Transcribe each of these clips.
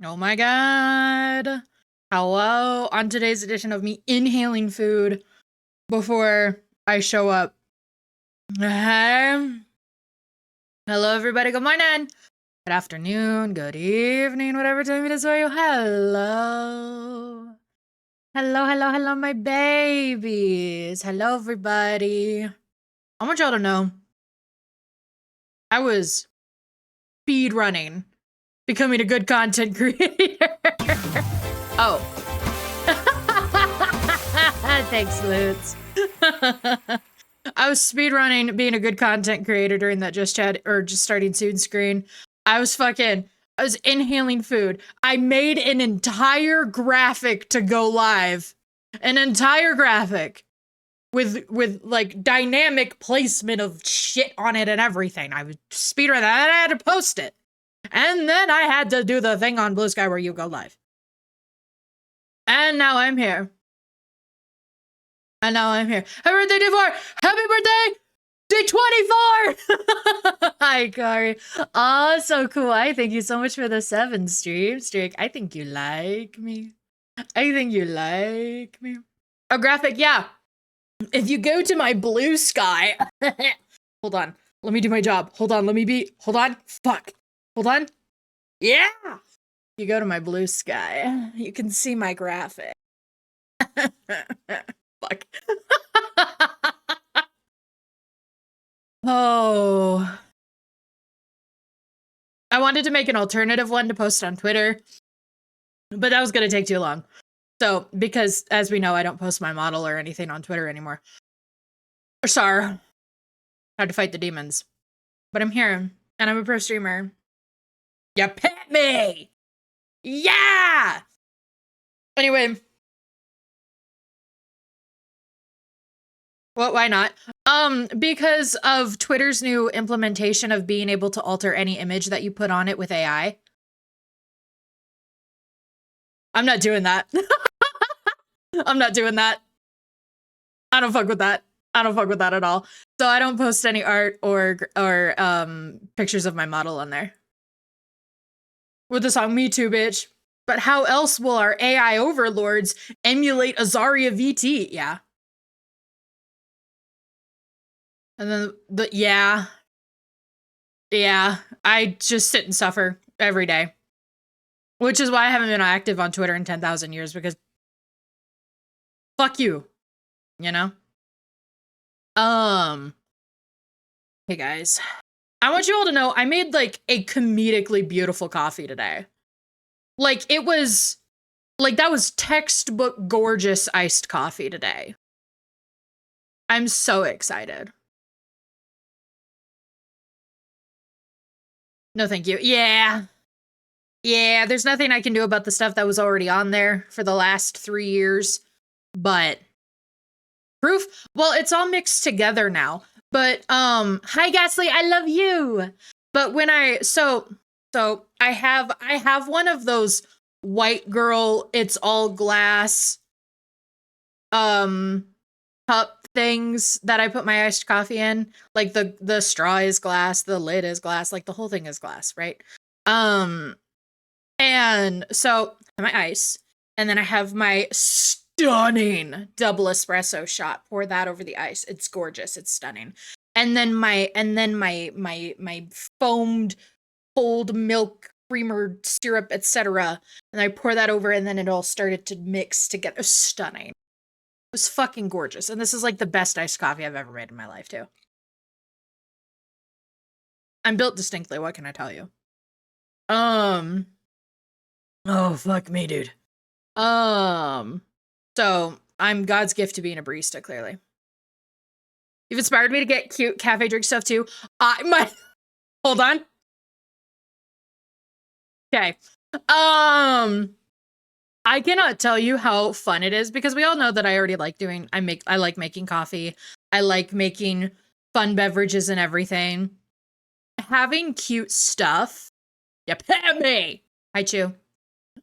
Oh my god. Hello on today's edition of me inhaling food before I show up. Hello everybody, good morning, good afternoon, good evening, whatever time it is for you. Hello. Hello, my babies. Hello everybody. I want y'all to know I was speed running, becoming a good content creator. Oh. Thanks, Lutz. I was speedrunning being a good content creator during that just starting soon screen. I was inhaling food. I made an entire graphic to go live. An entire graphic with like dynamic placement of shit on it and everything. I was speedrunning that. I had to post it. And then I had to do the thing on Blue Sky where you go live. And now I'm here. Happy birthday, Day 4! Happy birthday, Day 24! Hi, Kari. Oh, so cool. I thank you so much for the 7 streak. I think you like me. A graphic, yeah. If you go to my Blue Sky... Hold on. Let me do my job. Hold on. Fuck. Hold on. Yeah! You go to my Blue Sky. You can see my graphic. Fuck. Oh. I wanted to make an alternative one to post on Twitter, but that was going to take too long. So, because as we know, I don't post my model or anything on Twitter anymore. Sorry. Had to fight the demons. But I'm here, and I'm a pro streamer. You pet me! Yeah! Anyway. Well, why not? Because of Twitter's new implementation of being able to alter any image that you put on it with AI. I'm not doing that. I'm not doing that. I don't fuck with that. I don't fuck with that at all. So I don't post any art or pictures of my model on there. With the song Me Too, bitch. But how else will our AI overlords emulate AzariahVT? Yeah. And then yeah, I just sit and suffer every day, which is why I haven't been active on Twitter in 10,000 years, because fuck you, you know? Hey guys, I want you all to know I made like a comedically beautiful coffee today. Like it was, like that was textbook gorgeous iced coffee today. I'm so excited. No, thank you. Yeah, there's nothing I can do about the stuff that was already on there for the last 3 years, but proof? Well, it's all mixed together now. But, hi Ghastly, I love you! But when so I have one of those white girl, it's all glass, cup things that I put my iced coffee in. Like the straw is glass, the lid is glass, like the whole thing is glass, right? And so my ice, and then I have my stunning double espresso shot. Pour that over the ice. It's gorgeous. It's stunning. And then my foamed cold milk creamer syrup, etc. And I pour that over, and then it all started to mix together. Stunning. It was fucking gorgeous. And this is like the best iced coffee I've ever made in my life, too. I'm built distinctly, what can I tell you? Oh, fuck me, dude. So I'm God's gift to being a barista, clearly. You've inspired me to get cute cafe drink stuff too. Hold on. Okay. I cannot tell you how fun it is, because we all know that I already like I like making coffee. I like making fun beverages and everything. Having cute stuff. You pet me. Hi, Chew.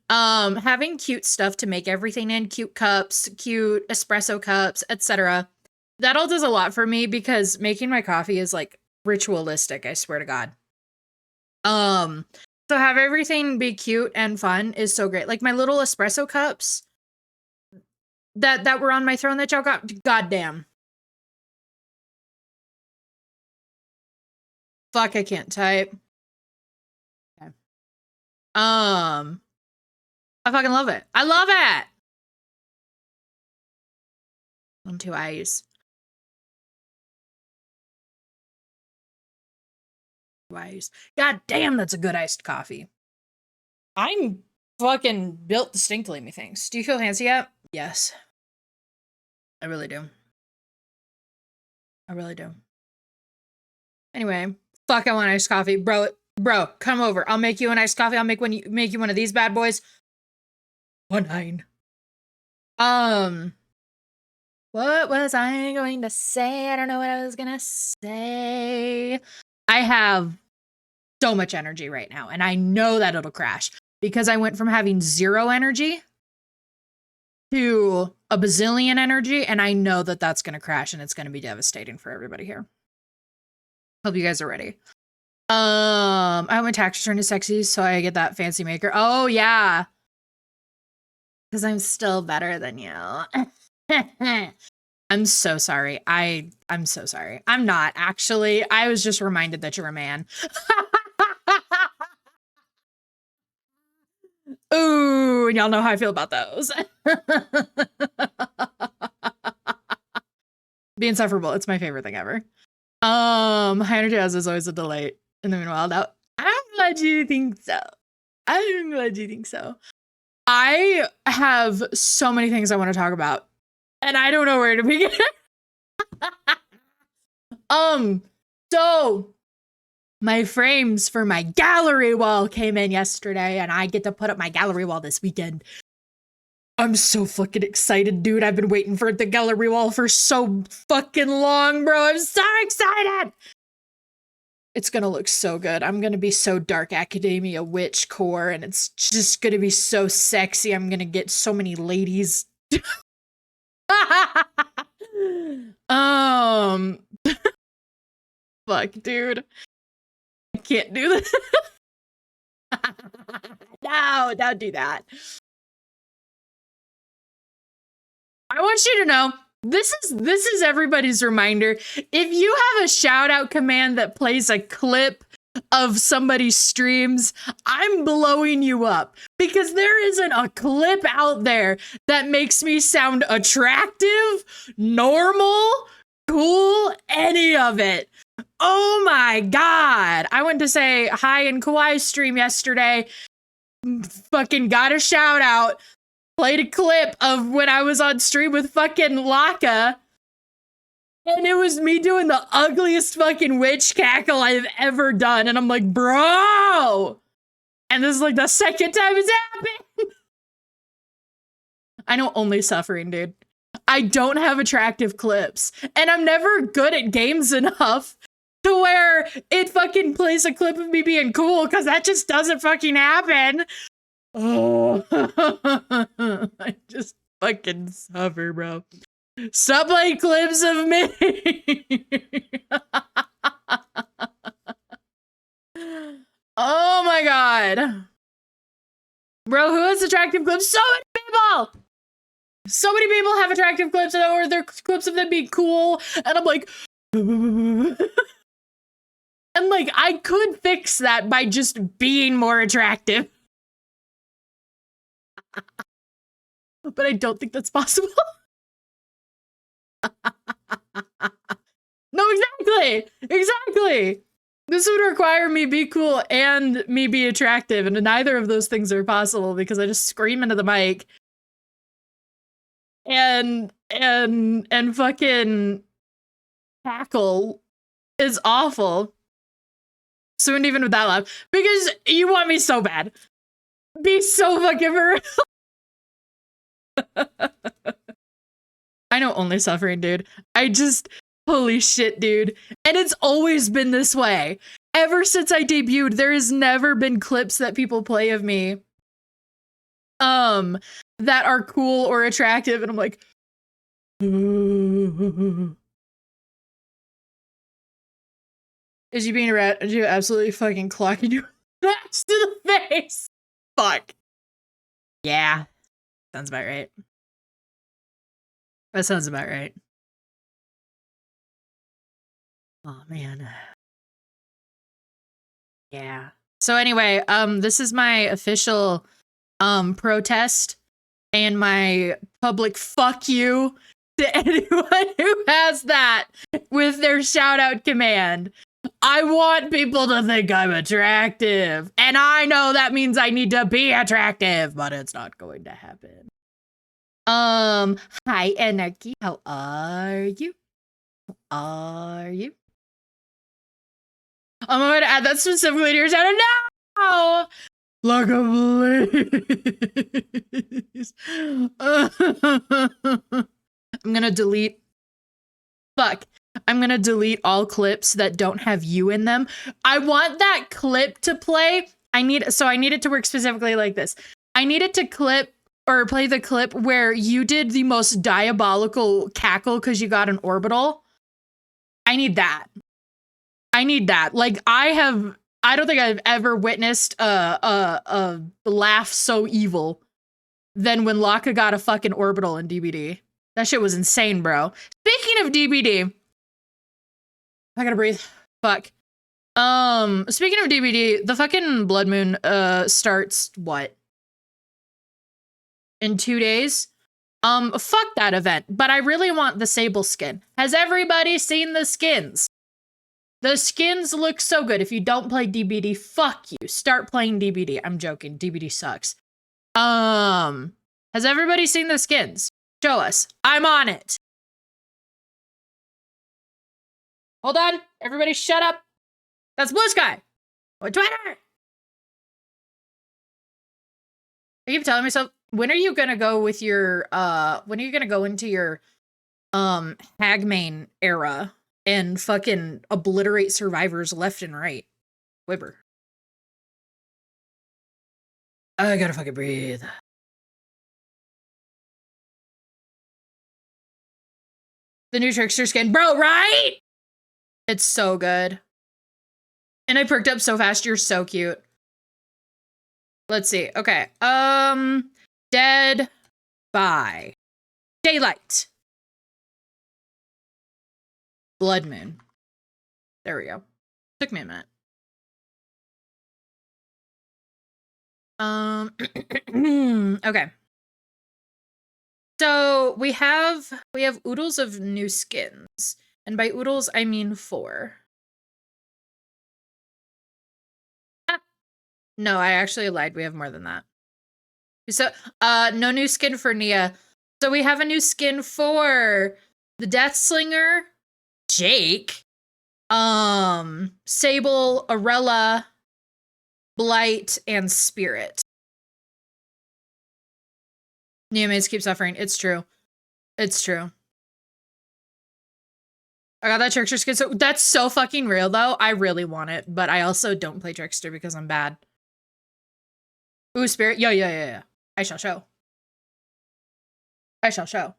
Having cute stuff to make everything in, cute cups, cute espresso cups, etc. That all does a lot for me, because making my coffee is like ritualistic, I swear to God. So have everything be cute and fun is so great. Like my little espresso cups that were on my throne that y'all got. Goddamn. Fuck, I can't type. Okay. I fucking love it. I love it. 1, 2 eyes. God damn, that's a good iced coffee. I'm fucking built distinctly, methinks. Do you feel fancy yet? Yes. I really do. I really do. Anyway, fuck, I want iced coffee. Bro, come over. I'll make you an iced coffee. I'll make you one of these bad boys. 1-9. What was I going to say? I don't know what I was gonna say. I have so much energy right now, and I know that it'll crash because I went from having 0 energy to a bazillion energy, and I know that that's gonna crash, and it's gonna be devastating for everybody here. Hope you guys are ready. I want my tax return to sexy, so I get that fancy maker. Oh yeah, because I'm still better than you. I'm so sorry. I'm so sorry. I'm not actually. I was just reminded that you're a man. Ooh, y'all know how I feel about those. Be insufferable. It's my favorite thing ever. High energy as is always a delight. In the meanwhile, now I'm glad you think so. I'm glad you think so. I have so many things I want to talk about, and I don't know where to begin. So my frames for my gallery wall came in yesterday, and I get to put up my gallery wall this weekend. I'm so fucking excited, dude. I've been waiting for the gallery wall for so fucking long, bro. I'm so excited. It's gonna look so good. I'm gonna be so dark academia witch core, and it's just gonna be so sexy. I'm gonna get so many ladies. Fuck, dude. I can't do this. No, don't do that. I want you to know, this is everybody's reminder. If you have a shout out command that plays a clip of somebody's streams, I'm blowing you up because there isn't a clip out there that makes me sound attractive, normal, cool, any of it. Oh my God. I went to say hi in Kawhi's stream yesterday. Fucking got a shout out. Played a clip of when I was on stream with fucking Laka. And it was me doing the ugliest fucking witch cackle I've ever done. And I'm like, bro. And this is like the second time it's happened. I know only suffering, dude. I don't have attractive clips. And I'm never good at games enough to where it fucking plays a clip of me being cool, because that just doesn't fucking happen. Oh, I just fucking suffer, bro. Stop playing clips of me. Oh my God. Bro, who has attractive clips? So many people! So many people have attractive clips, or they're clips of them being cool, and I'm like... And like, I could fix that by just being more attractive. But I don't think that's possible. No, exactly. Exactly. This would require me be cool and me be attractive, and neither of those things are possible because I just scream into the mic. And fucking cackle is awful. So even with that laugh, because you want me so bad. Be so fucking for real. I know only suffering, dude. I just, holy shit, dude. And it's always been this way. Ever since I debuted, there has never been clips that people play of me that are cool or attractive, and I'm like, is you being a rat? Are you absolutely fucking clocking you? Next to the face. Fuck. Yeah. Sounds about right. That sounds about right. Oh, man. Yeah. So anyway, this is my official protest and my public fuck you to anyone who has that with their shout out command. I want people to think I'm attractive. And I know that means I need to be attractive, but it's not going to happen. Hi, Anarchy. How are you? Are you? I'm going to add that specifically to your shout out. No! Like a please. I'm gonna delete. Fuck. I'm gonna delete all clips that don't have you in them. I want that clip to play. I need it to work specifically like this. I need it to clip or play the clip where you did the most diabolical cackle because you got an orbital. I need that. I need that. Like I don't think I've ever witnessed a laugh so evil than when Laka got a fucking orbital in DBD. That shit was insane, bro. Speaking of DBD, I gotta breathe. Fuck. Speaking of DBD, the fucking Blood Moon starts what? In 2 days? Fuck that event, but I really want the Sable skin. Has everybody seen the skins? The skins look so good. If you don't play DBD, fuck you. Start playing DBD. I'm joking. DBD sucks. Has everybody seen the skins? Show us. I'm on it. Hold on. Everybody shut up. That's Blue Sky. On Twitter. I keep telling myself, when are you gonna go with your when are you gonna go into your Hagmane era and fucking obliterate survivors left and right? Wibber. I gotta fucking breathe. The new Trickster skin. Bro, right? It's so good. And I perked up so fast. You're so cute. Let's see. Okay. Dead by Daylight. Blood Moon. There we go. Took me a minute. Okay. So we have oodles of new skins. And by oodles, I mean 4. No, I actually lied. We have more than that. So, no new skin for Nia. So we have a new skin for the Deathslinger, Jake, Sable, Arella, Blight, and Spirit. Nia Maze keep suffering. It's true. It's true. I got that Trickster skin. So that's so fucking real, though. I really want it, but I also don't play Trickster because I'm bad. Ooh, Spirit. Yeah. I shall show. I shall show.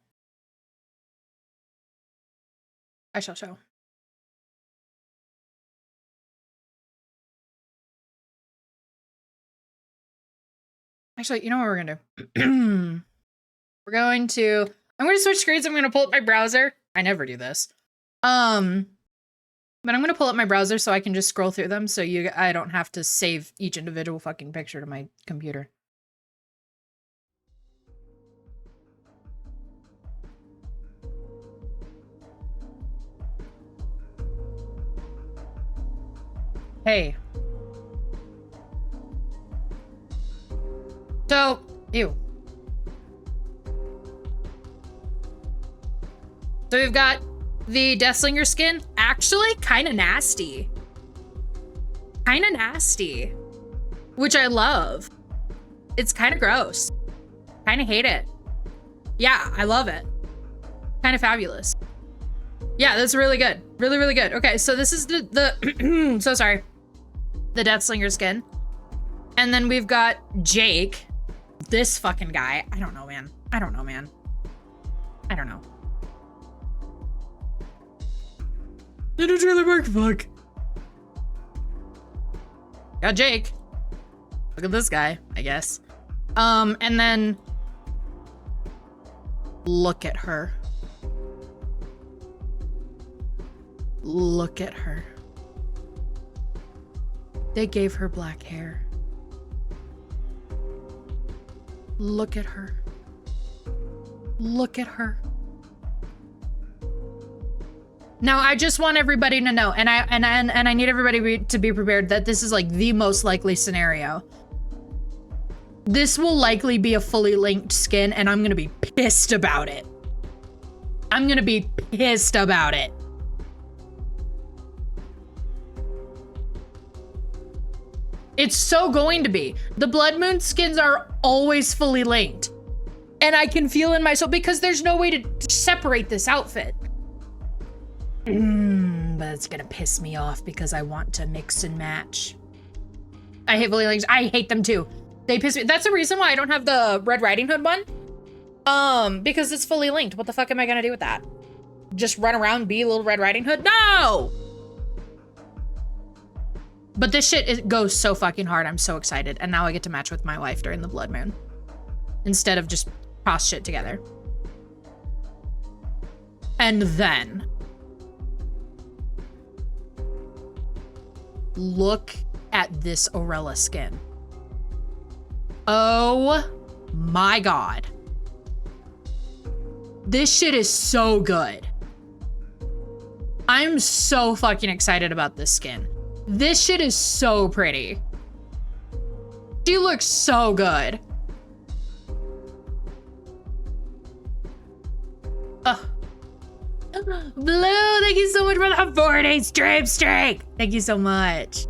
I shall show. Actually, you know what we're gonna do? I'm going to switch screens. I'm gonna pull up my browser. I never do this. But I'm gonna pull up my browser so I can just scroll through them so I don't have to save each individual fucking picture to my computer. Hey. So, ew. So we've got the Deathslinger skin. Actually, kind of nasty. Kind of nasty. Which I love. It's kind of gross. Kind of hate it. Yeah, I love it. Kind of fabulous. Yeah, that's really good. Really, really good. Okay, so this is the so sorry. The Deathslinger skin. And then we've got Jake. This fucking guy. I don't know, man. I don't know. Did a trailer mark? Fuck. Got Jake. Look at this guy, I guess. And then look at her. Look at her. They gave her black hair. Look at her. Look at her. Now, I just want everybody to know, and I need everybody to be prepared that this is like the most likely scenario. This will likely be a fully linked skin, and I'm gonna be pissed about it. I'm gonna be pissed about it. It's so going to be. The Blood Moon skins are always fully linked. And I can feel in my soul, because there's no way to separate this outfit. But it's gonna piss me off because I want to mix and match. I hate fully linked. I hate them too. They piss me. That's the reason why I don't have the Red Riding Hood one. Because it's fully linked. What the fuck am I gonna do with that? Just run around, be a little Red Riding Hood? No! But this shit, it goes so fucking hard. I'm so excited. And now I get to match with my wife during the Blood Moon. Instead of just toss shit together. And then look at this Orella skin. Oh my God. This shit is so good. I'm so fucking excited about this skin. This shit is so pretty. She looks so good. Blue, thank you so much for the 4-day stream streak. Thank you so much.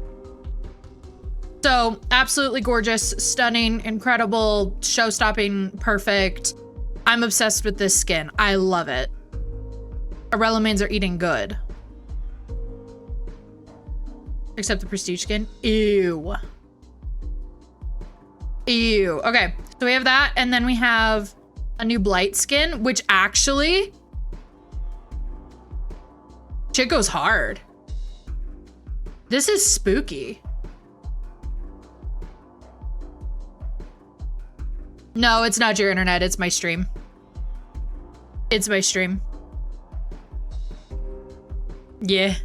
So, absolutely gorgeous, stunning, incredible, show-stopping, perfect. I'm obsessed with this skin. I love it. Orella mains are eating good. Except the prestige skin. Ew. Ew. Okay, so we have that, and then we have a new Blight skin, which actually, shit goes hard. This is spooky. No, it's not your internet, it's my stream. It's my stream. Yeah.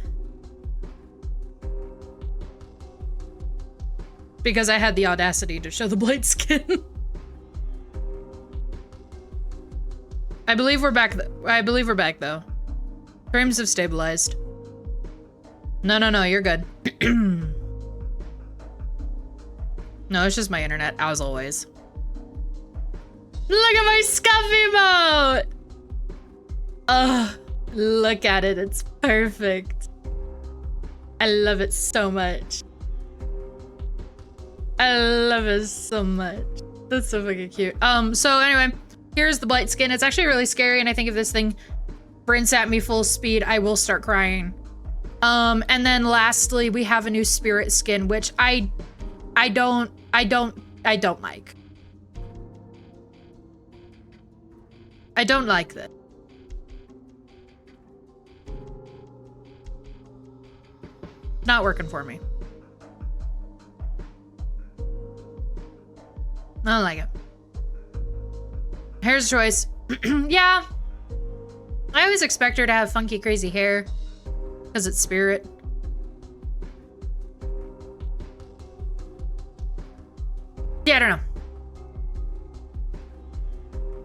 Because I had the audacity to show the Blight skin. I believe we're back. I believe we're back though. Frames have stabilized. No, you're good. No, it's just my internet, as always. Look at my scuff emote! Ugh, look at it, it's perfect. I love it so much. I love it so much. That's so fucking cute. So anyway, here's the Blight skin. It's actually really scary, and I think if this thing sprints at me full speed, I will start crying. And then lastly, we have a new Spirit skin, which I don't like. I don't like that. Not working for me. I don't like it. Hair's choice. Yeah. I always expect her to have funky, crazy hair. Because it's Spirit. Yeah, I don't know.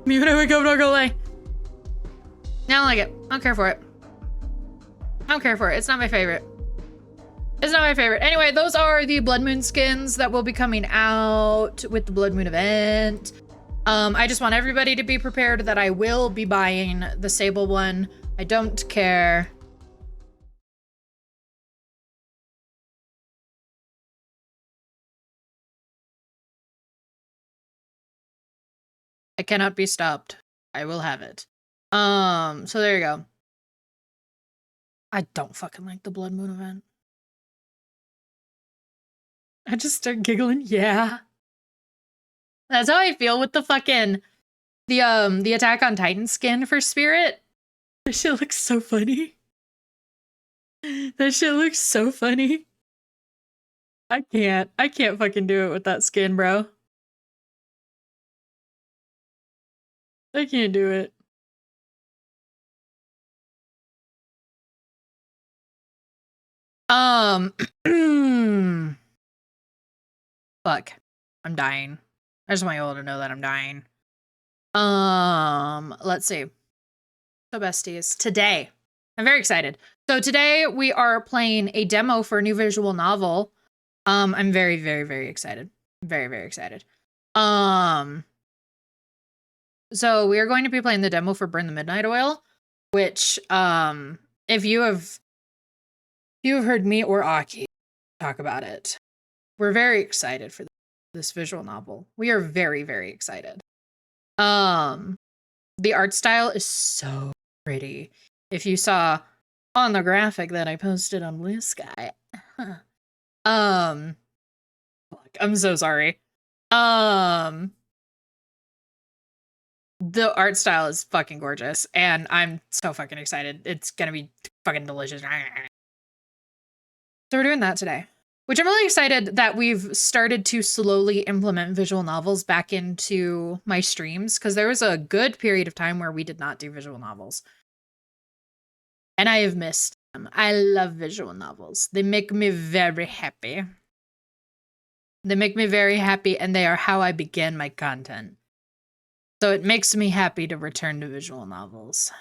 Me when I wake up, not gonna lie. I don't like it. I don't care for it. I don't care for it. It's not my favorite. It's not my favorite. Anyway, those are the Blood Moon skins that will be coming out with the Blood Moon event. I just want everybody to be prepared that I will be buying the Sable one. I don't care. I cannot be stopped. I will have it. So there you go. I don't fucking like the Blood Moon event. I just start giggling. Yeah. That's how I feel with the fucking the Attack on Titan skin for Spirit. That shit looks so funny. That shit looks so funny. I can't. I can't fucking do it with that skin, bro. I can't do it. Fuck. I'm dying. I just want you all to know that I'm dying. Let's see. So besties, today, I'm very excited. So today we are playing a demo for a new visual novel. I'm very, very, very excited. Very, very excited. So we are going to be playing the demo for Burn the Midnight Oil, which, if you have heard me or Aki talk about it, we're very excited for this visual novel. We are very, very excited. The art style is so pretty. If you saw on the graphic that I posted on Blue Sky, I'm so sorry. The art style is fucking gorgeous, and I'm so fucking excited. It's gonna be fucking delicious. So we're doing that today, which I'm really excited that we've started to slowly implement visual novels back into my streams, because there was a good period of time where we did not do visual novels. And I have missed them. I love visual novels. They make me very happy. They make me very happy, and they are how I begin my content. So it makes me happy to return to visual novels.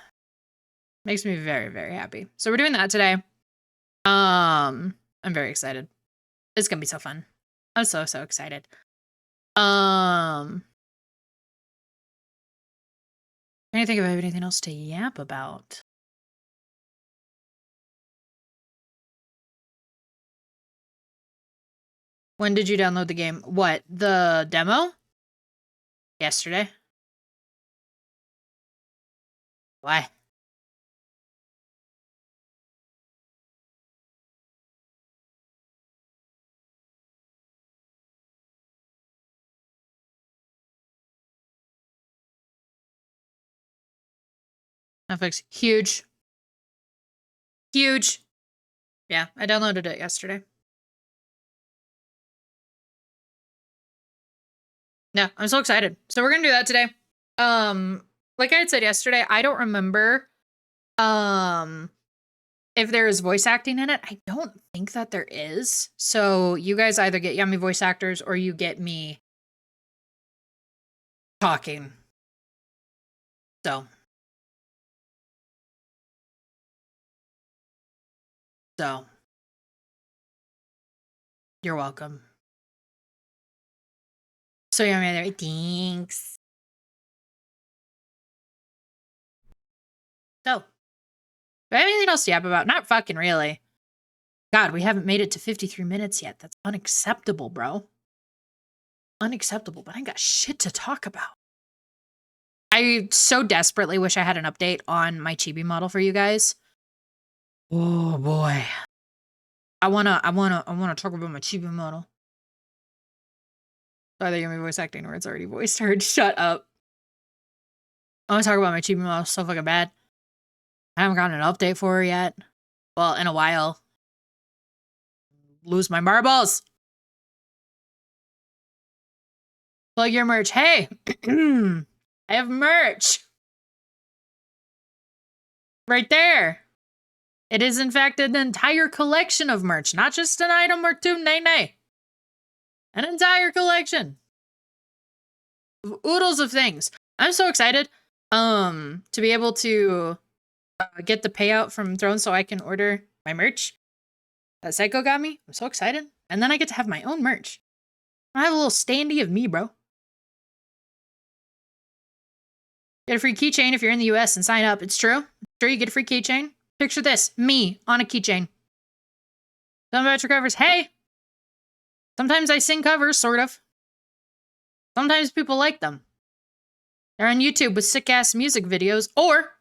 Makes me very, very happy. So we're doing that today. I'm very excited. It's gonna be so fun. I'm so, so excited. Can you think of anything else to yap about? When did you download the game? What, the demo? Yesterday. Why? Netflix, huge. Huge. Yeah, I downloaded it yesterday. Yeah, I'm so excited. So we're gonna do that today. Like I had said yesterday, I don't remember if there is voice acting in it. I don't think that there is. So you guys either get yummy voice actors or you get me talking. So you're welcome. So you're there. Thanks. So, do I have anything else to yap about? Not fucking really. God, we haven't made it to 53 minutes yet. That's unacceptable, bro. Unacceptable, but I got shit to talk about. I so desperately wish I had an update on my chibi model for you guys. Oh boy. I wanna talk about my chibi model. Either give me voice acting or it's already voiced heard. Shut up. I wanna talk about my chibi model so fucking bad. I haven't gotten an update for her yet. Well, in a while. Lose my marbles. Plug your merch. Hey! I have merch! Right there. It is, in fact, an entire collection of merch. Not just an item or two, nay. An entire collection. Oodles of things. I'm so excited to be able to get the payout from Throne so I can order my merch that Psycho got me. I'm so excited. And then I get to have my own merch. I have a little standee of me, bro. Get a free keychain if you're in the US and sign up. It's true. It's true, you get a free keychain. Picture this, me on a keychain. Tell me about your covers. Hey! Sometimes I sing covers, sort of. Sometimes people like them. They're on YouTube with sick-ass music videos, or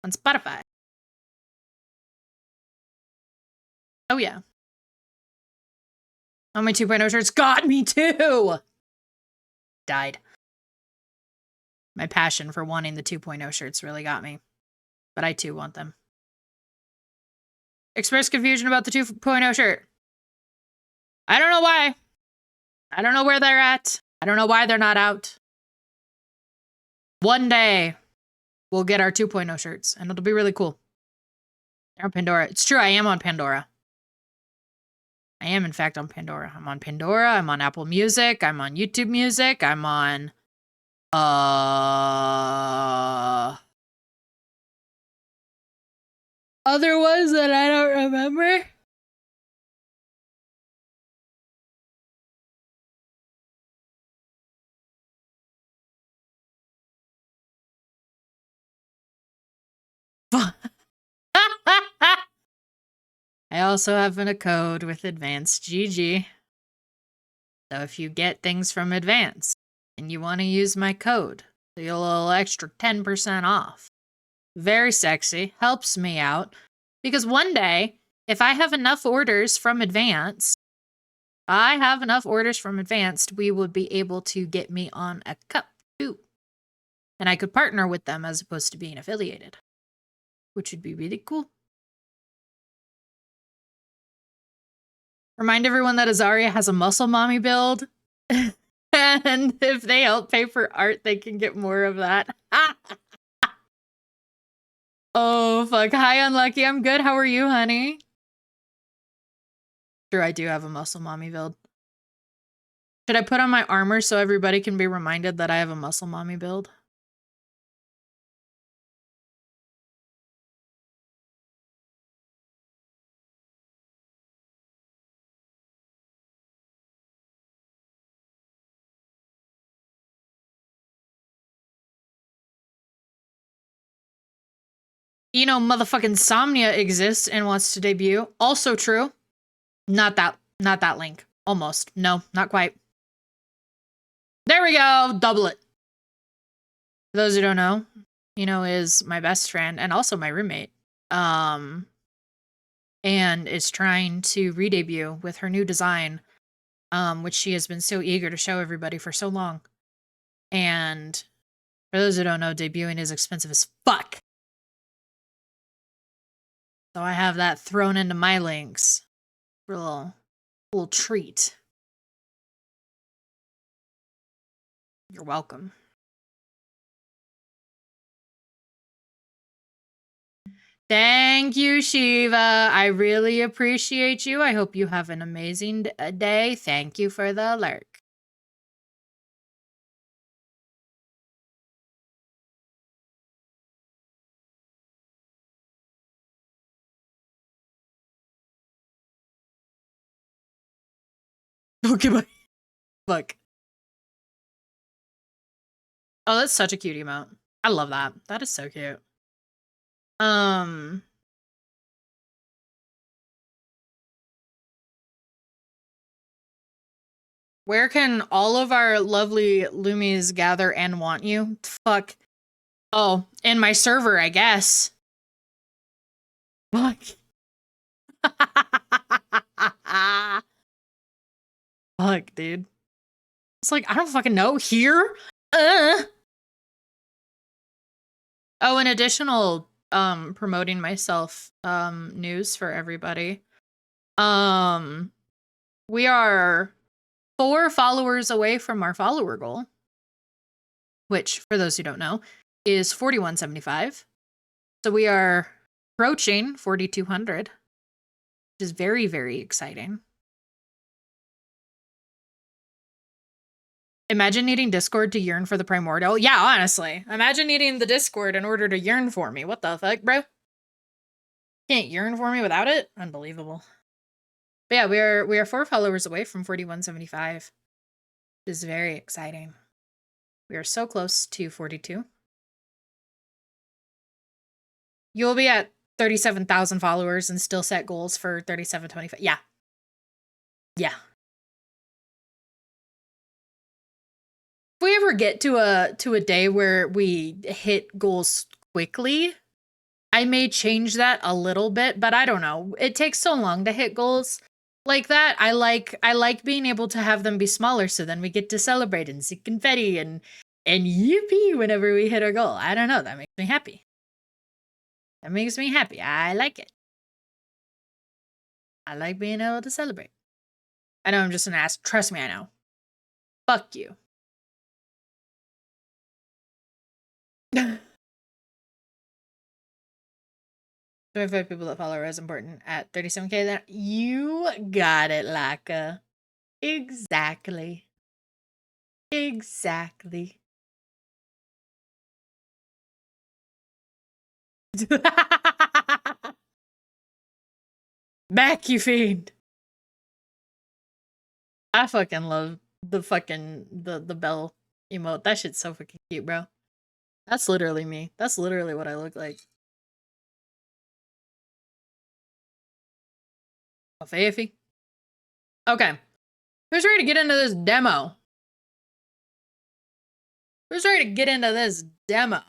on Spotify. Oh yeah. Oh, my 2.0 shirts got me too! Died. My passion for wanting the 2.0 shirts really got me. But I too want them. Express confusion about the 2.0 shirt. I don't know why. I don't know where they're at. I don't know why they're not out. One day, we'll get our 2.0 shirts, and it'll be really cool. They're on Pandora. It's true, I am on Pandora. I am, in fact, on Pandora. I'm on Pandora. I'm on Apple Music. I'm on YouTube Music. I'm on... other ones that I don't remember. I also have a code with Advanced GG. So if you get things from Advanced and you want to use my code, you'll a little extra 10% off. Very sexy, helps me out. Because one day, if I have enough orders from Advanced, we would be able to get me on a cup too. And I could partner with them as opposed to being affiliated, which would be really cool. Remind everyone that Azaria has a muscle mommy build. And if they help pay for art, they can get more of that. Oh, fuck. Hi, Unlucky. I'm good. How are you, honey? Sure, I do have a muscle mommy build. Should I put on my armor so everybody can be reminded that I have a muscle mommy build? You know, motherfucking Somnia exists and wants to debut. Also true. Not that link. Almost. No, not quite. There we go. Double it. For those who don't know, is my best friend and also my roommate. And is trying to re-debut with her new design, which she has been so eager to show everybody for so long. And for those who don't know, debuting is expensive as fuck. So I have that thrown into my links for a little treat. You're welcome. Thank you, Shiva. I really appreciate you. I hope you have an amazing day. Thank you for the lurk. Okay, bye. Look. Oh, that's such a cute emote. I love that. That is so cute. Where can all of our lovely Loomies gather and want you? Fuck. Oh, in my server, I guess. Fuck. Fuck, dude. It's like, I don't fucking know. Here? Oh, an additional promoting myself news for everybody. We are 4 followers away from our follower goal, which, for those who don't know, is 4175. So we are approaching 4200, which is very, very exciting. Imagine needing Discord to yearn for the Primordial. Yeah, honestly. Imagine needing the Discord in order to yearn for me. What the fuck, bro? Can't yearn for me without it? Unbelievable. But yeah, we are 4 followers away from 4175. Which is very exciting. We are so close to 42. You'll be at 37,000 followers and still set goals for 3725. Yeah. Yeah. If we ever get to a day where we hit goals quickly, I may change that a little bit, but I don't know. It takes so long to hit goals like that. I like being able to have them be smaller, so then we get to celebrate and see confetti and yippee whenever we hit our goal. I don't know. That makes me happy. That makes me happy. I like it. I like being able to celebrate. I know I'm just an ass. Trust me, I know. Fuck you. 25 people that follow her is important at 37K. Then you got it, Laka. Exactly. Exactly. Back, you fiend. I fucking love the fucking the bell emote. That shit's so fucking cute, bro. That's literally me. That's literally what I look like. Faffy. Okay. Who's ready to get into this demo? Who's ready to get into this demo?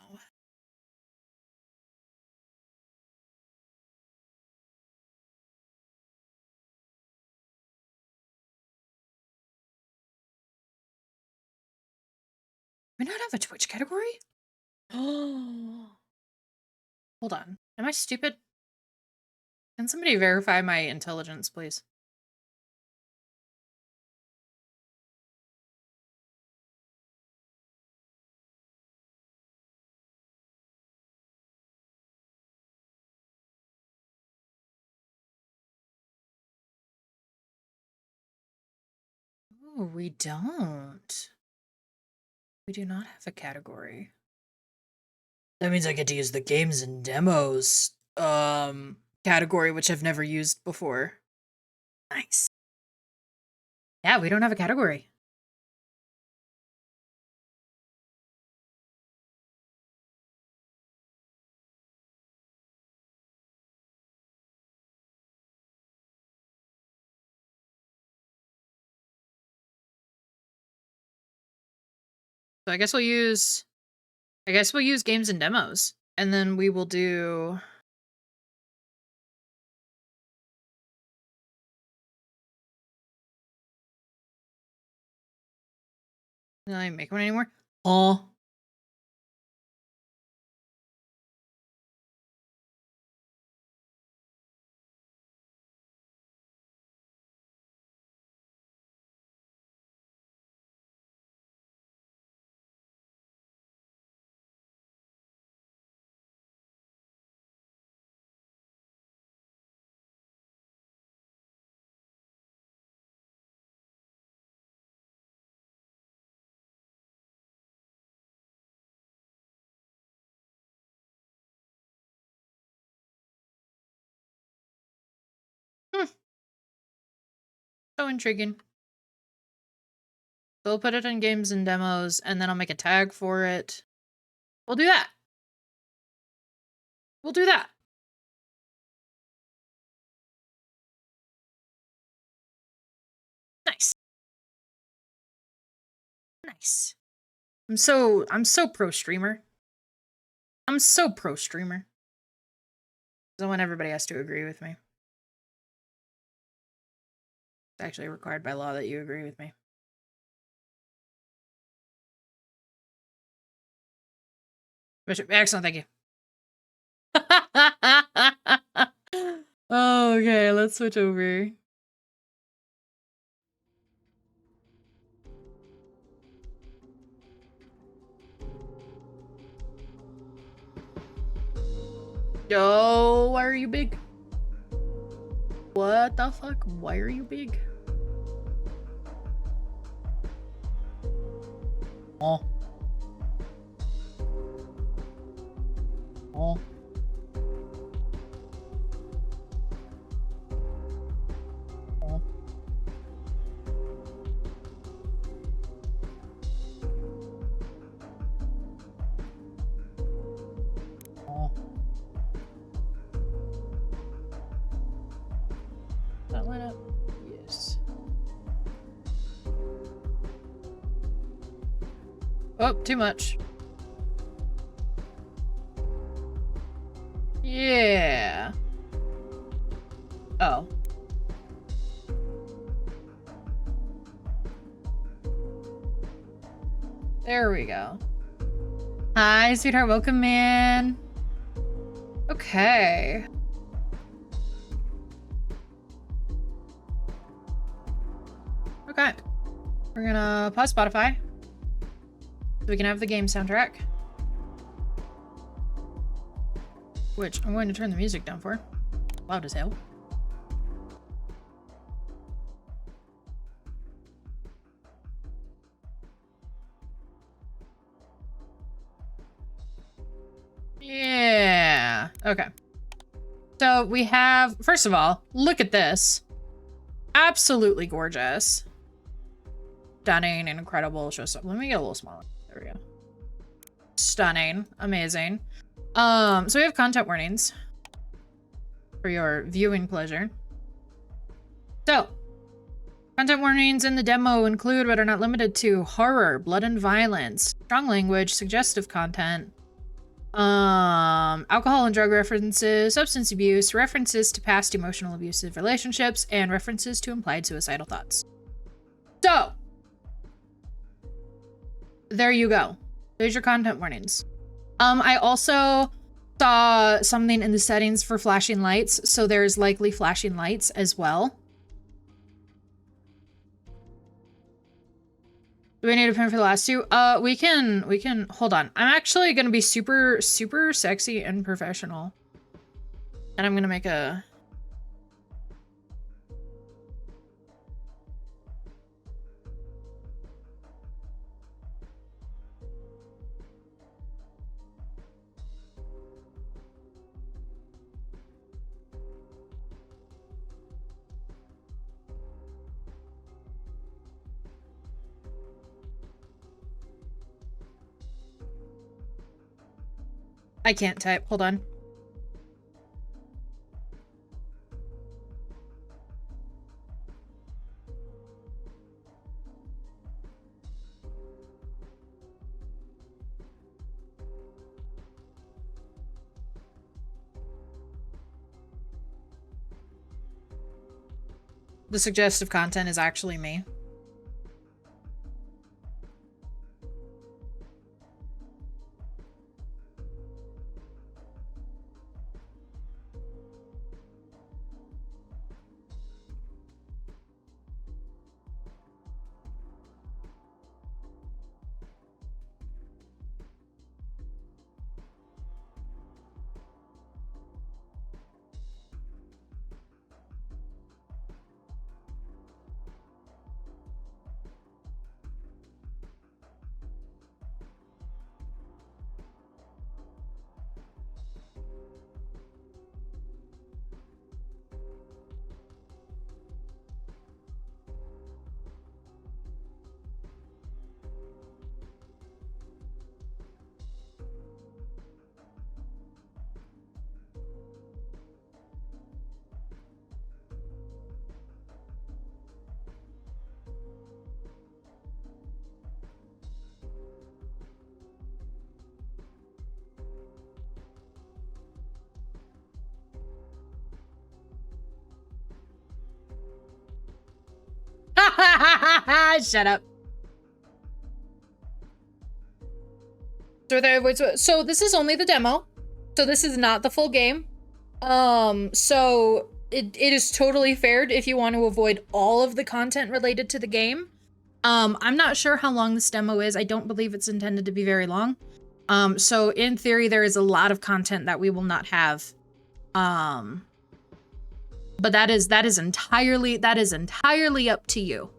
We not have a Twitch category? Oh. Hold on. Am I stupid? Can somebody verify my intelligence, please? Oh, we don't. We do not have a category. That means I get to use the games and demos category, which I've never used before. Nice. Yeah, we don't have a category. So I guess we'll use games and demos. And then we will do Did I make one anymore? Oh. So intriguing. So we'll put it in games and demos, and then I'll make a tag for it. We'll do that. We'll do that. Nice. Nice. I'm so pro streamer. I'm so pro streamer. So when everybody has to agree with me. It's actually required by law that you agree with me. Excellent, thank you. Okay, let's switch over. Yo, why are you big? What the fuck? Why are you big? Oh. Oh. Oh. Oh. That line up? Yes. Oh, too much. Yeah. Oh. There we go. Hi, sweetheart. Welcome, man. Okay. Okay. We're gonna pause Spotify so we can have the game soundtrack. Which I'm going to turn the music down for. Loud as hell. Yeah. Okay. So we have, first of all, look at this. Absolutely gorgeous. Stunning and incredible. Let me get a little smaller. There we go. Stunning. Amazing. So we have content warnings for your viewing pleasure. So, content warnings in the demo include but are not limited to horror, blood and violence, strong language, suggestive content, alcohol and drug references, substance abuse, references to past emotional abusive relationships, and references to implied suicidal thoughts. So, there you go. There's your content warnings. I also saw something in the settings for flashing lights, so there's likely flashing lights as well. Do we need a pin for the last two? We can, hold on. I'm actually gonna be super sexy and professional. And I'm gonna make a... I can't type, hold on. The suggestive content is actually me. Shut up. So this is only the demo. So this is not the full game. So it is totally fair if you want to avoid all of the content related to the game. I'm not sure how long this demo is. I don't believe it's intended to be very long. So in theory, there is a lot of content that we will not have. But that is entirely up to you.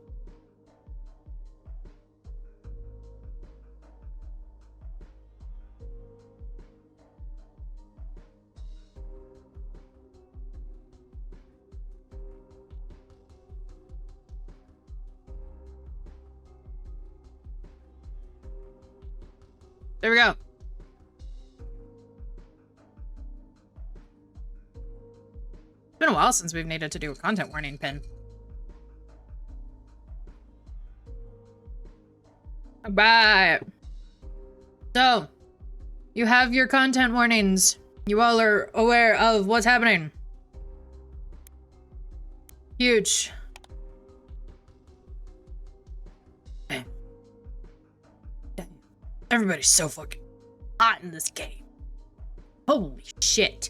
There we go. It's been a while since we've needed to do a content warning pin. Alright. So, you have your content warnings. You all are aware of what's happening. Huge. Okay. Everybody's so fucking hot in this game. Holy shit.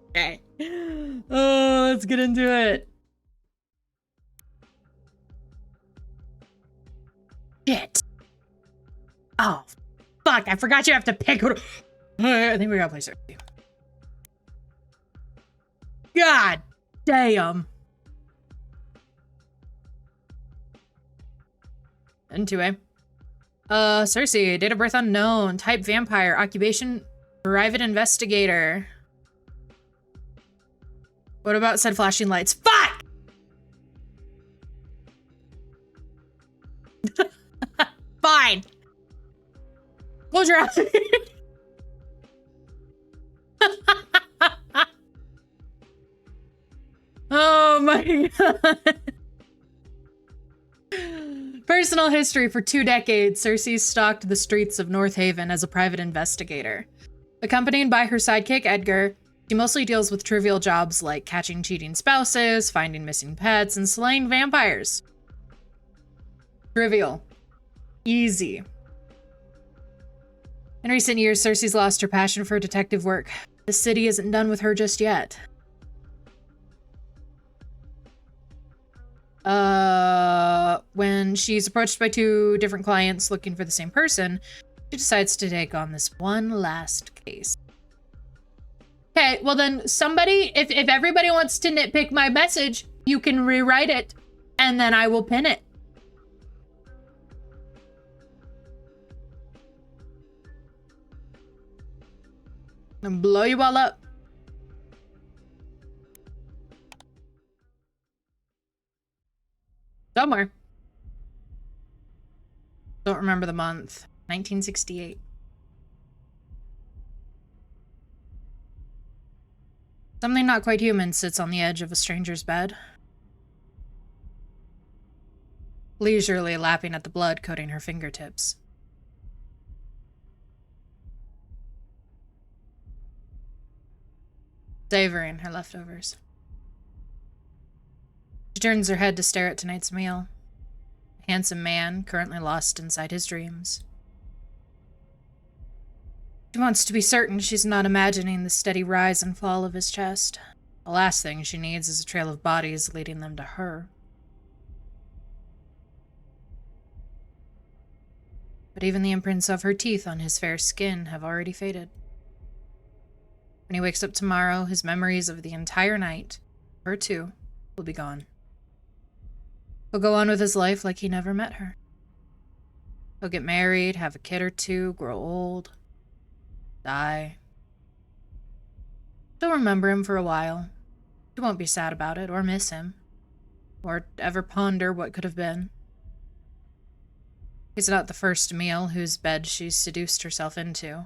Okay. Oh, let's get into it. Fuck, I forgot you have to pick. I think we gotta play Cersei. God damn. And 2A. Cersei, date of birth unknown, type vampire, occupation private investigator. What about said flashing lights? Fuck! Fine. Close your eyes. Oh my god. Personal history: for 2 decades, Cersei stalked the streets of North Haven as a private investigator. Accompanied by her sidekick, Edgar, she mostly deals with trivial jobs like catching cheating spouses, finding missing pets, and slaying vampires. Trivial. Easy. In recent years, Cersei's lost her passion for detective work. The city isn't done with her just yet. When she's approached by 2 different clients looking for the same person, she decides to take on this one last case. Okay, well then somebody, if everybody wants to nitpick my message, you can rewrite it and then I will pin it. And blow you all up. Somewhere. Don't remember the month. 1968. Something not quite human sits on the edge of a stranger's bed, leisurely lapping at the blood coating her fingertips. Savoring her leftovers. She turns her head to stare at tonight's meal. A handsome man, currently lost inside his dreams. She wants to be certain she's not imagining the steady rise and fall of his chest. The last thing she needs is a trail of bodies leading them to her. But even the imprints of her teeth on his fair skin have already faded. When he wakes up tomorrow, his memories of the entire night, her too, will be gone. He'll go on with his life like he never met her. He'll get married, have a kid or 2, grow old, die. She'll remember him for a while. She won't be sad about it, or miss him, or ever ponder what could have been. He's not the first meal whose bed she's seduced herself into,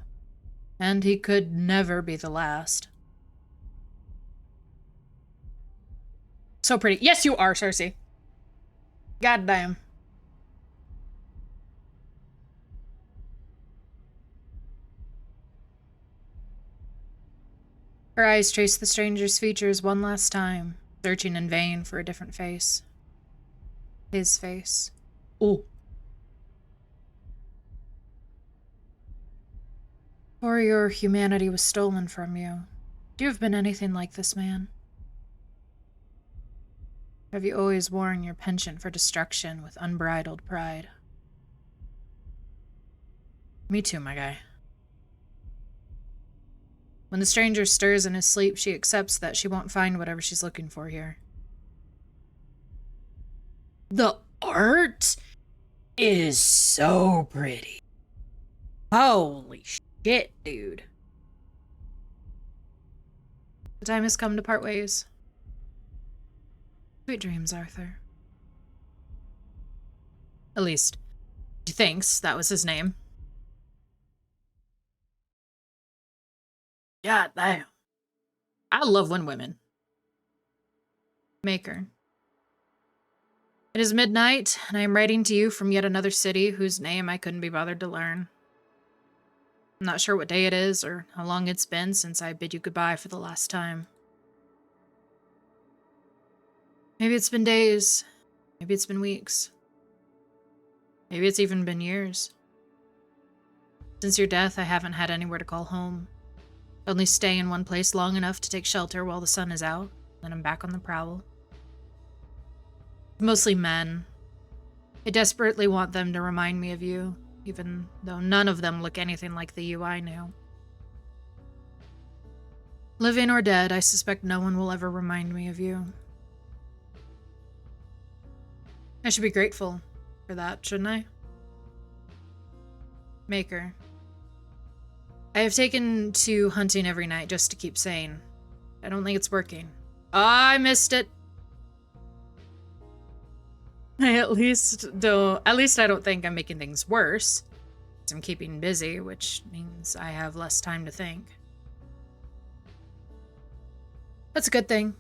and he could never be the last. So pretty. Yes, you are, Cersei. Goddamn. Her eyes trace the stranger's features one last time, searching in vain for a different face. His face. Ooh. Or your humanity was stolen from you. Do you have been anything like this man? Have you always worn your penchant for destruction with unbridled pride? Me too, my guy. When the stranger stirs in his sleep, she accepts that she won't find whatever she's looking for here. The art is so pretty. Holy shit, dude. The time has come to part ways. Sweet dreams, Arthur. At least, he thinks that was his name. God damn. I love when women Maker. It is midnight, and I am writing to you from yet another city whose name I couldn't be bothered to learn. I'm not sure what day it is or how long it's been since I bid you goodbye for the last time. Maybe it's been days. Maybe it's been weeks. Maybe it's even been years. Since your death, I haven't had anywhere to call home. I only stay in one place long enough to take shelter while the sun is out, then I'm back on the prowl. Mostly men. I desperately want them to remind me of you, even though none of them look anything like the you I knew. Living or dead, I suspect no one will ever remind me of you. I should be grateful for that, shouldn't I? Maker. I have taken to hunting every night just to keep sane. I don't think it's working. I missed it. At least I don't think I'm making things worse. I'm keeping busy, which means I have less time to think. That's a good thing.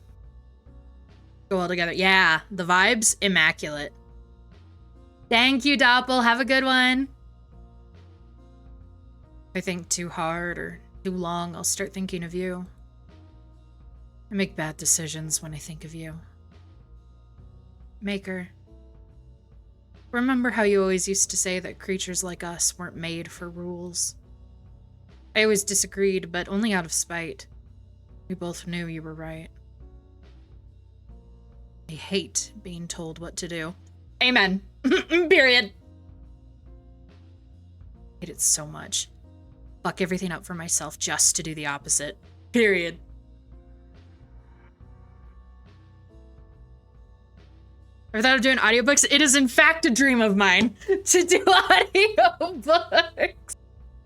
Go all together. Yeah, the vibe's immaculate. Thank you, Doppel. Have a good one. If I think too hard or too long, I'll start thinking of you. I make bad decisions when I think of you. Maker. Remember how you always used to say that creatures like us weren't made for rules? I always disagreed, but only out of spite. We both knew you were right. I hate being told what to do. Amen. Period. I hate it so much. Fuck everything up for myself just to do the opposite. Period. I thought of doing audiobooks. It is in fact a dream of mine to do audiobooks.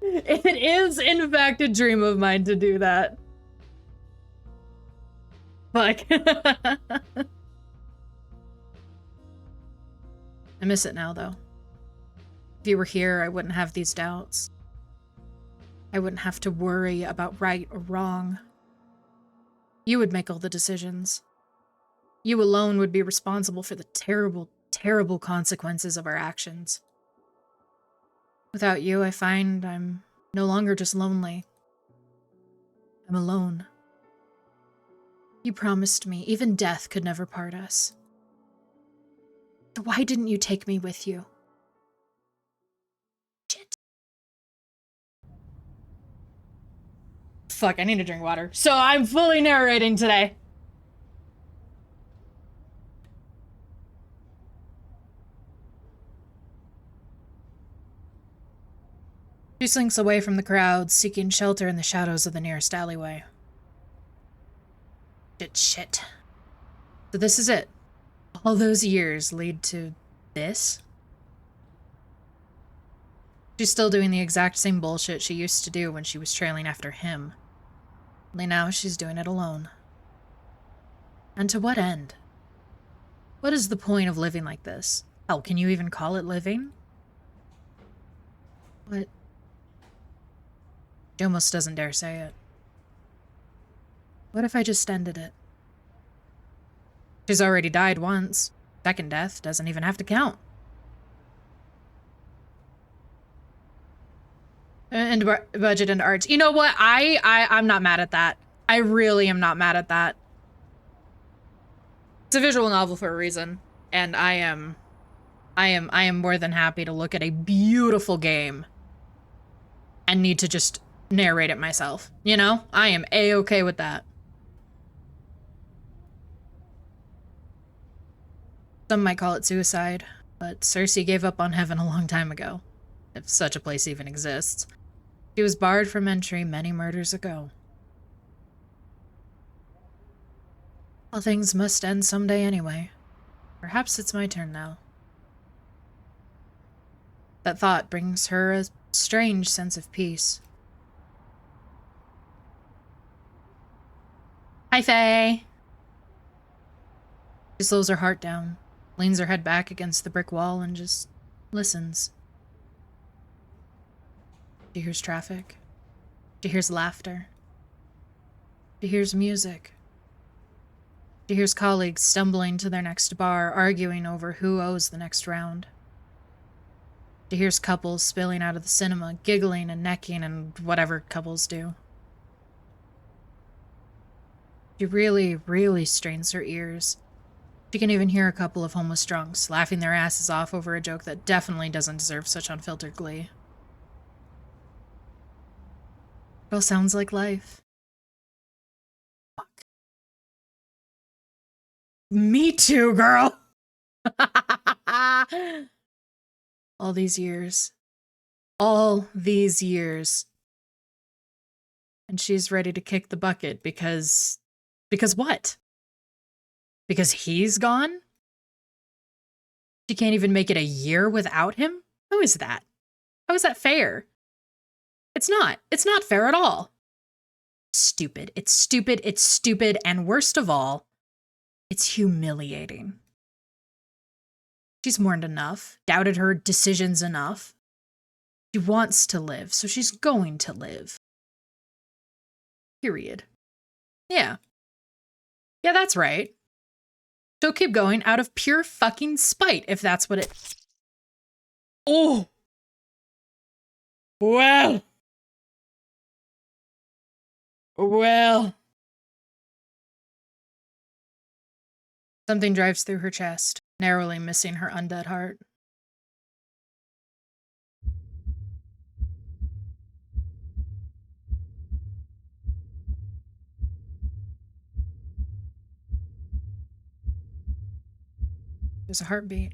It is in fact a dream of mine to do that. Fuck. I miss it now, though. If you were here, I wouldn't have these doubts. I wouldn't have to worry about right or wrong. You would make all the decisions. You alone would be responsible for the terrible, terrible consequences of our actions. Without you, I find I'm no longer just lonely. I'm alone. You promised me even death could never part us. So why didn't you take me with you? Shit. Fuck, I need to drink water. So I'm fully narrating today. She slinks away from the crowd, seeking shelter in the shadows of the nearest alleyway. Shit. So this is it. All those years lead to this? She's still doing the exact same bullshit she used to do when she was trailing after him. Only now she's doing it alone. And to what end? What is the point of living like this? Hell, can you even call it living? What? She almost doesn't dare say it. What if I just ended it? She's already died once. Second death doesn't even have to count. And budget and arts. You know what? I'm not mad at that. I really am not mad at that. It's a visual novel for a reason, and I am more than happy to look at a beautiful game and need to just narrate it myself. You know? I am A-okay with that. Some might call it suicide, but Cersei gave up on heaven a long time ago, if such a place even exists. She was barred from entry many murders ago. All things must end someday anyway. Perhaps it's my turn now. That thought brings her a strange sense of peace. Hi, Faye! She slows her heart down, leans her head back against the brick wall, and just listens. She hears traffic. She hears laughter. She hears music. She hears colleagues stumbling to their next bar, arguing over who owes the next round. She hears couples spilling out of the cinema, giggling and necking and whatever couples do. She really, really strains her ears. She can even hear a couple of homeless drunks laughing their asses off over a joke that definitely doesn't deserve such unfiltered glee. It all sounds like life. Fuck. Me too, girl! All these years. All these years. And she's ready to kick the bucket because what? Because he's gone? She can't even make it a year without him? How is that? How is that fair? It's not. It's not fair at all. Stupid. It's stupid. It's stupid. And worst of all, it's humiliating. She's mourned enough, doubted her decisions enough. She wants to live, so she's going to live. Period. Yeah. Yeah, that's right. She'll keep going out of pure fucking spite, if that's what it... Oh! Well. Well. Something drives through her chest, narrowly missing her undead heart. There's a heartbeat.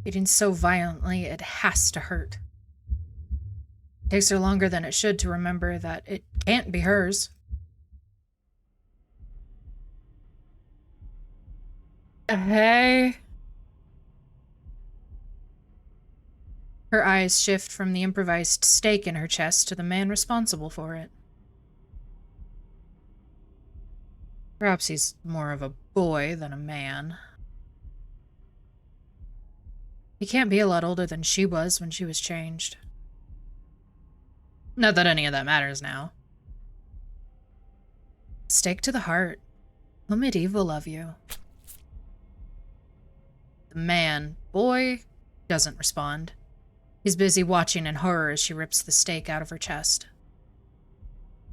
Beating so violently, it has to hurt. It takes her longer than it should to remember that it can't be hers. Hey. Her eyes shift from the improvised stake in her chest to the man responsible for it. Perhaps he's more of a boy than a man. He can't be a lot older than she was when she was changed. Not that any of that matters now. Stake to the heart. How medieval of you. The man, boy, doesn't respond. He's busy watching in horror as she rips the stake out of her chest.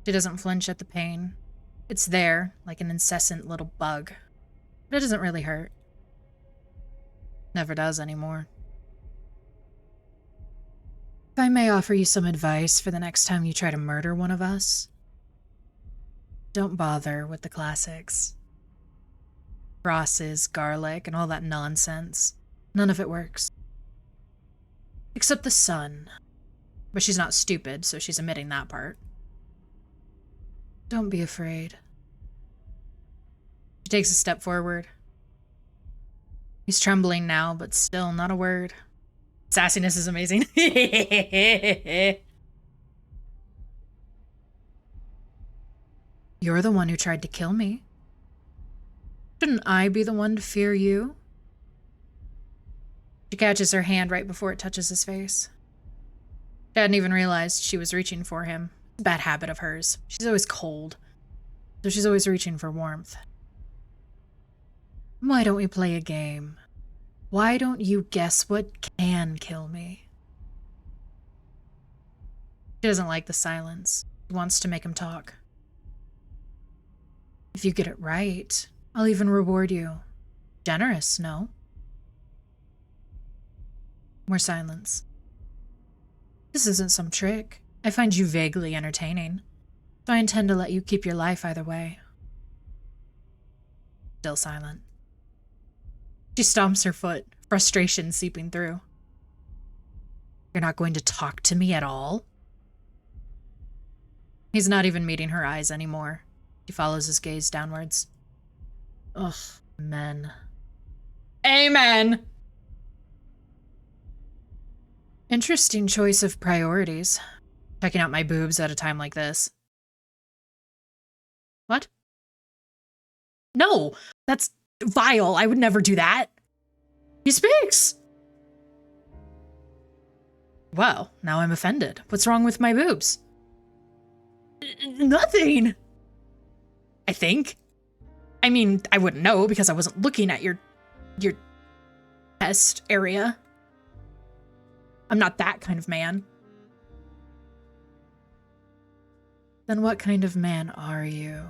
She doesn't flinch at the pain. It's there, like an incessant little bug. But it doesn't really hurt. Never does anymore. If I may offer you some advice for the next time you try to murder one of us, don't bother with the classics. Crosses, garlic, and all that nonsense. None of it works. Except the sun. But she's not stupid, so she's omitting that part. Don't be afraid. She takes a step forward. He's trembling now, but still not a word. Sassiness is amazing. You're the one who tried to kill me. Shouldn't I be the one to fear you? She catches her hand right before it touches his face. She hadn't even realized she was reaching for him. It's a bad habit of hers. She's always cold, so she's always reaching for warmth. Why don't we play a game? Why don't you guess what can kill me? She doesn't like the silence. She wants to make him talk. If you get it right, I'll even reward you. Generous, no? More silence. This isn't some trick. I find you vaguely entertaining, so I intend to let you keep your life either way. Still silent. She stomps her foot, frustration seeping through. You're not going to talk to me at all? He's not even meeting her eyes anymore. She follows his gaze downwards. Ugh, men. Amen! Interesting choice of priorities. Checking out my boobs at a time like this. What? No! That's vile. I would never do that. He speaks! Well, now I'm offended. What's wrong with my boobs? Nothing! I think. I mean, I wouldn't know because I wasn't looking at your chest area. I'm not that kind of man. Then what kind of man are you?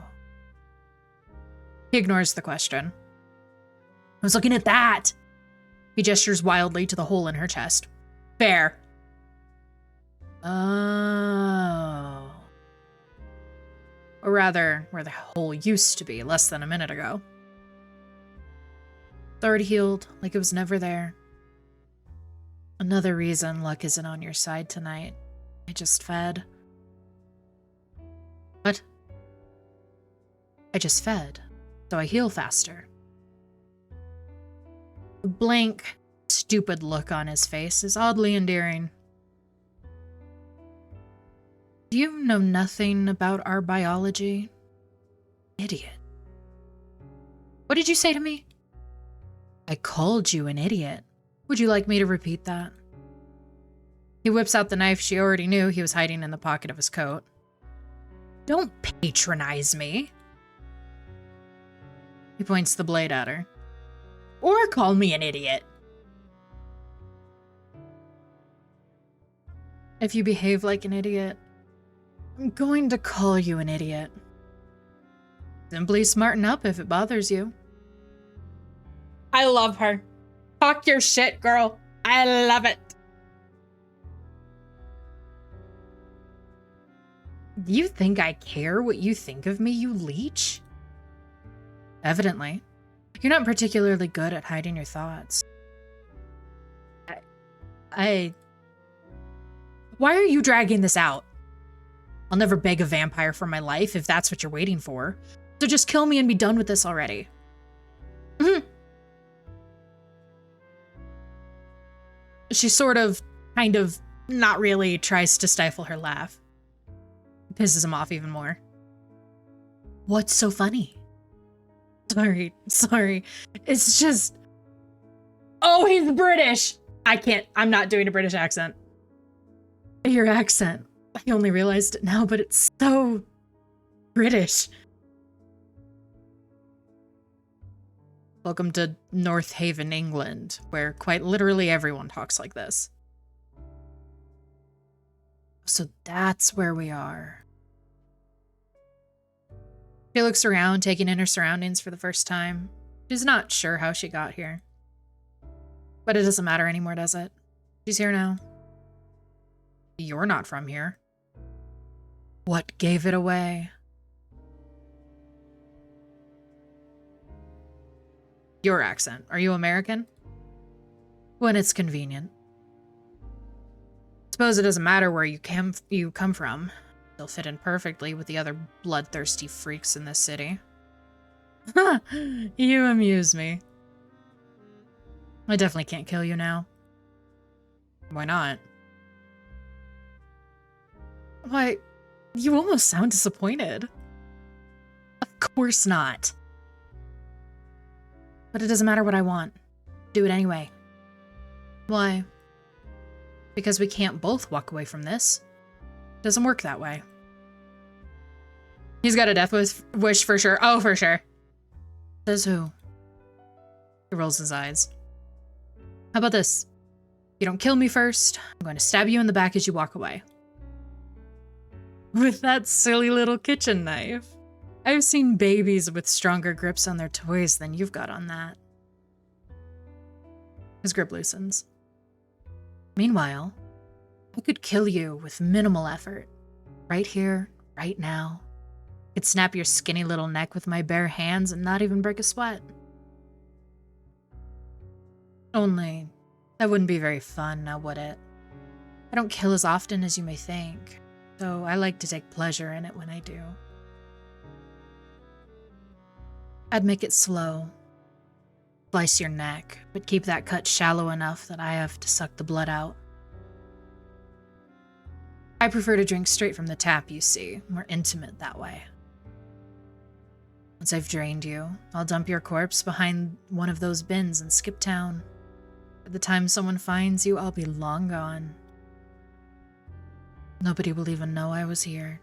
He ignores the question. I was looking at that. He gestures wildly to the hole in her chest. Fair. Oh. Or rather, where the hole used to be less than a minute ago. It's already healed, like it was never there. Another reason luck isn't on your side tonight. I just fed. What? I just fed, so I heal faster. The blank, stupid look on his face is oddly endearing. Do you know nothing about our biology? Idiot. What did you say to me? I called you an idiot. Would you like me to repeat that? He whips out the knife she already knew he was hiding in the pocket of his coat. Don't patronize me. He points the blade at her. Or call me an idiot. If you behave like an idiot, I'm going to call you an idiot. Simply smarten up if it bothers you. I love her. Talk your shit, girl. I love it. Do you think I care what you think of me, you leech? Evidently. You're not particularly good at hiding your thoughts. Why are you dragging this out? I'll never beg a vampire for my life if that's what you're waiting for. So just kill me and be done with this already. She sort of, kind of, not really tries to stifle her laugh. It pisses him off even more. What's so funny? Sorry. It's just... Oh, he's British! I'm not doing a British accent. Your accent. I only realized it now, but it's so... British. Welcome to North Haven, England, where quite literally everyone talks like this. So that's where we are. She looks around, taking in her surroundings for the first time. She's not sure how she got here. But it doesn't matter anymore, does it? She's here now. You're not from here. What gave it away? Your accent. Are you American? When it's convenient. Suppose it doesn't matter where you come from. You'll fit in perfectly with the other bloodthirsty freaks in this city. You amuse me. I definitely can't kill you now. Why not? Why, you almost sound disappointed. Of course not. But it doesn't matter what I want. Do it anyway. Why? Because we can't both walk away from this. It doesn't work that way. He's got a death wish for sure. Oh, for sure. Says who? He rolls his eyes. How about this? If you don't kill me first, I'm going to stab you in the back as you walk away. With that silly little kitchen knife. I've seen babies with stronger grips on their toys than you've got on that. His grip loosens. Meanwhile, I could kill you with minimal effort. Right here, right now. I could snap your skinny little neck with my bare hands and not even break a sweat. Only, that wouldn't be very fun, now would it? I don't kill as often as you may think, so I like to take pleasure in it when I do. I'd make it slow. Slice your neck, but keep that cut shallow enough that I have to suck the blood out. I prefer to drink straight from the tap, you see. More intimate that way. Once I've drained you, I'll dump your corpse behind one of those bins and skip town. By the time someone finds you, I'll be long gone. Nobody will even know I was here.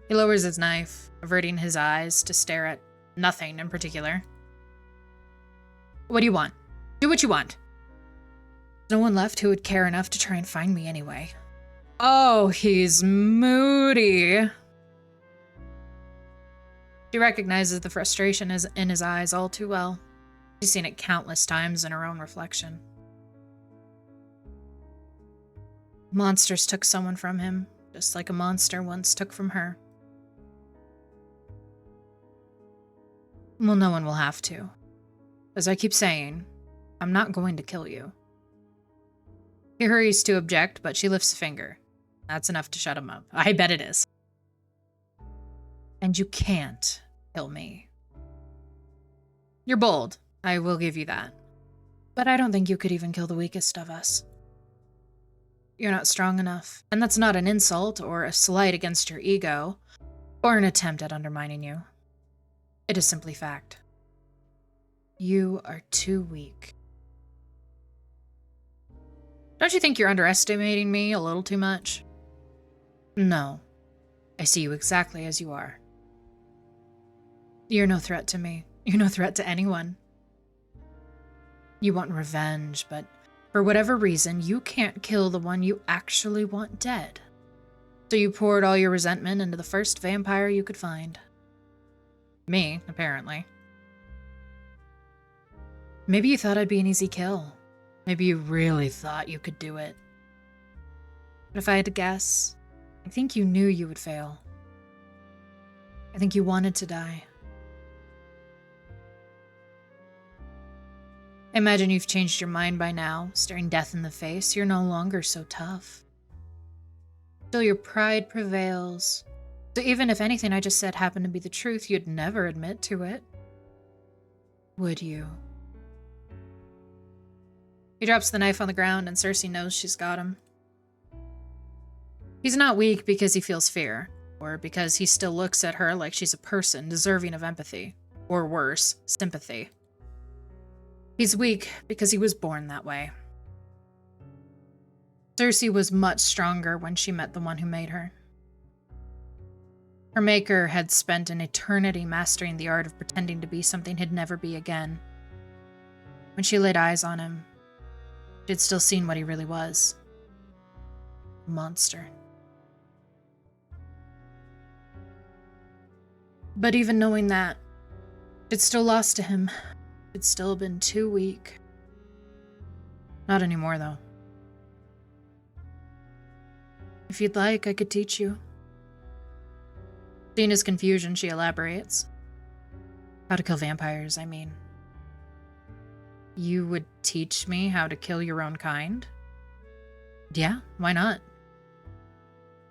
He lowers his knife, averting his eyes to stare at nothing in particular. What do you want? Do what you want. There's no one left who would care enough to try and find me anyway. Oh, he's moody. She recognizes the frustration in his eyes all too well. She's seen it countless times in her own reflection. Monsters took someone from him, just like a monster once took from her. Well, no one will have to. As I keep saying, I'm not going to kill you. He hurries to object, but she lifts a finger. That's enough to shut him up. I bet it is. And you can't kill me. You're bold. I will give you that. But I don't think you could even kill the weakest of us. You're not strong enough. And that's not an insult or a slight against your ego or an attempt at undermining you. It is simply fact. You are too weak. Don't you think you're underestimating me a little too much? No. I see you exactly as you are. You're no threat to me. You're no threat to anyone. You want revenge, but for whatever reason, you can't kill the one you actually want dead. So you poured all your resentment into the first vampire you could find. Me, apparently. Maybe you thought I'd be an easy kill. Maybe you really thought you could do it. But if I had to guess, I think you knew you would fail. I think you wanted to die. I imagine you've changed your mind by now, staring death in the face. You're no longer so tough. Still, your pride prevails. So even if anything I just said happened to be the truth, you'd never admit to it. Would you? He drops the knife on the ground, and Cersei knows she's got him. He's not weak because he feels fear, or because he still looks at her like she's a person deserving of empathy, or worse, sympathy. He's weak because he was born that way. Cersei was much stronger when she met the one who made her. Her maker had spent an eternity mastering the art of pretending to be something he'd never be again. When she laid eyes on him, she'd still seen what he really was. A monster. But even knowing that, she'd still lost to him. She'd still been too weak. Not anymore, though. If you'd like, I could teach you. Seeing his confusion, she elaborates. How to kill vampires, I mean. You would teach me how to kill your own kind? Yeah, why not?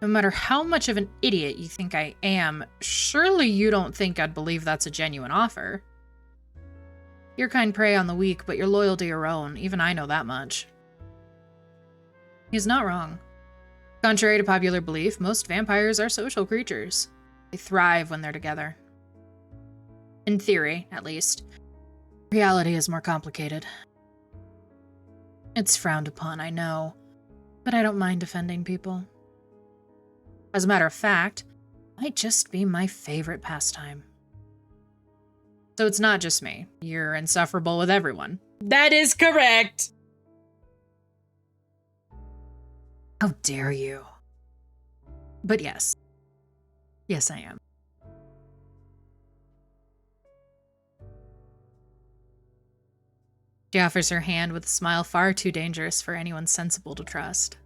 No matter how much of an idiot you think I am, surely you don't think I'd believe that's a genuine offer. Your kind prey on the weak, but your loyal to your own. Even I know that much. He's not wrong. Contrary to popular belief, most vampires are social creatures. They thrive when they're together. In theory, at least. Reality is more complicated. It's frowned upon, I know, but I don't mind offending people. As a matter of fact, it might just be my favorite pastime. So it's not just me. You're insufferable with everyone. That is correct! How dare you? But yes. Yes, I am. She offers her hand with a smile far too dangerous for anyone sensible to trust.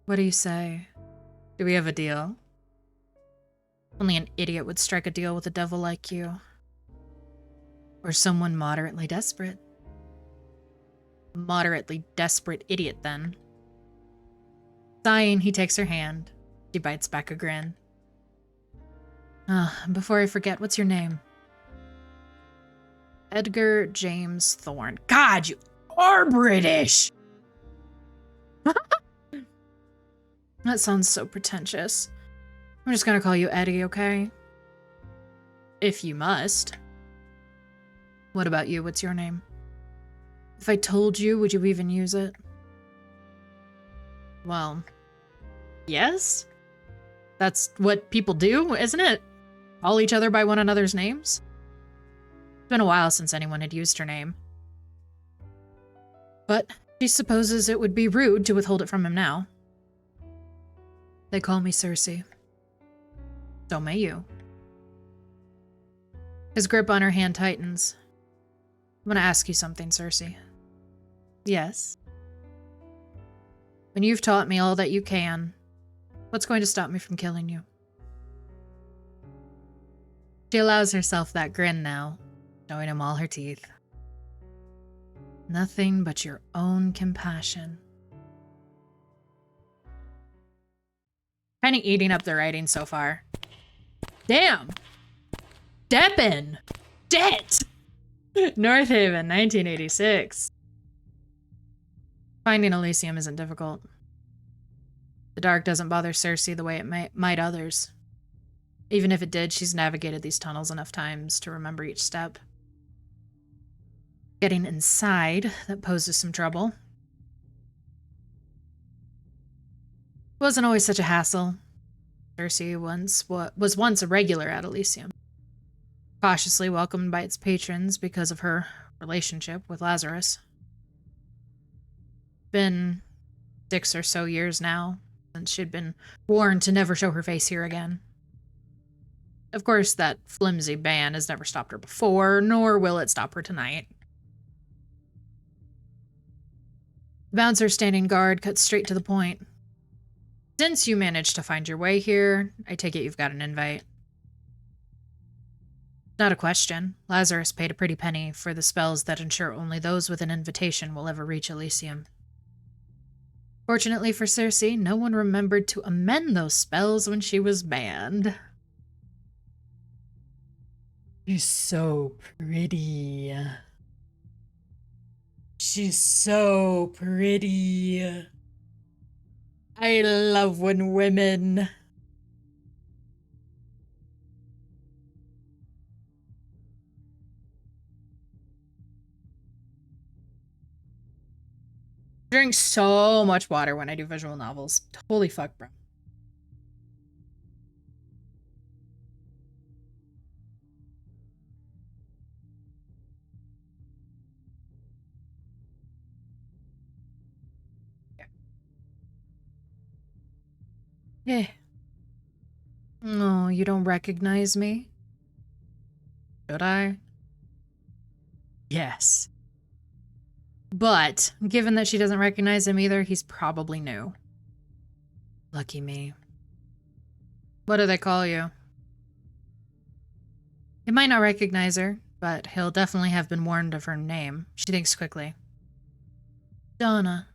What do you say? Do we have a deal? Only an idiot would strike a deal with a devil like you. Or someone moderately desperate. A moderately desperate idiot, then. Sighing, he takes her hand. She bites back a grin. Before I forget, what's your name? Edgar James Thorne. God, you are British! That sounds so pretentious. I'm just gonna call you Eddie, okay? If you must. What about you? What's your name? If I told you, would you even use it? Well, yes? That's what people do, isn't it? Call each other by one another's names? It's been a while since anyone had used her name. But she supposes it would be rude to withhold it from him now. They call me Cersei. So may you. His grip on her hand tightens. I'm gonna ask you something, Cersei. Yes? When you've taught me all that you can, what's going to stop me from killing you? She allows herself that grin now, showing him all her teeth. Nothing but your own compassion. Kind of eating up the writing so far. Damn. Deppin. Debt. North Haven, 1986. Finding Elysium isn't difficult. The dark doesn't bother Cersei the way it might others. Even if it did, she's navigated these tunnels enough times to remember each step. Getting inside that poses some trouble. Wasn't always such a hassle. Cersei was once a regular at Elysium. Cautiously welcomed by its patrons because of her relationship with Lazarus. Been 6 or so years now since she'd been warned to never show her face here again. Of course, that flimsy ban has never stopped her before, nor will it stop her tonight. The bouncer standing guard cut straight to the point. Since you managed to find your way here, I take it you've got an invite. Not a question. Lazarus paid a pretty penny for the spells that ensure only those with an invitation will ever reach Elysium. Fortunately for Cersei, no one remembered to amend those spells when she was banned. She's so pretty. She's so pretty. I love when women... drink so much water when I do visual novels. Holy fuck, bro. Yeah. Oh, you don't recognize me? Should I? Yes. But, given that she doesn't recognize him either, he's probably new. Lucky me. What do they call you? He might not recognize her, but he'll definitely have been warned of her name. She thinks quickly. Donna.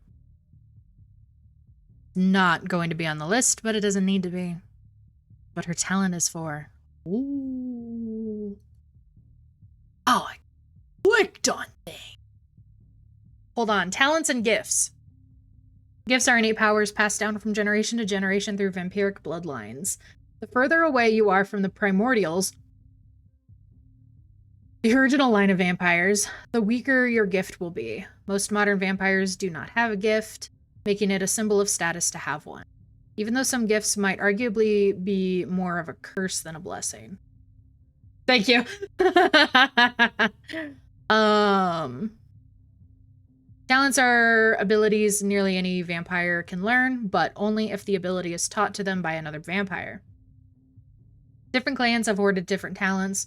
Not going to be on the list, but it doesn't need to be. What her talent is for. Ooh. Oh, I clicked on things. Hold on. Talents and gifts. Gifts are innate powers passed down from generation to generation through vampiric bloodlines. The further away you are from the primordials, the original line of vampires, the weaker your gift will be. Most modern vampires do not have a gift, making it a symbol of status to have one. Even though some gifts might arguably be more of a curse than a blessing. Thank you. Talents are abilities nearly any vampire can learn, but only if the ability is taught to them by another vampire. Different clans have hoarded different talents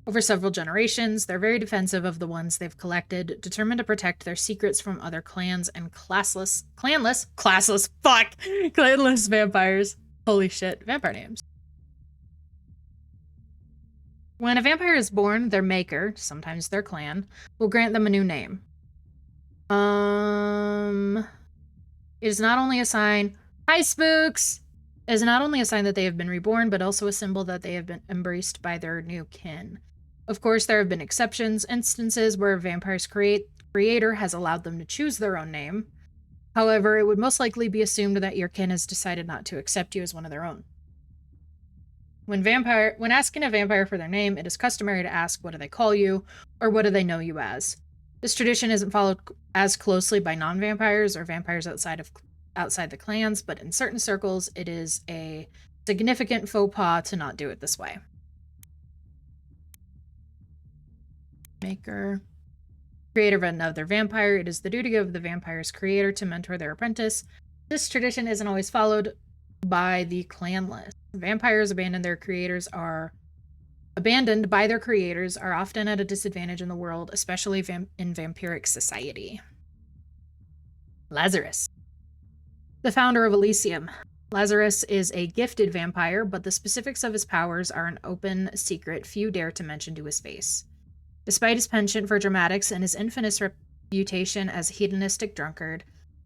over several generations. They're very defensive of the ones they've collected, determined to protect their secrets from other clans and classless vampires. Holy shit, vampire names. When a vampire is born, their maker, sometimes their clan, will grant them a new name. It is not only a sign... Hi, spooks! It is not only a sign that they have been reborn, but also a symbol that they have been embraced by their new kin. Of course, there have been exceptions, instances where a vampire's creator has allowed them to choose their own name. However, it would most likely be assumed that your kin has decided not to accept you as one of their own. When asking a vampire for their name, it is customary to ask, what do they call you, or what do they know you as? This tradition isn't followed as closely by non-vampires or vampires outside the clans, but in certain circles, it is a significant faux pas to not do it this way. Maker. Creator of another vampire. It is the duty of the vampire's creator to mentor their apprentice. This tradition isn't always followed by the clanless. Vampires abandoned by their creators are often at a disadvantage in the world, especially in vampiric society. Lazarus. The founder of Elysium. Lazarus is a gifted vampire, but the specifics of his powers are an open secret few dare to mention to his face. Despite his penchant for dramatics and his reputation as a hedonistic drunkard,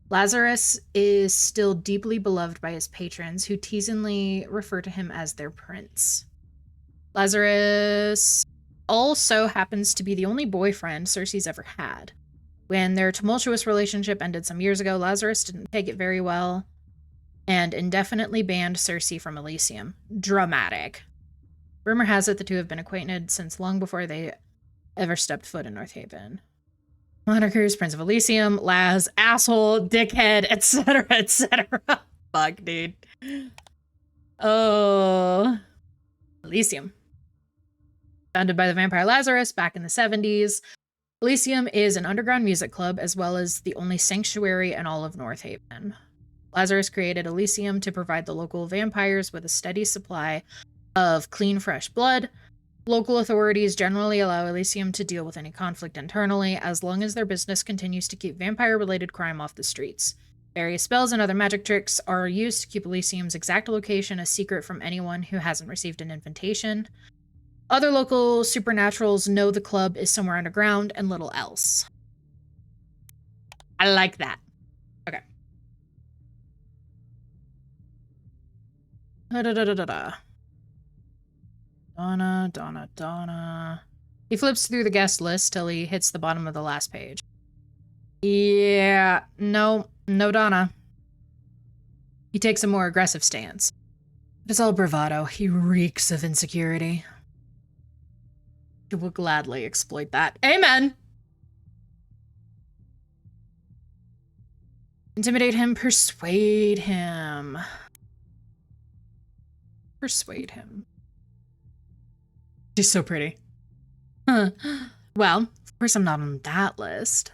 Lazarus is still deeply beloved by his patrons, who teasingly refer to him as their prince. Lazarus also happens to be the only boyfriend Cersei's ever had. When their tumultuous relationship ended some years ago, Lazarus didn't take it very well and indefinitely banned Cersei from Elysium. Dramatic. Rumor has it the two have been acquainted since long before they ever stepped foot in North Haven. Monikers, Prince of Elysium, Laz, asshole, dickhead, etc., etc. Fuck, dude. Oh. Elysium. Founded by the vampire Lazarus back in the 70s, Elysium is an underground music club as well as the only sanctuary in all of North Haven. Lazarus created Elysium to provide the local vampires with a steady supply of clean, fresh blood. Local authorities generally allow Elysium to deal with any conflict internally as long as their business continues to keep vampire-related crime off the streets. Various spells and other magic tricks are used to keep Elysium's exact location a secret from anyone who hasn't received an invitation. Other local supernaturals know the club is somewhere underground and little else. I like that. Okay. Donna. He flips through the guest list till he hits the bottom of the last page. Yeah, no Donna. He takes a more aggressive stance. It's all bravado. He reeks of insecurity. He will gladly exploit that. Amen! Intimidate him, persuade him. Persuade him. She's so pretty. Huh. Well, of course I'm not on that list.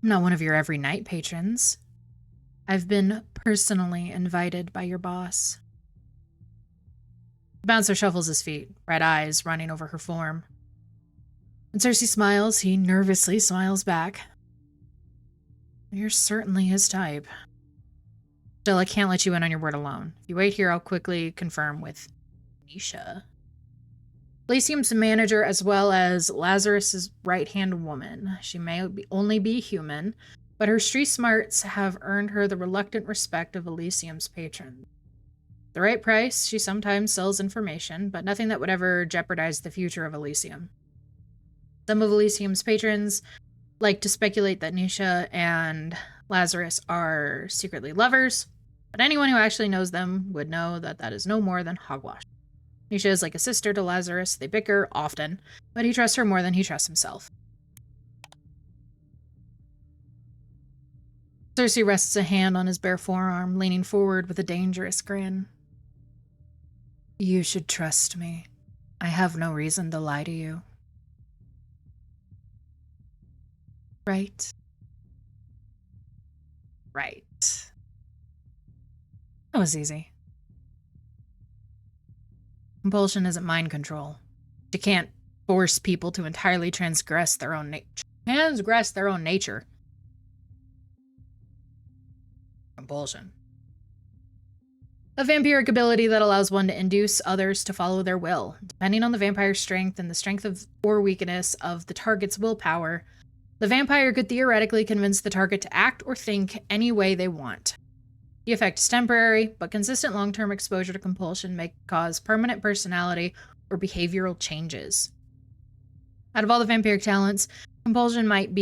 I'm not one of your every night patrons. I've been personally invited by your boss. The bouncer shuffles his feet, red eyes running over her form. When Cersei smiles, he nervously smiles back. You're certainly his type. Still, I can't let you in on your word alone. If you wait here, I'll quickly confirm with Nisha. Elysium's manager as well as Lazarus's right-hand woman. She may only be human, but her street smarts have earned her the reluctant respect of Elysium's patrons. The right price, she sometimes sells information, but nothing that would ever jeopardize the future of Elysium. Some of Elysium's patrons like to speculate that Nisha and Lazarus are secretly lovers, but anyone who actually knows them would know that that is no more than hogwash. Nisha is like a sister to Lazarus. They bicker often, but he trusts her more than he trusts himself. Cersei rests a hand on his bare forearm, leaning forward with a dangerous grin. You should trust me. I have no reason to lie to you. Right? Right. That was easy. Compulsion isn't mind control. You can't force people to entirely transgress their own nature. Compulsion. A vampiric ability that allows one to induce others to follow their will. Depending on the vampire's strength and the strength of or weakness of the target's willpower, the vampire could theoretically convince the target to act or think any way they want. The effect is temporary, but consistent long-term exposure to compulsion may cause permanent personality or behavioral changes. Out of all the vampiric talents, compulsion might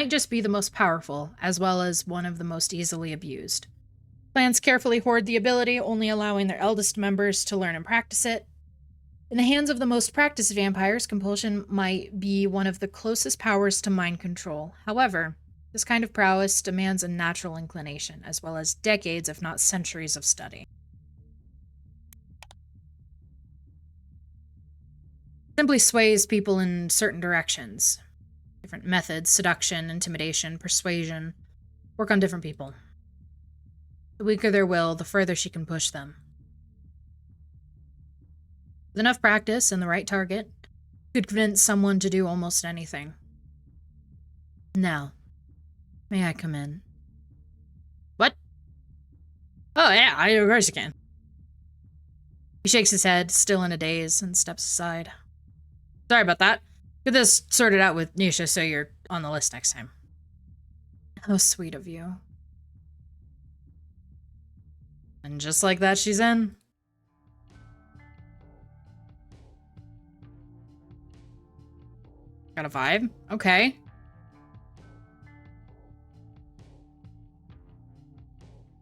just be the most powerful, as well as one of the most easily abused. Clans carefully hoard the ability, only allowing their eldest members to learn and practice it. In the hands of the most practiced vampires, compulsion might be one of the closest powers to mind control. However, this kind of prowess demands a natural inclination, as well as decades, if not centuries, of study. Simply sways people in certain directions. Different methods, seduction, intimidation, persuasion, work on different people. The weaker their will, the further she can push them. With enough practice and the right target, you could convince someone to do almost anything. Now, may I come in? What? Oh yeah, of course you can. He shakes his head, still in a daze, and steps aside. Sorry about that. Get this sorted out with Nisha so you're on the list next time. How sweet of you. And just like that, she's in. Got a vibe? Okay.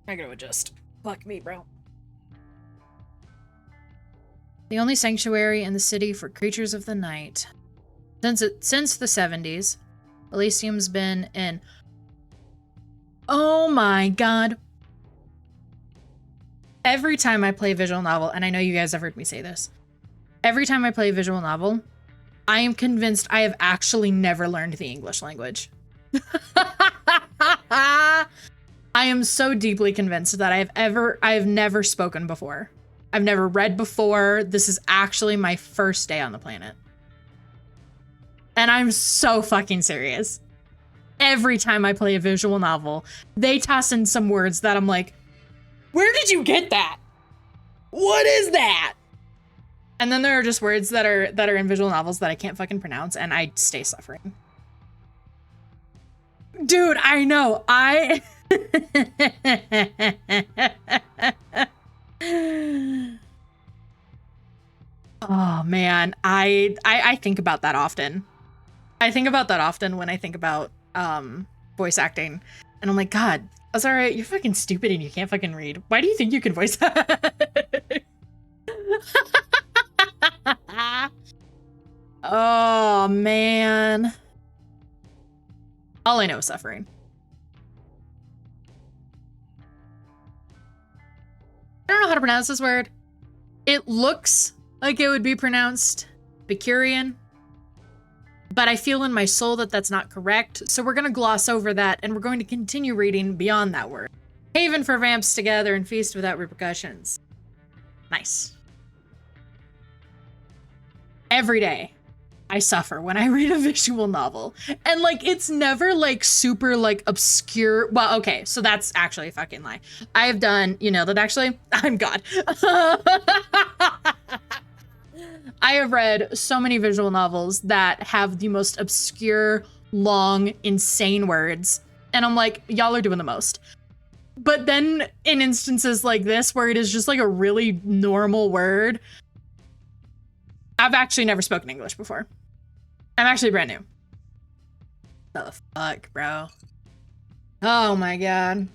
I gotta adjust. Fuck me, bro. The only sanctuary in the city for creatures of the night. Since the 70s, Elysium's been in... Oh my god. Every time I play a visual novel, and I know you guys have heard me say this, every time I play a visual novel, I am convinced I have actually never learned the English language. I am so deeply convinced that I have never spoken before. I've never read before. This is actually my first day on the planet. And I'm so fucking serious. Every time I play a visual novel, they toss in some words that I'm like, where did you get that? What is that? And then there are just words that are in visual novels that I can't fucking pronounce, and I stay suffering. Dude, I know. Oh man, I think about that often. I think about that often when I think about voice acting, and I'm like, God, Azariah, you're fucking stupid and you can't fucking read. Why do you think you can voice that? Oh man. All I know is suffering. I don't know how to pronounce this word. It looks like it would be pronounced Bacurian, but I feel in my soul that that's not correct, so we're gonna gloss over that and we're going to continue reading beyond that word. Haven for vamps together and feast without repercussions. Nice. Every day, I suffer when I read a visual novel. And, like, it's never, like, super, like, obscure. Well, okay, so that's actually a fucking lie. I have done, you know that actually? I'm God. I have read so many visual novels that have the most obscure, long, insane words. And I'm like, y'all are doing the most. But then in instances like this, where it is just like a really normal word, I've actually never spoken English before. I'm actually brand new. The fuck, bro? Oh my god.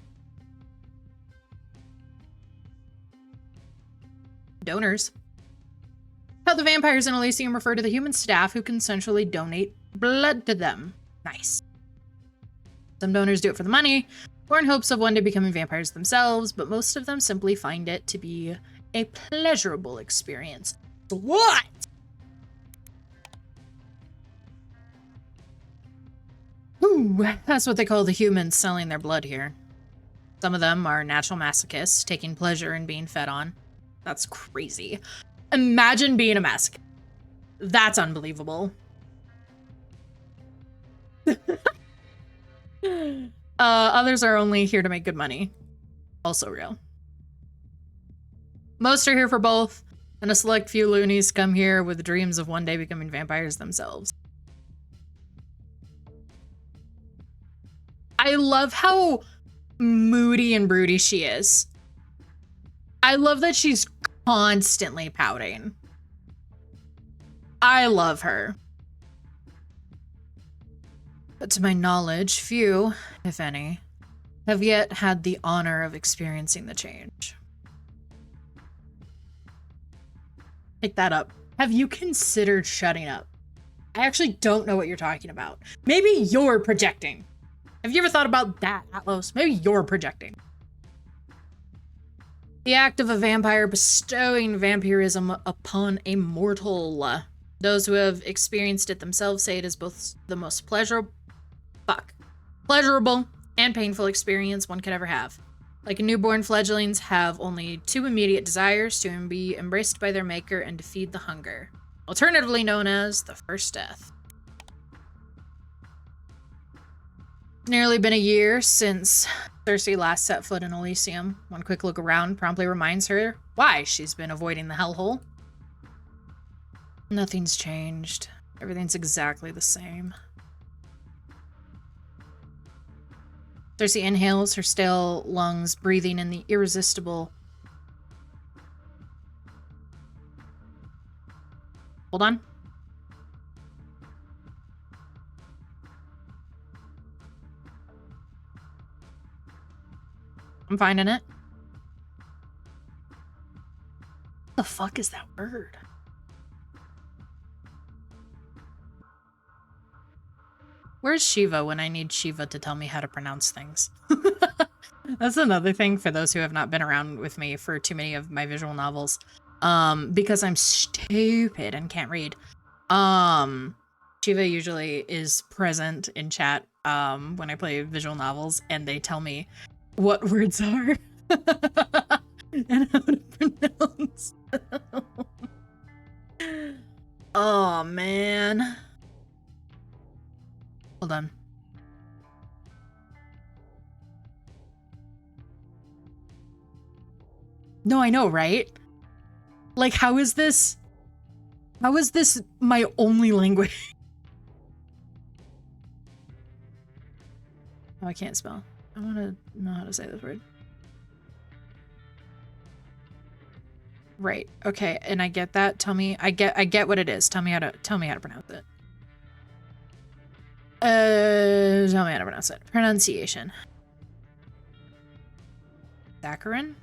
Donors. How the vampires in Elysium refer to the human staff who consensually donate blood to them. Nice. Some donors do it for the money, or in hopes of one day becoming vampires themselves, but most of them simply find it to be a pleasurable experience. What? Ooh, that's what they call the humans selling their blood here. Some of them are natural masochists, taking pleasure in being fed on. That's crazy. Imagine being a masochist. That's unbelievable. Others are only here to make good money. Also real. Most are here for both, and a select few loonies come here with dreams of one day becoming vampires themselves. I love how moody and broody she is. I love that she's constantly pouting. I love her. But to my knowledge, few, if any, have yet had the honor of experiencing the change. Pick that up. Have you considered shutting up? I actually don't know what you're talking about. Maybe you're projecting. Have you ever thought about that, Atlos? Maybe you're projecting. The act of a vampire bestowing vampirism upon a mortal. Those who have experienced it themselves say it is both the most pleasurable and painful experience one could ever have. Like newborn fledglings have only two immediate desires: to be embraced by their maker and to feed the hunger, alternatively known as the first death. Nearly been a year since Cersei last set foot in Elysium. One quick look around promptly reminds her why she's been avoiding the hellhole. Nothing's changed. Everything's exactly the same. Cersei inhales her stale lungs, breathing in the irresistible... Hold on. I'm finding it. What the fuck is that word? Where's Shiva when I need Shiva to tell me how to pronounce things? That's another thing for those who have not been around with me for too many of my visual novels. Because I'm stupid and can't read. Shiva usually is present in chat when I play visual novels, and they tell me what words are and how to pronounce them. Oh, man. Hold on. No, I know, right? Like, how is this my only language? Oh, I can't spell. I want to know how to say this word. Right. Okay, and I get that. Tell me. I get what it is. Tell me how to pronounce it. Tell me how to pronounce it. Pronunciation. Saccharin?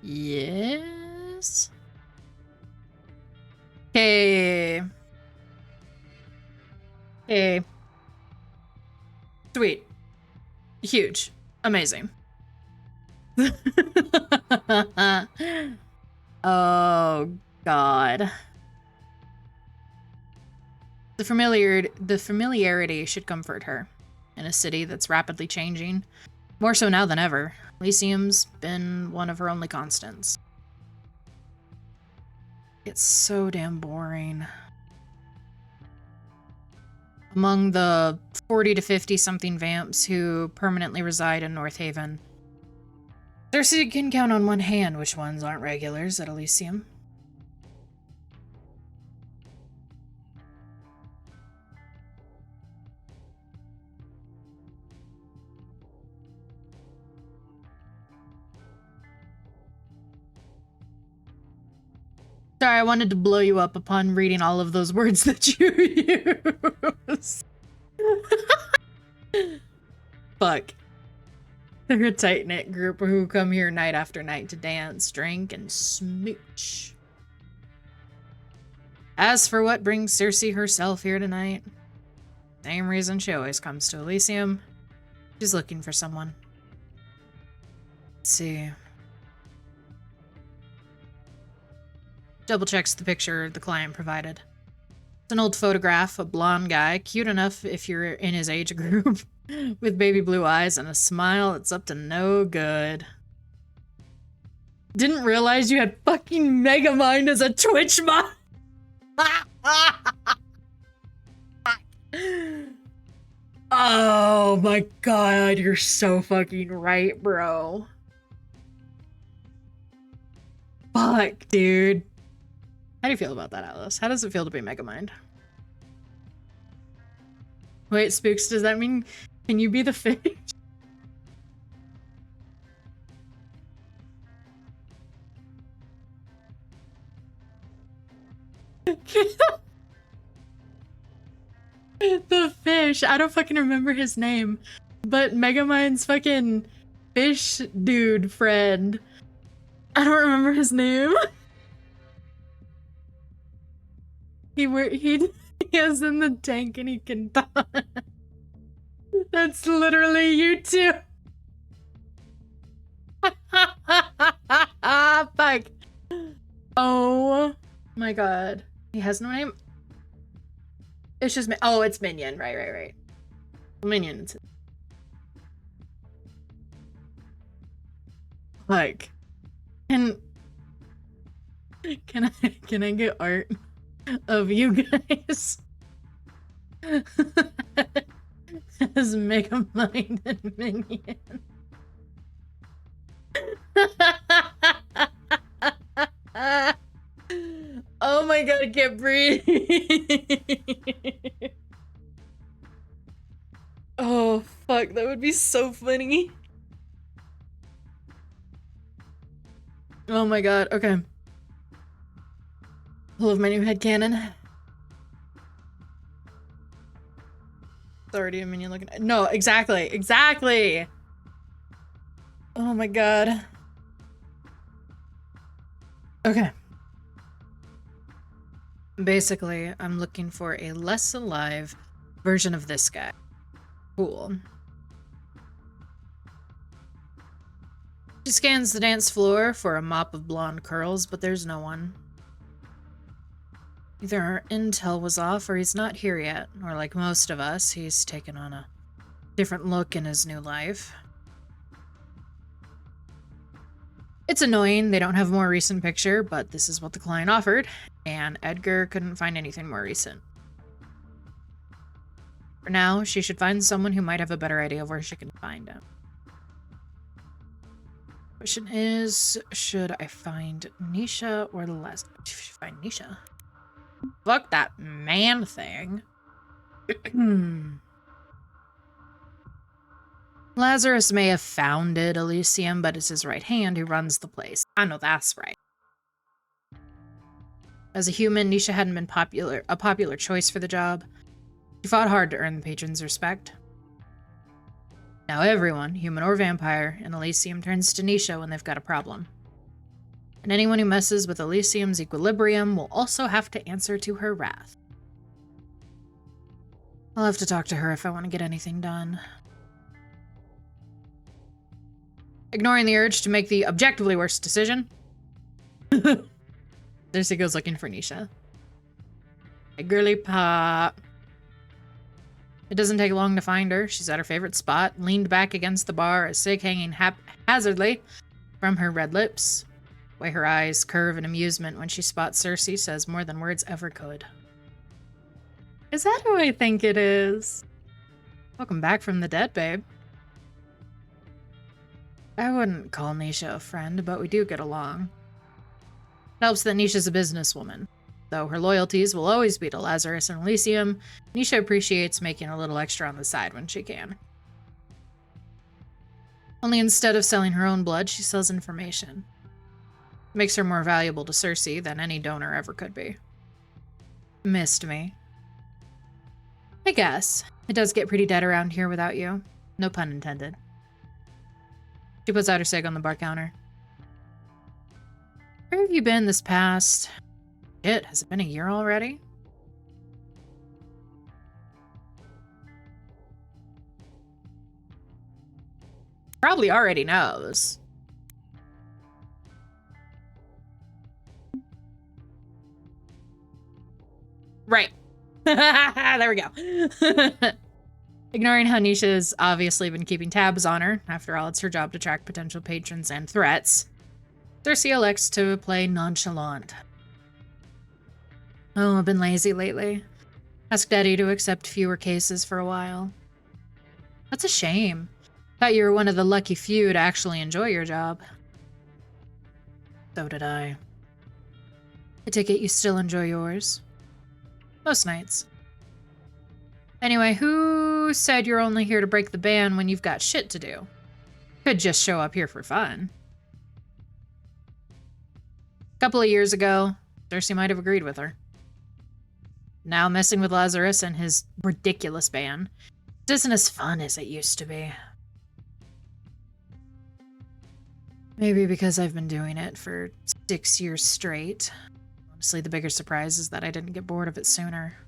Yes. Okay. Okay. Sweet. Huge. Amazing. Oh, God. The familiarity should comfort her. In a city that's rapidly changing. More so now than ever. Elysium's been one of her only constants. It's so damn boring. Among the 40 to 50 something vamps who permanently reside in North Haven, Cersei can count on one hand which ones aren't regulars at Elysium. Sorry, I wanted to blow you up upon reading all of those words that you use. Fuck. They're a tight-knit group who come here night after night to dance, drink, and smooch. As for what brings Cersei herself here tonight, same reason she always comes to Elysium. She's looking for someone. Let's see. Double checks the picture the client provided. It's an old photograph, a blonde guy, cute enough if you're in his age group, with baby blue eyes and a smile that's up to no good. Didn't realize you had fucking Megamind as a Twitch mod. Oh my god, you're so fucking right, bro. Fuck, dude. How do you feel about that, Alice? How does it feel to be Megamind? Wait, Spooks, does that mean... Can you be the fish? The fish. I don't fucking remember his name. But Megamind's fucking fish dude friend. I don't remember his name. He is in the tank and he can talk. That's literally you too. Fuck. Oh my god. He has no name? It's just oh, it's Minion. Right. Minion. Like, can I get art of you guys as Megamind and Minion? Oh my god, I can't breathe. Oh fuck. Fuck, that would be so funny. Oh my god, okay. Pull of my new headcanon. It's already a minion looking. No, exactly, exactly. Oh my god. Okay. Basically, I'm looking for a less alive version of this guy. Cool. She scans the dance floor for a mop of blonde curls, but there's no one. Either our intel was off or he's not here yet, or like most of us, he's taken on a different look in his new life. It's annoying they don't have a more recent picture, but this is what the client offered, and Edgar couldn't find anything more recent. For now, she should find someone who might have a better idea of where she can find him. Question is, should I find Nisha or Les? Should I find Nisha? Fuck that man thing. Lazarus may have founded Elysium, but it's his right hand who runs the place. I know that's right. As a human, Nisha hadn't been a popular choice for the job. She fought hard to earn the patrons' respect. Now everyone, human or vampire, in Elysium turns to Nisha when they've got a problem. And anyone who messes with Elysium's equilibrium will also have to answer to her wrath. I'll have to talk to her if I want to get anything done. Ignoring the urge to make the objectively worst decision. There she goes looking for Nisha. Hey, girly pop. It doesn't take long to find her. She's at her favorite spot, leaned back against the bar, a cig hanging haphazardly from her red lips. The way her eyes curve in amusement when she spots Cersei says more than words ever could. Is that who I think it is? Welcome back from the dead, babe. I wouldn't call Nisha a friend, but we do get along. It helps that Nisha's a businesswoman. Though her loyalties will always be to Lazarus and Elysium, Nisha appreciates making a little extra on the side when she can. Only instead of selling her own blood, she sells information. It makes her more valuable to Cersei than any donor ever could be. Missed me. I guess. It does get pretty dead around here without you. No pun intended. She puts out her cig on the bar counter. Where have you been this past... Shit, has it been a year already? Probably already knows. Right. There we go. Ignoring how Nisha's obviously been keeping tabs on her. After all, it's her job to track potential patrons and threats. Cersei elects to play nonchalant. Oh, I've been lazy lately. Asked Daddy to accept fewer cases for a while. That's a shame. Thought you were one of the lucky few to actually enjoy your job. So did I. I take it you still enjoy yours? Most nights. Anyway, who said you're only here to break the ban when you've got shit to do? Could just show up here for fun. A couple of years ago, Cersei might have agreed with her. Now messing with Lazarus and his ridiculous ban isn't as fun as it used to be. Maybe because I've been doing it for 6 years straight. Honestly, the bigger surprise is that I didn't get bored of it sooner.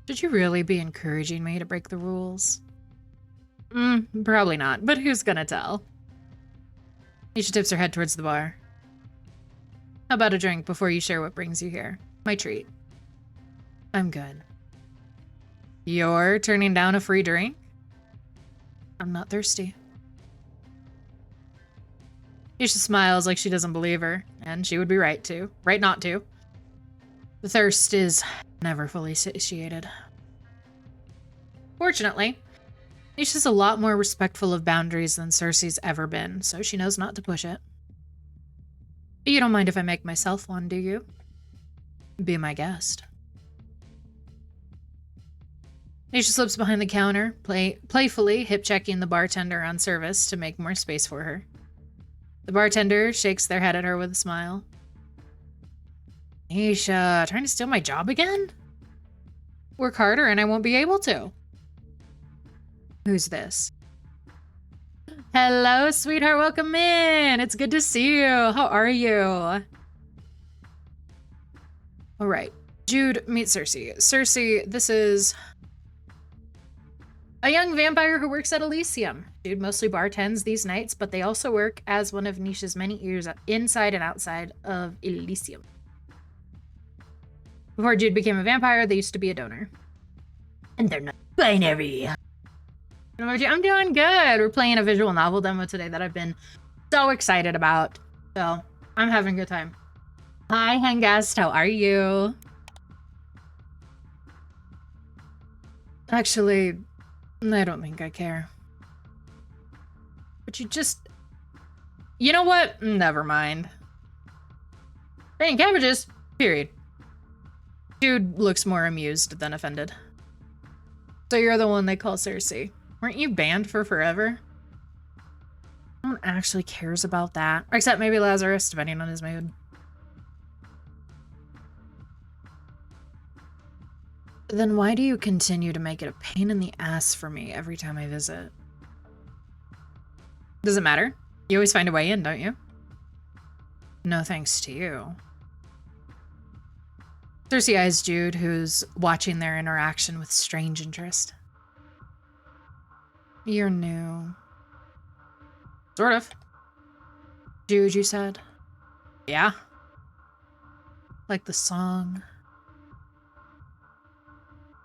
Should you really be encouraging me to break the rules? Probably not, but who's gonna tell? Nisha tips her head towards the bar. How about a drink before you share what brings you here? My treat. I'm good. You're turning down a free drink? I'm not thirsty. Nisha smiles like she doesn't believe her, and she would be right to. Right not to. The thirst is never fully satiated. Fortunately, Nisha's a lot more respectful of boundaries than Cersei's ever been, so she knows not to push it. You don't mind if I make myself one, do you? Be my guest. Nisha slips behind the counter, playfully hip-checking the bartender on service to make more space for her. The bartender shakes their head at her with a smile. Nisha, trying to steal my job again? Work harder and I won't be able to. Who's this? Hello, sweetheart. Welcome in. It's good to see you. How are you? All right. Jude, meet Cersei. Cersei, this is a young vampire who works at Elysium. Jude mostly bartends these nights, but they also work as one of Nisha's many ears inside and outside of Elysium. Before Jude became a vampire, they used to be a donor. And they're not binary. I'm doing good. We're playing a visual novel demo today that I've been so excited about. So, I'm having a good time. Hi, Hengast. How are you? Actually, I don't think I care. But you know what? Never mind. Dang, cabbages. Period. Jude looks more amused than offended. So you're the one they call Cersei. Weren't you banned for forever? No one actually cares about that. Except maybe Lazarus, depending on his mood. Then why do you continue to make it a pain in the ass for me every time I visit? Does it matter? You always find a way in, don't you? No thanks to you. Cersei eyes Jude, who's watching their interaction with strange interest. You're new. Sort of. Jude, you said? Yeah. Like the song.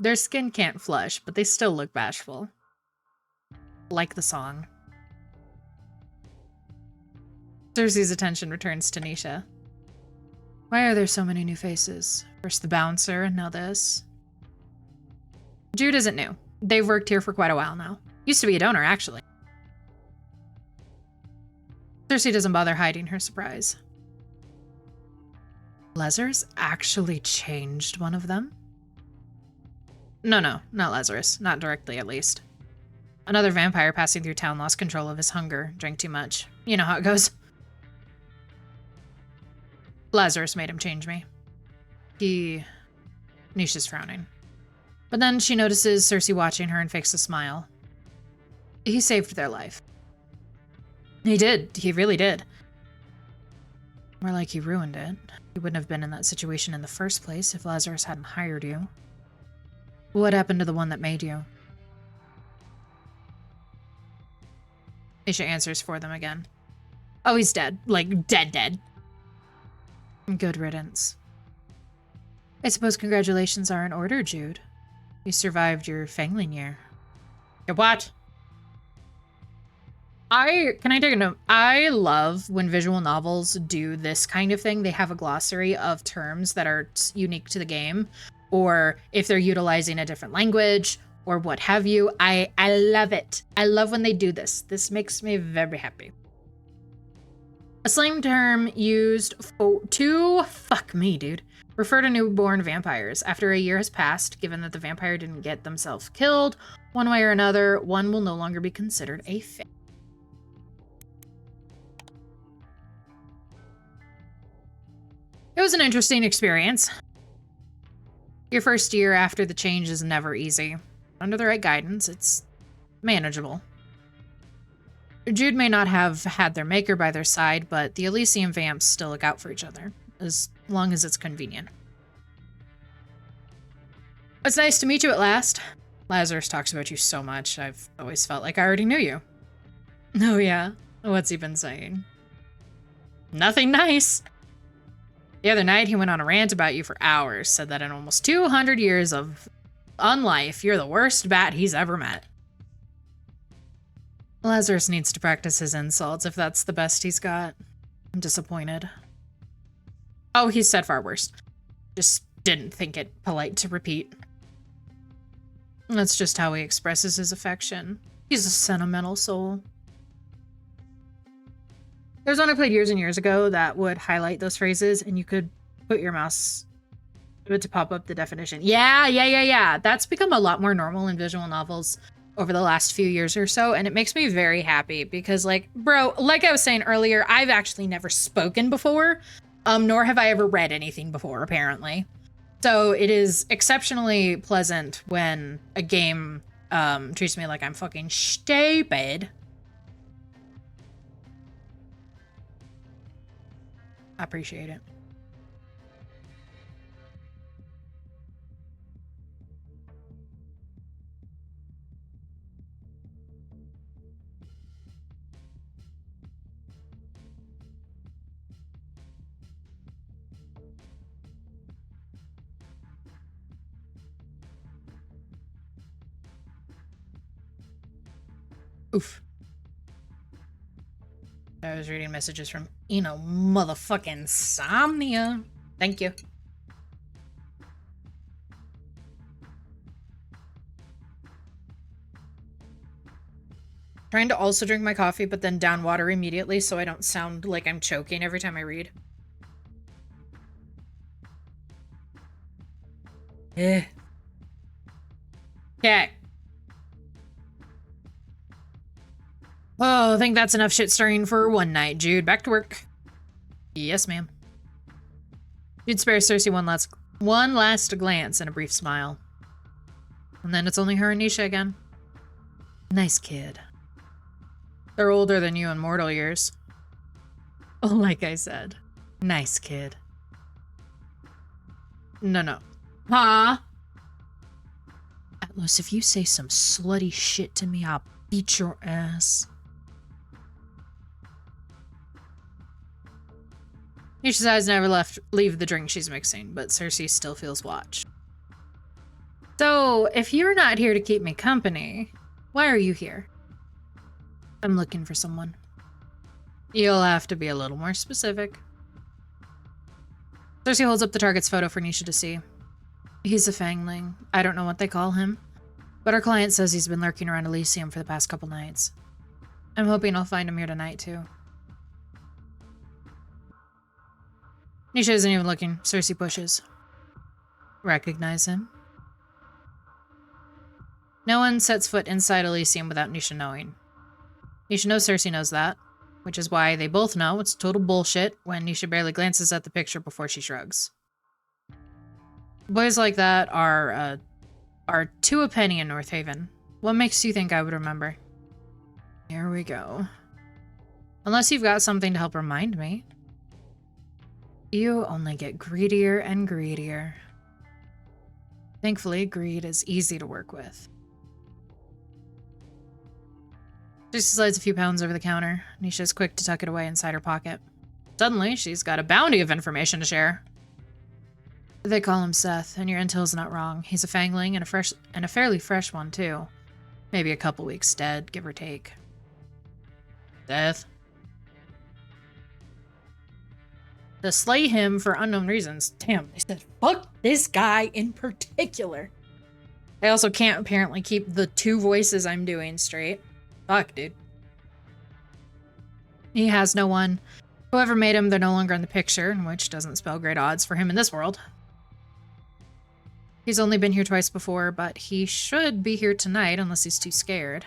Their skin can't flush, but they still look bashful. Like the song. Cersei's attention returns to Nisha. Why are there so many new faces? First the bouncer, and now this. Jude isn't new. They've worked here for quite a while now. Used to be a donor, actually. Cersei doesn't bother hiding her surprise. Lazarus actually changed one of them? No, not Lazarus. Not directly, at least. Another vampire passing through town lost control of his hunger, drank too much. You know how it goes. Lazarus made him change me. Nisha's frowning. But then she notices Cersei watching her and fakes a smile. He saved their life. He did. He really did. More like he ruined it. You wouldn't have been in that situation in the first place if Lazarus hadn't hired you. What happened to the one that made you? Nisha answers for them again. Oh, he's dead. Like, dead. Good riddance. I suppose congratulations are in order, Jude. You survived your Fangling year. Your what? Can I take a note? I love when visual novels do this kind of thing. They have a glossary of terms that are unique to the game, or if they're utilizing a different language, or what have you. I love it. I love when they do this. This makes me very happy. A slang term used to refer to newborn vampires. After a year has passed, given that the vampire didn't get themselves killed, one way or another, one will no longer be considered a fang. It was an interesting experience. Your first year after the change is never easy. Under the right guidance, it's manageable. Jude may not have had their maker by their side, but the Elysium vamps still look out for each other, as long as it's convenient. It's nice to meet you at last. Lazarus talks about you so much, I've always felt like I already knew you. Oh yeah? What's he been saying? Nothing nice. The other night, he went on a rant about you for hours, said that in almost 200 years of unlife, you're the worst bat he's ever met. Lazarus needs to practice his insults if that's the best he's got. I'm disappointed. Oh, he said far worse. Just didn't think it polite to repeat. That's just how he expresses his affection. He's a sentimental soul. There's one I played years and years ago that would highlight those phrases, and you could put your mouse But to pop up the definition. Yeah. That's become a lot more normal in visual novels over the last few years or so, and it makes me very happy because, like, bro, like I was saying earlier, I've actually never spoken before, nor have I ever read anything before, apparently. So it is exceptionally pleasant when a game treats me like I'm fucking stupid. I appreciate it. Oof. I was reading messages from, you know, motherfucking Somnia. Thank you. Trying to also drink my coffee, but then down water immediately so I don't sound like I'm choking every time I read. Eh. Okay. Oh, I think that's enough shit stirring for one night, Jude. Back to work. Yes, ma'am. Jude spares Cersei one last glance and a brief smile. And then it's only her and Nisha again. Nice kid. They're older than you in mortal years. Oh, like I said. Nice kid. No. Huh? Atlas, if you say some slutty shit to me, I'll beat your ass. Nisha's eyes never leave the drink she's mixing, but Cersei still feels watched. So, if you're not here to keep me company, why are you here? I'm looking for someone. You'll have to be a little more specific. Cersei holds up the target's photo for Nisha to see. He's a Fangling. I don't know what they call him, but our client says he's been lurking around Elysium for the past couple nights. I'm hoping I'll find him here tonight, too. Nisha isn't even looking. Cersei pushes. Recognize him? No one sets foot inside Elysium without Nisha knowing. Nisha knows Cersei knows that, which is why they both know it's total bullshit when Nisha barely glances at the picture before she shrugs. Boys like that are two a penny in North Haven. What makes you think I would remember? Here we go. Unless you've got something to help remind me. You only get greedier and greedier. Thankfully, greed is easy to work with. She slides a few pounds over the counter. Nisha's quick to tuck it away inside her pocket. Suddenly, she's got a bounty of information to share. They call him Seth, and your intel's not wrong. He's a Fangling and a fairly fresh one, too. Maybe a couple weeks dead, give or take. Seth. To slay him for unknown reasons. Damn, they said, fuck this guy in particular. I also can't apparently keep the two voices I'm doing straight. Fuck, dude. He has no one. Whoever made him, they're no longer in the picture, which doesn't spell great odds for him in this world. He's only been here twice before, but he should be here tonight unless he's too scared.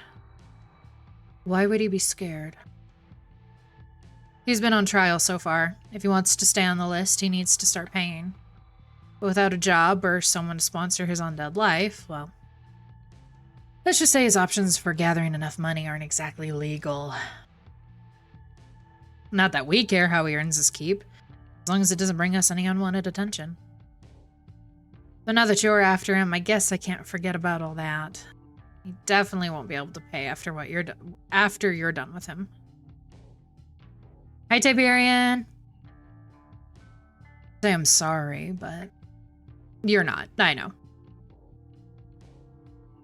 Why would he be scared? He's been on trial so far. If he wants to stay on the list, he needs to start paying. But without a job or someone to sponsor his undead life, well... let's just say his options for gathering enough money aren't exactly legal. Not that we care how he earns his keep, as long as it doesn't bring us any unwanted attention. But now that you're after him, I guess I can't forget about all that. He definitely won't be able to pay after you're done with him. Hi, Tiberian. Say I'm sorry, but you're not. I know.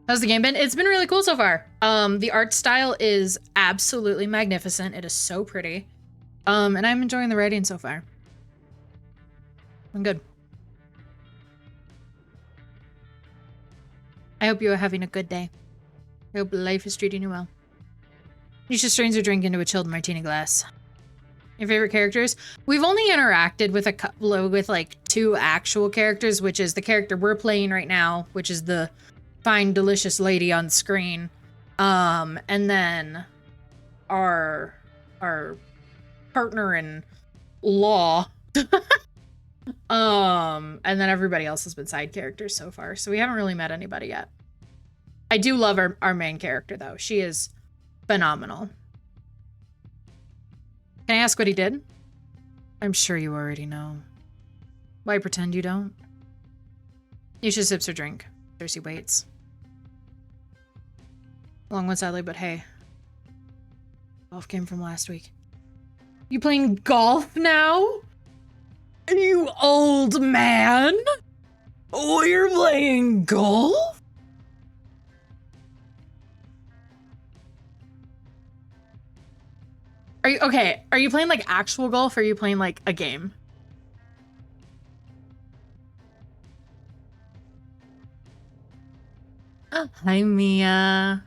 How's the game been? It's been really cool so far. The art style is absolutely magnificent. It is so pretty. And I'm enjoying the writing so far. I'm good. I hope you are having a good day. I hope life is treating you well. Nisha strains her drink into a chilled martini glass. Your favorite characters? We've only interacted with like two actual characters, which is the character we're playing right now, which is the fine, delicious lady on screen. And then our partner in law. And then everybody else has been side characters so far. So we haven't really met anybody yet. I do love our main character though. She is phenomenal. Can I ask what he did? I'm sure you already know. Why pretend you don't? Nisha sips her drink. Cersei waits. Long one sadly, but hey. Golf came from last week. You playing golf now? You old man? Oh, you're playing golf? Are you okay? Are you playing like actual golf or are you playing like a game? Hi, Mia.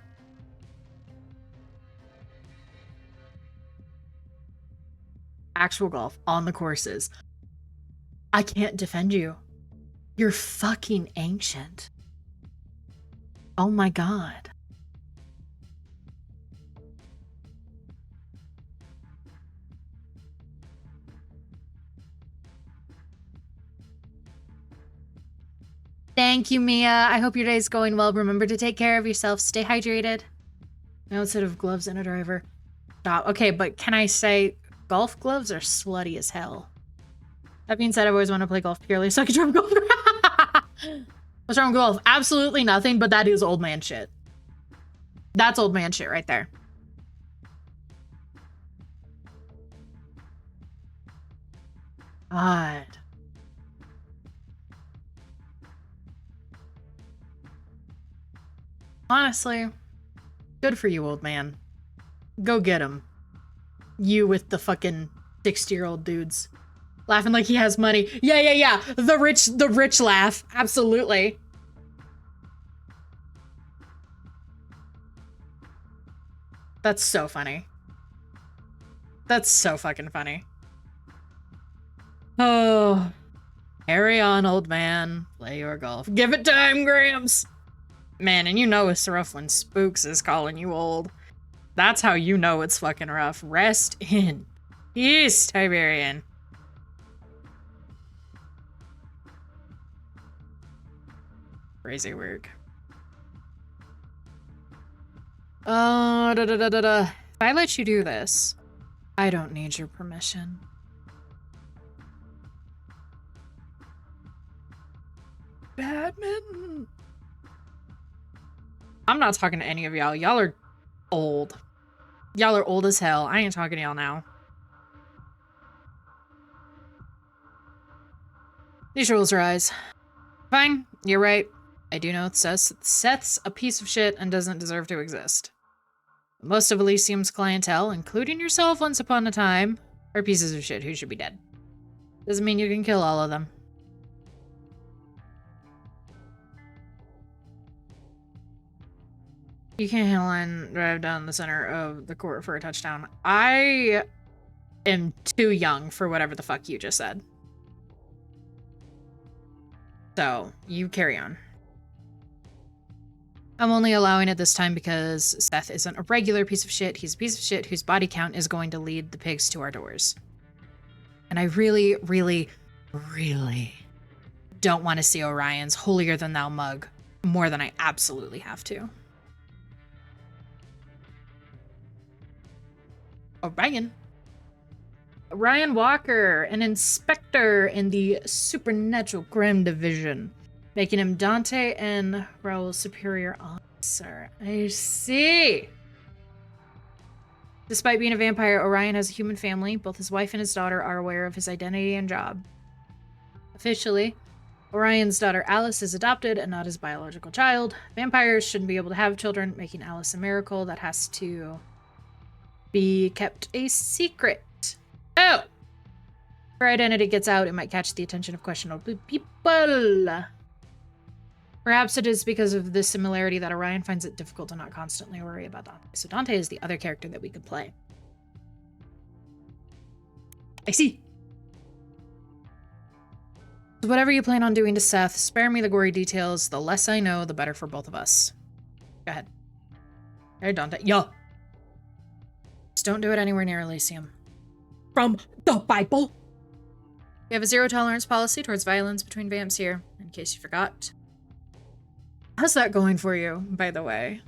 Actual golf on the courses. I can't defend you. You're fucking ancient. Oh my god. Thank you, Mia. I hope your day's going well. Remember to take care of yourself. Stay hydrated. No set of gloves and a driver. Stop. Okay, but can I say golf gloves are slutty as hell? That being said, I've always wanted to play golf purely so I can drive golf. What's wrong with golf? Absolutely nothing, but that is old man shit. That's old man shit right there. God. Honestly, good for you, old man. Go get him. You with the fucking 60-year-old dudes. Laughing like he has money. Yeah. The rich laugh. Absolutely. That's so funny. That's so fucking funny. Oh. Carry on, old man. Play your golf. Give it time, Gramps. Man, and you know it's rough when Spooks is calling you old. That's how you know it's fucking rough. Rest in peace, Tiberian. Crazy work. If I let you do this, I don't need your permission. Badminton. I'm not talking to any of y'all. Y'all are old. Y'all are old as hell. I ain't talking to y'all now. Nisha rolls her eyes. Fine, you're right. I do know Seth's a piece of shit and doesn't deserve to exist. Most of Elysium's clientele, including yourself once upon a time, are pieces of shit who should be dead. Doesn't mean you can kill all of them. You can't handle and drive down the center of the court for a touchdown. I am too young for whatever the fuck you just said. So, you carry on. I'm only allowing it this time because Seth isn't a regular piece of shit. He's a piece of shit whose body count is going to lead the pigs to our doors. And I really, really, really don't want to see Orion's holier-than-thou mug more than I absolutely have to. Orion Walker, an inspector in the Supernatural Crime Division, making him Dante and Raul's superior officer. I see. Despite being a vampire, Orion has a human family. Both his wife and his daughter are aware of his identity and job. Officially, Orion's daughter Alice is adopted and not his biological child. Vampires shouldn't be able to have children, making Alice a miracle that has to be kept a secret. Oh! If her identity gets out, it might catch the attention of questionable people. Perhaps it is because of this similarity that Orion finds it difficult to not constantly worry about Dante. So Dante is the other character that we could play. I see. Whatever you plan on doing to Seth, spare me the gory details. The less I know, the better for both of us. Go ahead. Hey, Dante. Yo! Just don't do it anywhere near Elysium. From the Bible! We have a zero-tolerance policy towards violence between vamps here, in case you forgot. How's that going for you, by the way?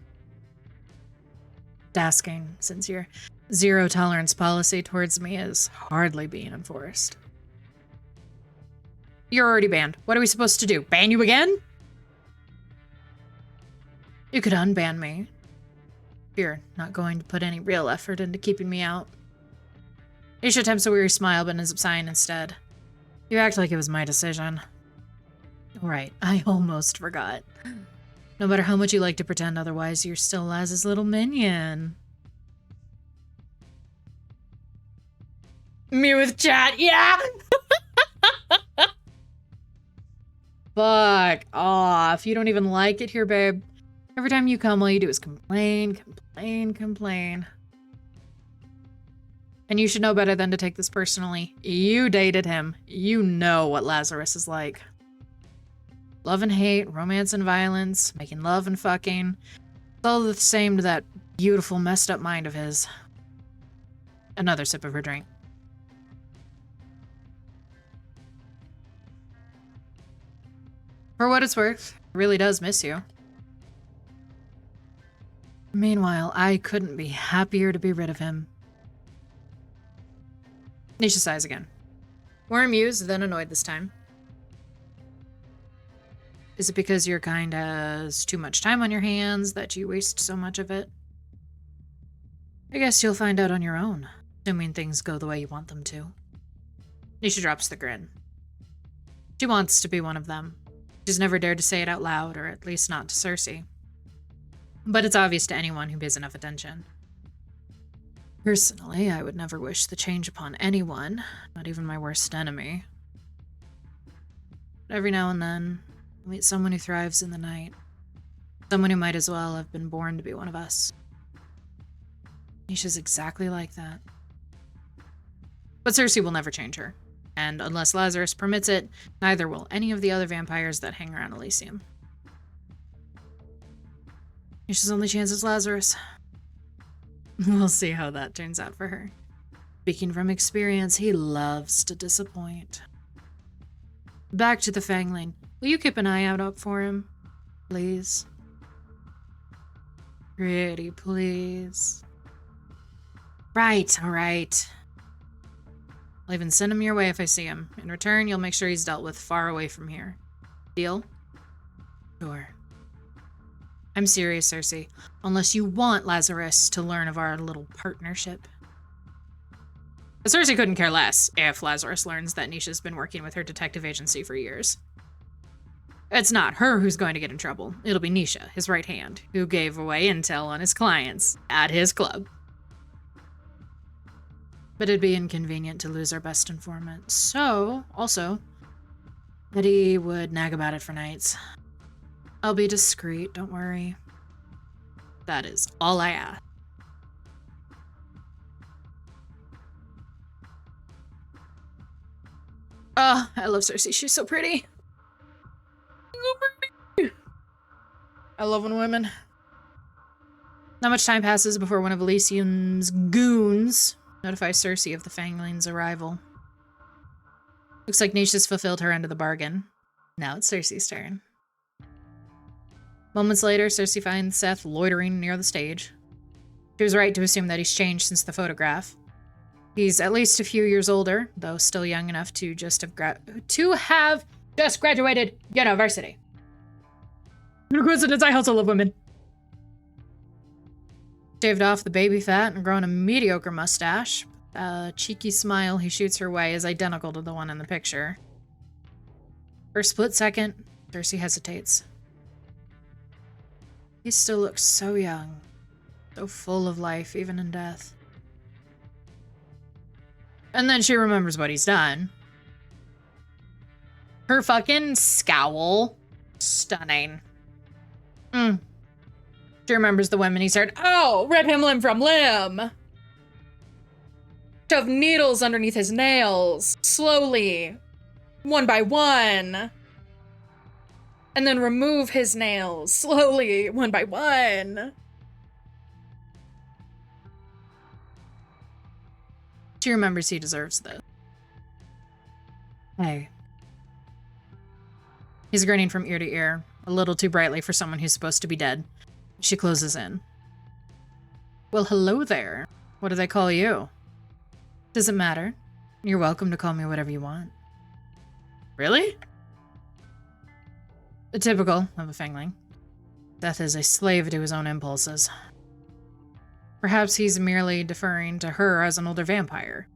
Asking, since your zero-tolerance policy towards me is hardly being enforced. You're already banned. What are we supposed to do? Ban you again? You could unban me. You're not going to put any real effort into keeping me out. Nisha attempts a weary smile, but ends up sighing instead. You act like it was my decision. Right, I almost forgot. No matter how much you like to pretend otherwise, you're still Laz's little minion. Me with chat, yeah! Fuck off. You don't even like it here, babe. Every time you come, all you do is complain, complain, complain. And you should know better than to take this personally. You dated him. You know what Lazarus is like. Love and hate, romance and violence, making love and fucking. It's all the same to that beautiful, messed up mind of his. Another sip of her drink. For what it's worth, he really does miss you. Meanwhile, I couldn't be happier to be rid of him. Nisha sighs again. More amused than annoyed this time. Is it because your kind has too much time on your hands that you waste so much of it? I guess you'll find out on your own, assuming things go the way you want them to. Nisha drops the grin. She wants to be one of them. She's never dared to say it out loud, or at least not to Cersei. But it's obvious to anyone who pays enough attention. Personally, I would never wish the change upon anyone, not even my worst enemy. But every now and then, I meet someone who thrives in the night. Someone who might as well have been born to be one of us. Nisha's exactly like that. But Cersei will never change her. And unless Lazarus permits it, neither will any of the other vampires that hang around Elysium. Nisha's only chance is Lazarus. We'll see how that turns out for her. Speaking from experience, he loves to disappoint. Back to the Fangling. Will you keep an eye out for him? Please? Pretty please. Right, alright. I'll even send him your way if I see him. In return, you'll make sure he's dealt with far away from here. Deal? Sure. I'm serious, Cersei. Unless you want Lazarus to learn of our little partnership. But Cersei couldn't care less if Lazarus learns that Nisha's been working with her detective agency for years. It's not her who's going to get in trouble. It'll be Nisha, his right hand, who gave away intel on his clients at his club. But it'd be inconvenient to lose our best informant. So, also, Eddie would nag about it for nights. I'll be discreet, don't worry. That is all I ask. Oh, I love Cersei. She's so pretty. I love when women. Not much time passes before one of Elysium's goons notifies Cersei of the Fangling's arrival. Looks like Nisha's fulfilled her end of the bargain. Now it's Cersei's turn. Moments later, Cersei finds Seth loitering near the stage. She was right to assume that he's changed since the photograph. He's at least a few years older, though still young enough to have just graduated university. Coincidence, I also love women. Shaved off the baby fat and grown a mediocre mustache. A cheeky smile he shoots her way is identical to the one in the picture. For a split second, Cersei hesitates. He still looks so young, so full of life, even in death. And then she remembers what he's done. Her fucking scowl. Stunning. She remembers the women he's heard. Oh, rip him limb from limb. Shove needles underneath his nails. Slowly. one by one. And then remove his nails slowly, one by one. She remembers he deserves this. Hey. He's grinning from ear to ear, a little too brightly for someone who's supposed to be dead. She closes in. Well, hello there. What do they call you? Doesn't matter. You're welcome to call me whatever you want. Really? Typical of a Fengling. Death is a slave to his own impulses. Perhaps he's merely deferring to her as an older vampire,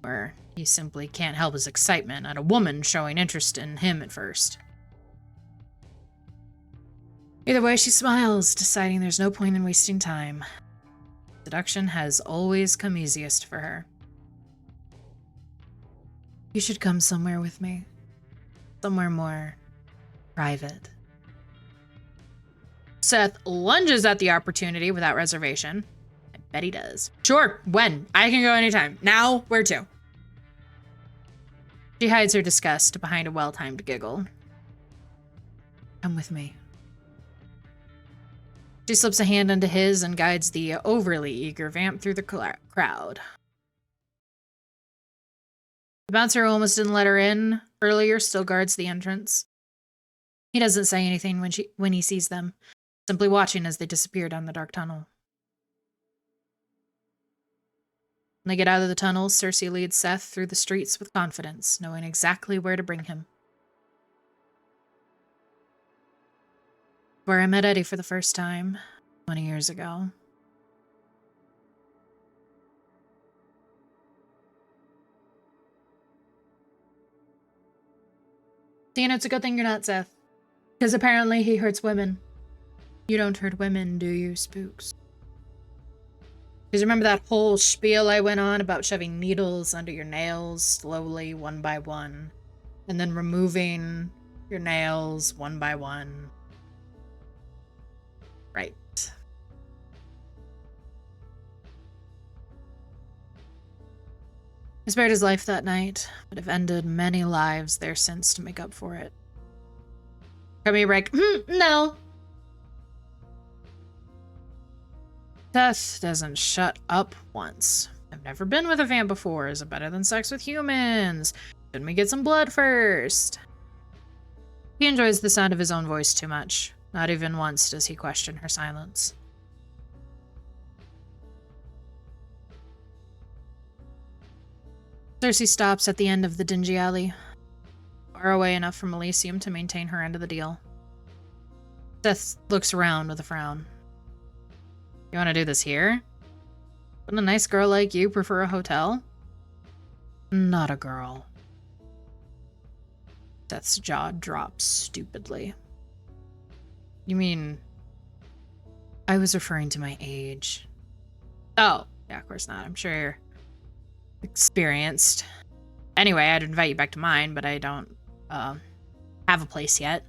where he simply can't help his excitement at a woman showing interest in him at first. Either way, she smiles, deciding there's no point in wasting time. Seduction has always come easiest for her. You should come somewhere with me. Somewhere more private. Seth lunges at the opportunity without reservation. I bet he does. Sure, when? I can go anytime. Now, where to? She hides her disgust behind a well-timed giggle. Come with me. She slips a hand into his and guides the overly eager vamp through the crowd. The bouncer who almost didn't let her in earlier still guards the entrance. He doesn't say anything when he sees them, simply watching as they disappear down the dark tunnel. When they get out of the tunnel, Cersei leads Seth through the streets with confidence, knowing exactly where to bring him. Where I met Eddie for the first time, 20 years ago. Tina, it's a good thing you're not Seth. Because apparently he hurts women. You don't hurt women, do you, spooks? Because remember that whole spiel I went on about shoving needles under your nails slowly, one by one, and then removing your nails one by one? Right. I spared his life that night, but have ended many lives there since to make up for it. Got me like, no. Death doesn't shut up once. I've never been with a vamp before. Is it better than sex with humans? Shouldn't we get some blood first? He enjoys the sound of his own voice too much. Not even once does he question her silence. Cersei stops at the end of the dingy alley, far away enough from Elysium to maintain her end of the deal. Seth looks around with a frown. You want to do this here? Wouldn't a nice girl like you prefer a hotel? Not a girl. Seth's jaw drops stupidly. You mean... I was referring to my age. Oh, yeah, of course not. I'm sure you're experienced. Anyway, I'd invite you back to mine, but I don't have a place yet.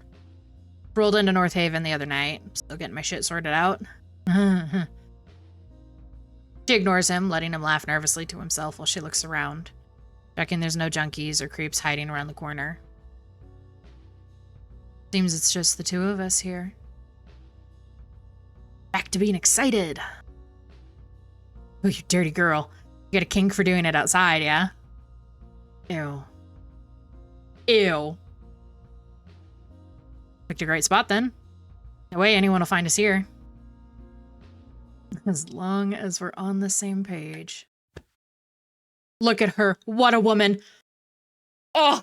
Rolled into North Haven the other night. Still getting my shit sorted out. She ignores him, letting him laugh nervously to himself while she looks around, checking there's no junkies or creeps hiding around the corner. Seems it's just the two of us here. Back to being excited. Oh, you dirty girl. You got a kink for doing it outside, yeah? Ew. Ew. Picked a great spot then. No way anyone will find us here. As long as we're on the same page. Look at her. What a woman. Oh!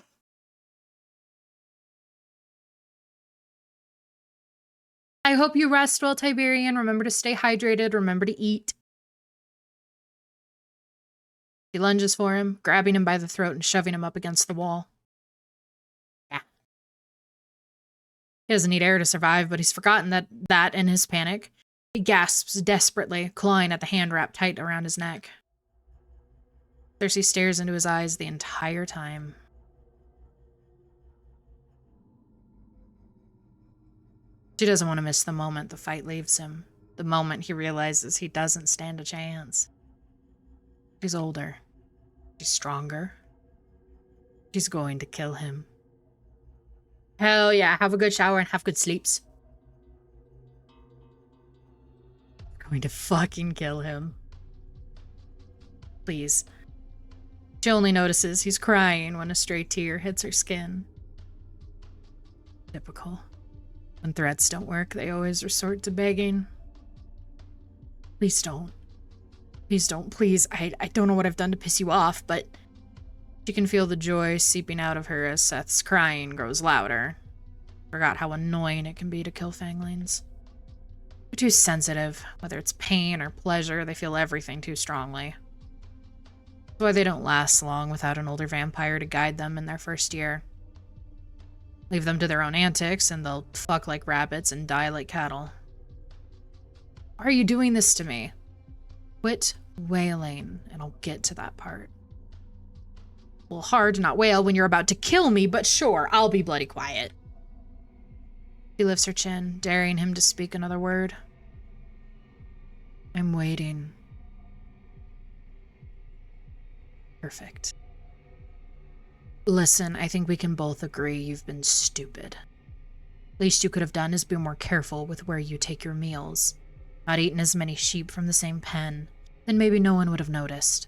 I hope you rest well, Tiberian. Remember to stay hydrated. Remember to eat. She lunges for him, grabbing him by the throat and shoving him up against the wall. Yeah. He doesn't need air to survive, but he's forgotten that in his panic. He gasps desperately, clawing at the hand wrapped tight around his neck. Cersei stares into his eyes the entire time. She doesn't want to miss the moment the fight leaves him, the moment he realizes he doesn't stand a chance. She's older. She's stronger. She's going to kill him. Hell yeah, have a good shower and have good sleeps. Going to fucking kill him. Please. She only notices he's crying when a stray tear hits her skin. Typical. When threats don't work, they always resort to begging. Please don't. Please don't. Please. I don't know what I've done to piss you off, but she can feel the joy seeping out of her as Seth's crying grows louder. Forgot how annoying it can be to kill fanglings. They're too sensitive. Whether it's pain or pleasure, they feel everything too strongly. That's why they don't last long without an older vampire to guide them in their first year. Leave them to their own antics, and they'll fuck like rabbits and die like cattle. Why are you doing this to me? Quit wailing, and I'll get to that part. A little hard to not wail when you're about to kill me, but sure, I'll be bloody quiet. She lifts her chin, daring him to speak another word. I'm waiting. Perfect. Listen, I think we can both agree you've been stupid. Least you could have done is be more careful with where you take your meals. Not eaten as many sheep from the same pen, then maybe no one would have noticed.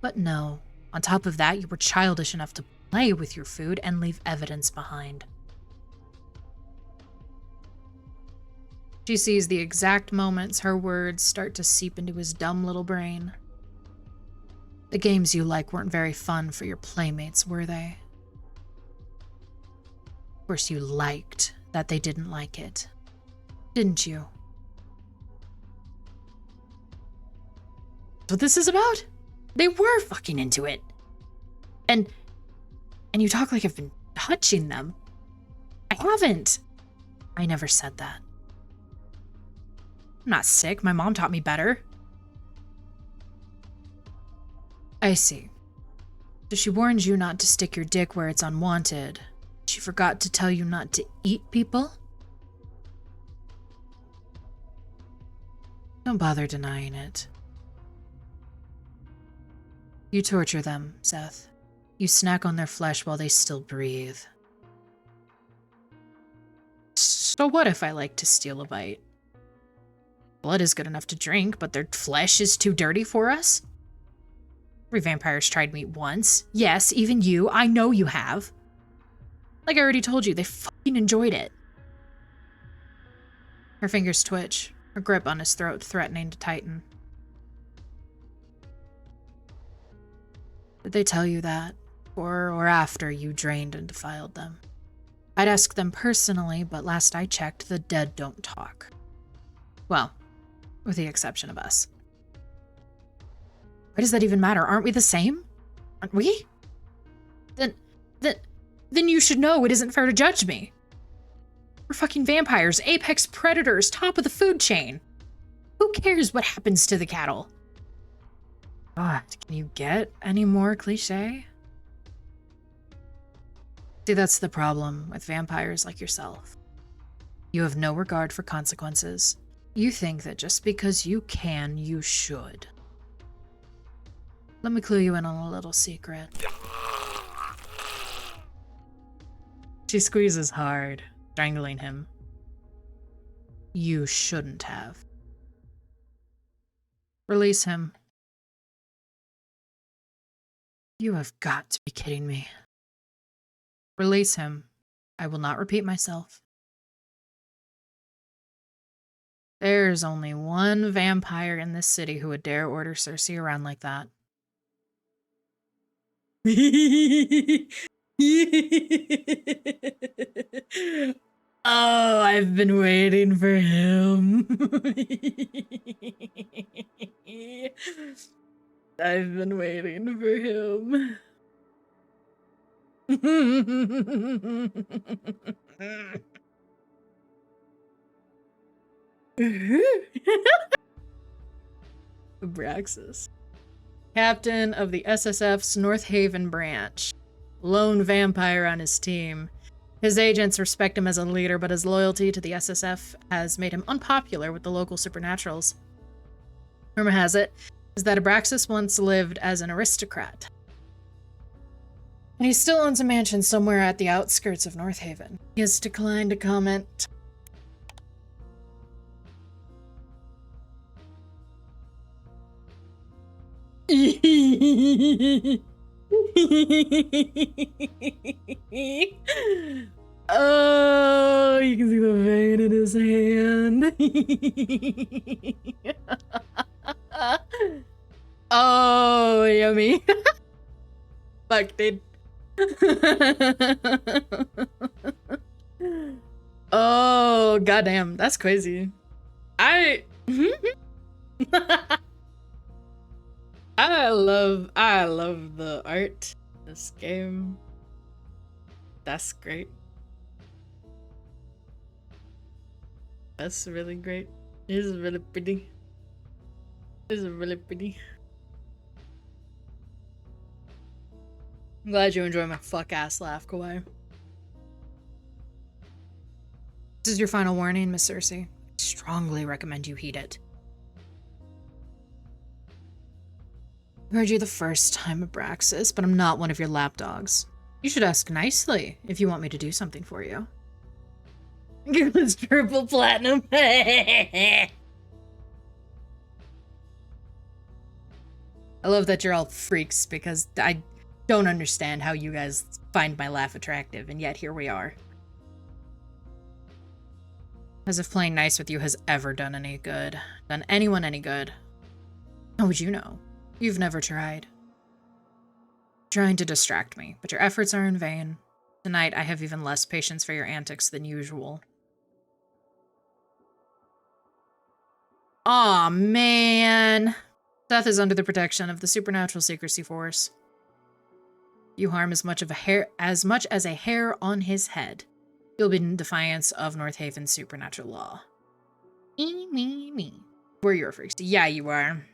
But no, on top of that, you were childish enough to play with your food and leave evidence behind. She sees the exact moments her words start to seep into his dumb little brain. The games you like weren't very fun for your playmates, were they? Of course you liked that they didn't like it, didn't you? That's what this is about? They were fucking into it. And you talk like I've been touching them. I haven't. I never said that. I'm not sick. My mom taught me better. I see. So she warned you not to stick your dick where it's unwanted. She forgot to tell you not to eat people? Don't bother denying it. You torture them, Seth. You snack on their flesh while they still breathe. So what if I like to steal a bite? Blood is good enough to drink, but their flesh is too dirty for us? Every vampire's tried meat once. Yes, even you. I know you have. Like I already told you, they fucking enjoyed it. Her fingers twitch, her grip on his throat threatening to tighten. Did they tell you that? Or after you drained and defiled them? I'd ask them personally, but last I checked, the dead don't talk. Well, with the exception of us. Why does that even matter? Aren't we the same? Aren't we? Then you should know it isn't fair to judge me. We're fucking vampires, apex predators, top of the food chain. Who cares what happens to the cattle? God, can you get any more cliche? See, that's the problem with vampires like yourself. You have no regard for consequences. You think that just because you can, you should. Let me clue you in on a little secret. She squeezes hard, strangling him. You shouldn't have. Release him. You have got to be kidding me. Release him. I will not repeat myself. There's only one vampire in this city who would dare order Cersei around like that. Oh, I've been waiting for him. I've been waiting for him. Abraxas. Captain of the SSF's North Haven branch. Lone vampire on his team. His agents respect him as a leader, but his loyalty to the SSF has made him unpopular with the local supernaturals. Rumor has it is that Abraxas once lived as an aristocrat. And he still owns a mansion somewhere at the outskirts of North Haven. He has declined to comment. Oh, you can see the vein in his hand. Oh, yummy. Fuck, dude. Oh, goddamn. That's crazy. I love the art in this game. That's great. That's really great. This is really pretty. This is really pretty. I'm glad you enjoy my fuck-ass laugh, Kawaii. This is your final warning, Miss Cersei. I strongly recommend you heed it. I heard you the first time, Abraxas, but I'm not one of your lapdogs. You should ask nicely if you want me to do something for you. Give us triple platinum. I love that you're all freaks because I don't understand how you guys find my laugh attractive, and yet here we are. As if playing nice with you has ever done any good. Done anyone any good. How would you know? You've never tried. Trying to distract me, but your efforts are in vain. Tonight, I have even less patience for your antics than usual. Aw, man. Seth is under the protection of the Supernatural Secrecy Force. You harm as much as a hair on his head. You'll be in defiance of North Haven's supernatural law. Me. We're your freaks. Yeah, you are.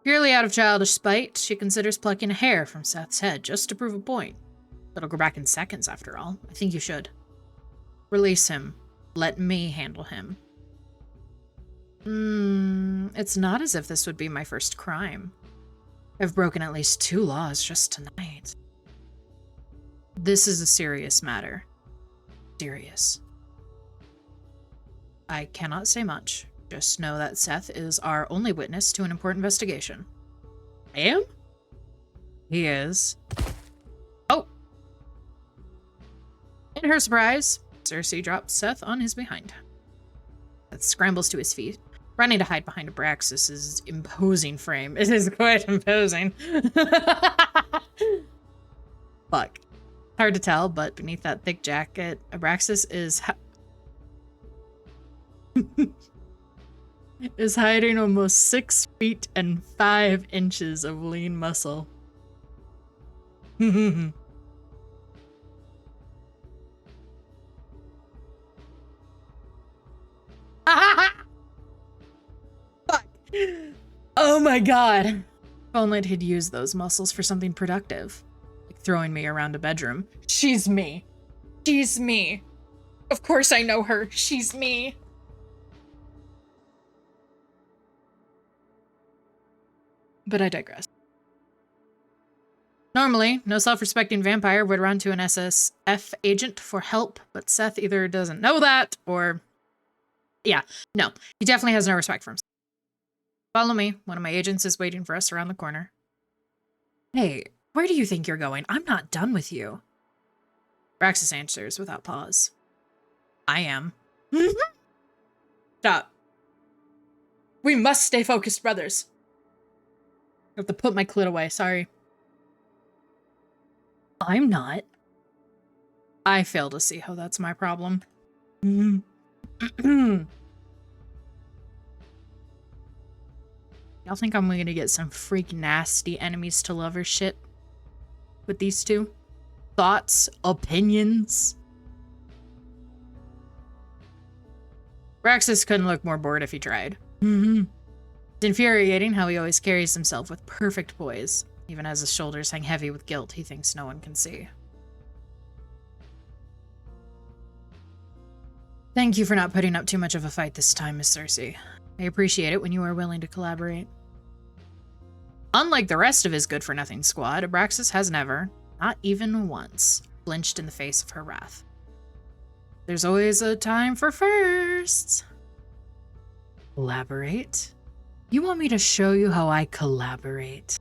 Purely out of childish spite, she considers plucking a hair from Seth's head just to prove a point. It'll go back in seconds, after all. I think you should. Release him. Let me handle him. It's not as if this would be my first crime. I've broken at least 2 laws just tonight. This is a serious matter. Serious. I cannot say much. Just know that Seth is our only witness to an important investigation. I am? He is. Oh! In her surprise, Cersei drops Seth on his behind. Seth scrambles to his feet, running to hide behind Abraxas' imposing frame. It is quite imposing. Fuck. Hard to tell, but beneath that thick jacket, Abraxas is hiding almost 6 feet and 5 inches of lean muscle. Fuck. Oh my god. If only he'd use those muscles for something productive. Like throwing me around a bedroom. She's me. She's me. Of course I know her. She's me. But I digress. Normally, no self-respecting vampire would run to an SSF agent for help, but Seth either doesn't know that, or... Yeah, no. He definitely has no respect for himself. Follow me. One of my agents is waiting for us around the corner. Hey, where do you think you're going? I'm not done with you. Raxus answers without pause. I am. Stop. We must stay focused, brothers. I have to put my clit away, sorry. I'm not. I fail to see how that's my problem. Y'all think I'm gonna get some freak nasty enemies to lover shit with these two? Thoughts? Opinions? Raxus couldn't look more bored if he tried. It's infuriating how he always carries himself with perfect poise. Even as his shoulders hang heavy with guilt he thinks no one can see. Thank you for not putting up too much of a fight this time, Miss Cersei. I appreciate it when you are willing to collaborate. Unlike the rest of his good-for-nothing squad, Abraxas has never, not even once, flinched in the face of her wrath. There's always a time for firsts. Collaborate? You want me to show you how I collaborate?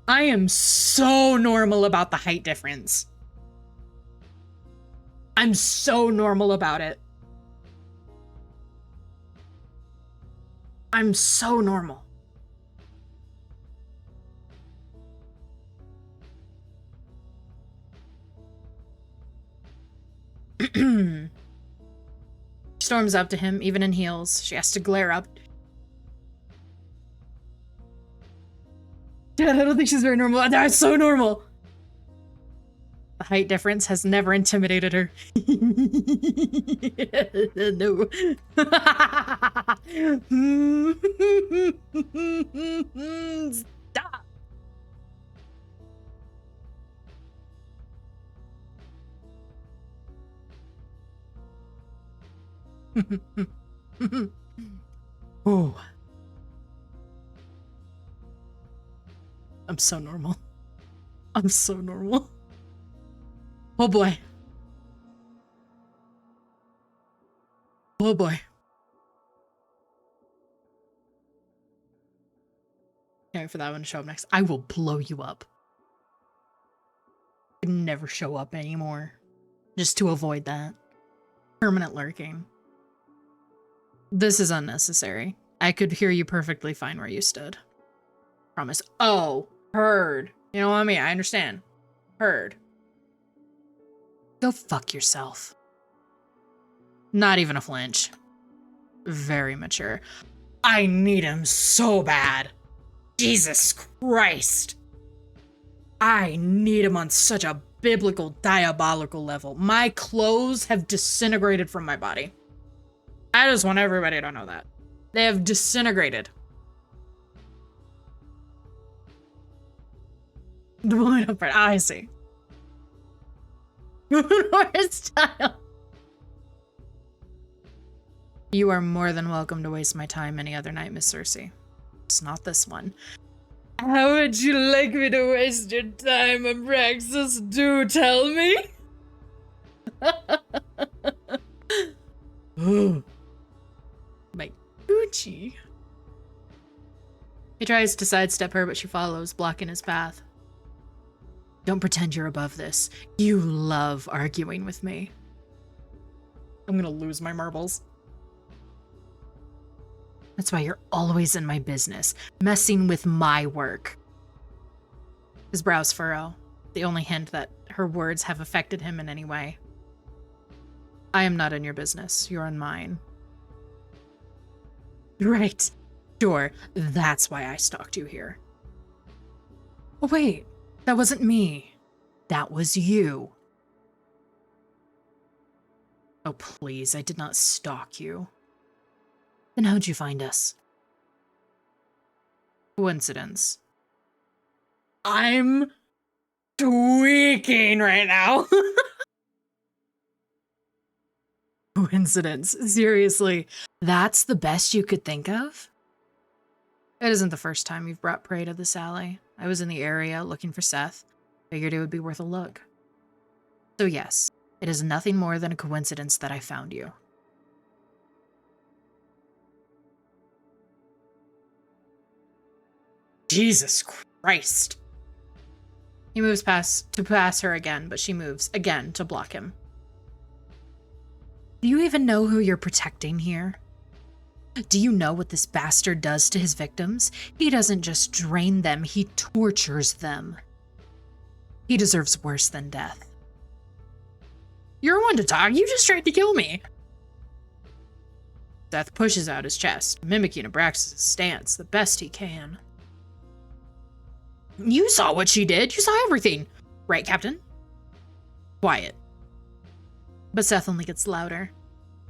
I am so normal about the height difference. I'm so normal about it. I'm so normal. Storms up to him, even in heels. She has to glare up. Dad, I don't think she's very normal. That's so normal. The height difference has never intimidated her. No. Stop. Oh. I'm so normal. I'm so normal. Oh boy. Oh boy. Can't wait for that one to show up next. I will blow you up. I never show up anymore. Just to avoid that. Permanent lurking. This is unnecessary. I could hear you perfectly fine where you stood. Promise. Oh, heard. You know what I mean? I understand. Heard. Go fuck yourself. Not even a flinch. Very mature. I need him so bad. Jesus Christ. I need him on such a biblical, diabolical level. My clothes have disintegrated from my body. I just want everybody to know that. They have disintegrated. I see. Style. You are more than welcome to waste my time any other night, Miss Cersei. It's not this one. How would you like me to waste your time, Abraxas? Do tell me. My Gucci. He tries to sidestep her, but she follows, blocking his path. Don't pretend you're above this. You love arguing with me. I'm gonna lose my marbles. That's why you're always in my business, messing with my work. His brows furrow, the only hint that her words have affected him in any way. I am not in your business. You're in mine. Right. Sure, that's why I stalked you here. Oh, wait. That wasn't me. That was you. Oh, please, I did not stalk you. Then how'd you find us? Coincidence. I'm tweaking right now. Coincidence. Seriously, that's the best you could think of? It isn't the first time you've brought prey to this alley. I was in the area looking for Seth. Figured it would be worth a look. So yes, it is nothing more than a coincidence that I found you. Jesus Christ. He moves to pass her again, but she moves again to block him. Do you even know who you're protecting here? Do you know what this bastard does to his victims? He doesn't just drain them, he tortures them. He deserves worse than death. You're one to talk, you just tried to kill me. Seth pushes out his chest, mimicking Abraxas' stance the best he can. You saw what she did, you saw everything. Right, Captain? Quiet. But Seth only gets louder.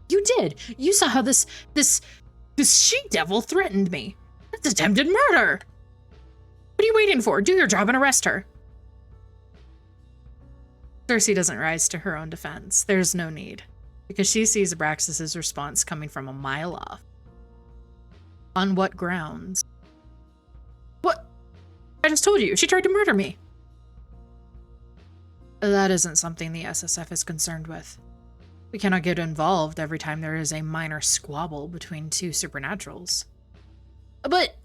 You did. You saw how this she-devil threatened me. That's attempted murder. What are you waiting for? Do your job and arrest her. Cersei doesn't rise to her own defense. There's no need. because she sees Abraxas's response coming from a mile off. On what grounds? What? I just told you, she tried to murder me. That isn't something the SSF is concerned with. We cannot get involved every time there is a minor squabble between two supernaturals. But...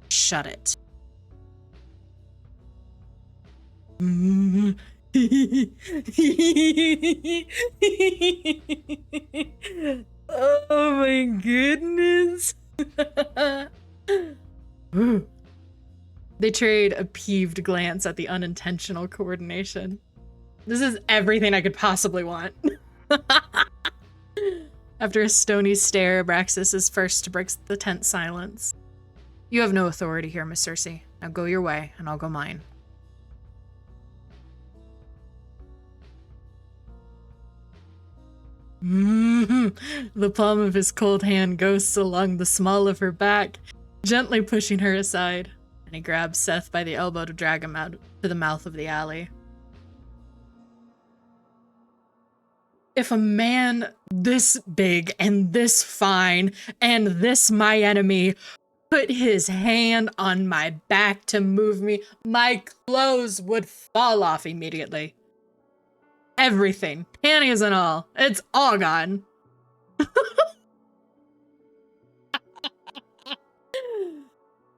shut it. Oh my goodness. They trade a peeved glance at the unintentional coordination. This is everything I could possibly want. After a stony stare, Abraxas is first to break the tense silence. You have no authority here, Miss Cersei. Now go your way, and I'll go mine. The palm of his cold hand ghosts along the small of her back, gently pushing her aside, and he grabs Seth by the elbow to drag him out to the mouth of the alley. If a man this big and this fine and this my enemy put his hand on my back to move me, my clothes would fall off immediately. Everything, panties and all, it's all gone.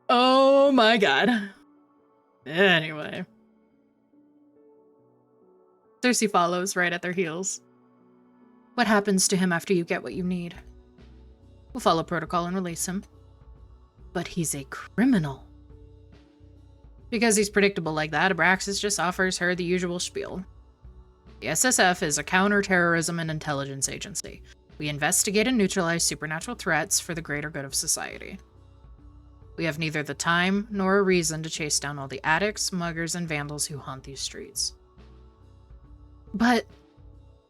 Oh my god. Anyway. Cersei follows right at their heels. What happens to him after you get what you need? We'll follow protocol and release him. But he's a criminal. Because he's predictable like that, Abraxas just offers her the usual spiel. The SSF is a counter-terrorism and intelligence agency. We investigate and neutralize supernatural threats for the greater good of society. We have neither the time nor a reason to chase down all the addicts, muggers, and vandals who haunt these streets. But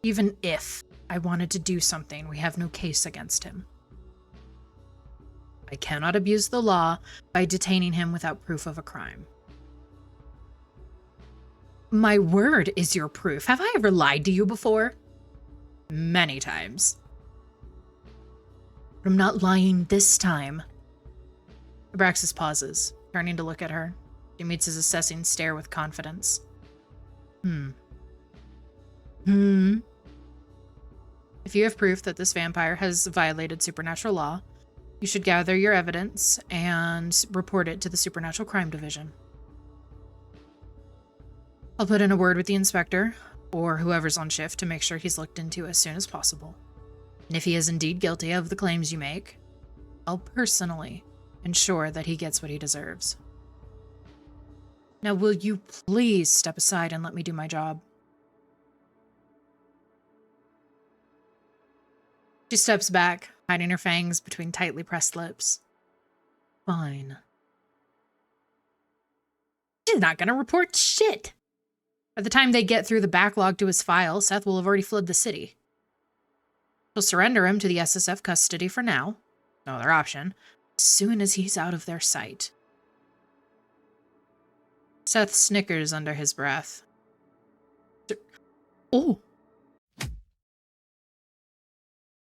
even if I wanted to do something, we have no case against him. I cannot abuse the law by detaining him without proof of a crime. My word is your proof. Have I ever lied to you before? Many times. But I'm not lying this time. Abraxas pauses, turning to look at her. She meets his assessing stare with confidence. If you have proof that this vampire has violated supernatural law, you should gather your evidence and report it to the Supernatural Crime Division. I'll put in a word with the inspector, or whoever's on shift, to make sure he's looked into as soon as possible. And if he is indeed guilty of the claims you make, I'll personally ensure that he gets what he deserves. Now, will you please step aside and let me do my job? She steps back, hiding her fangs between tightly pressed lips. Fine. She's not gonna report shit. By the time they get through the backlog to his file, Seth will have already fled the city. She'll surrender him to the SSF custody for now, no other option, as soon as he's out of their sight. Seth snickers under his breath. Oh!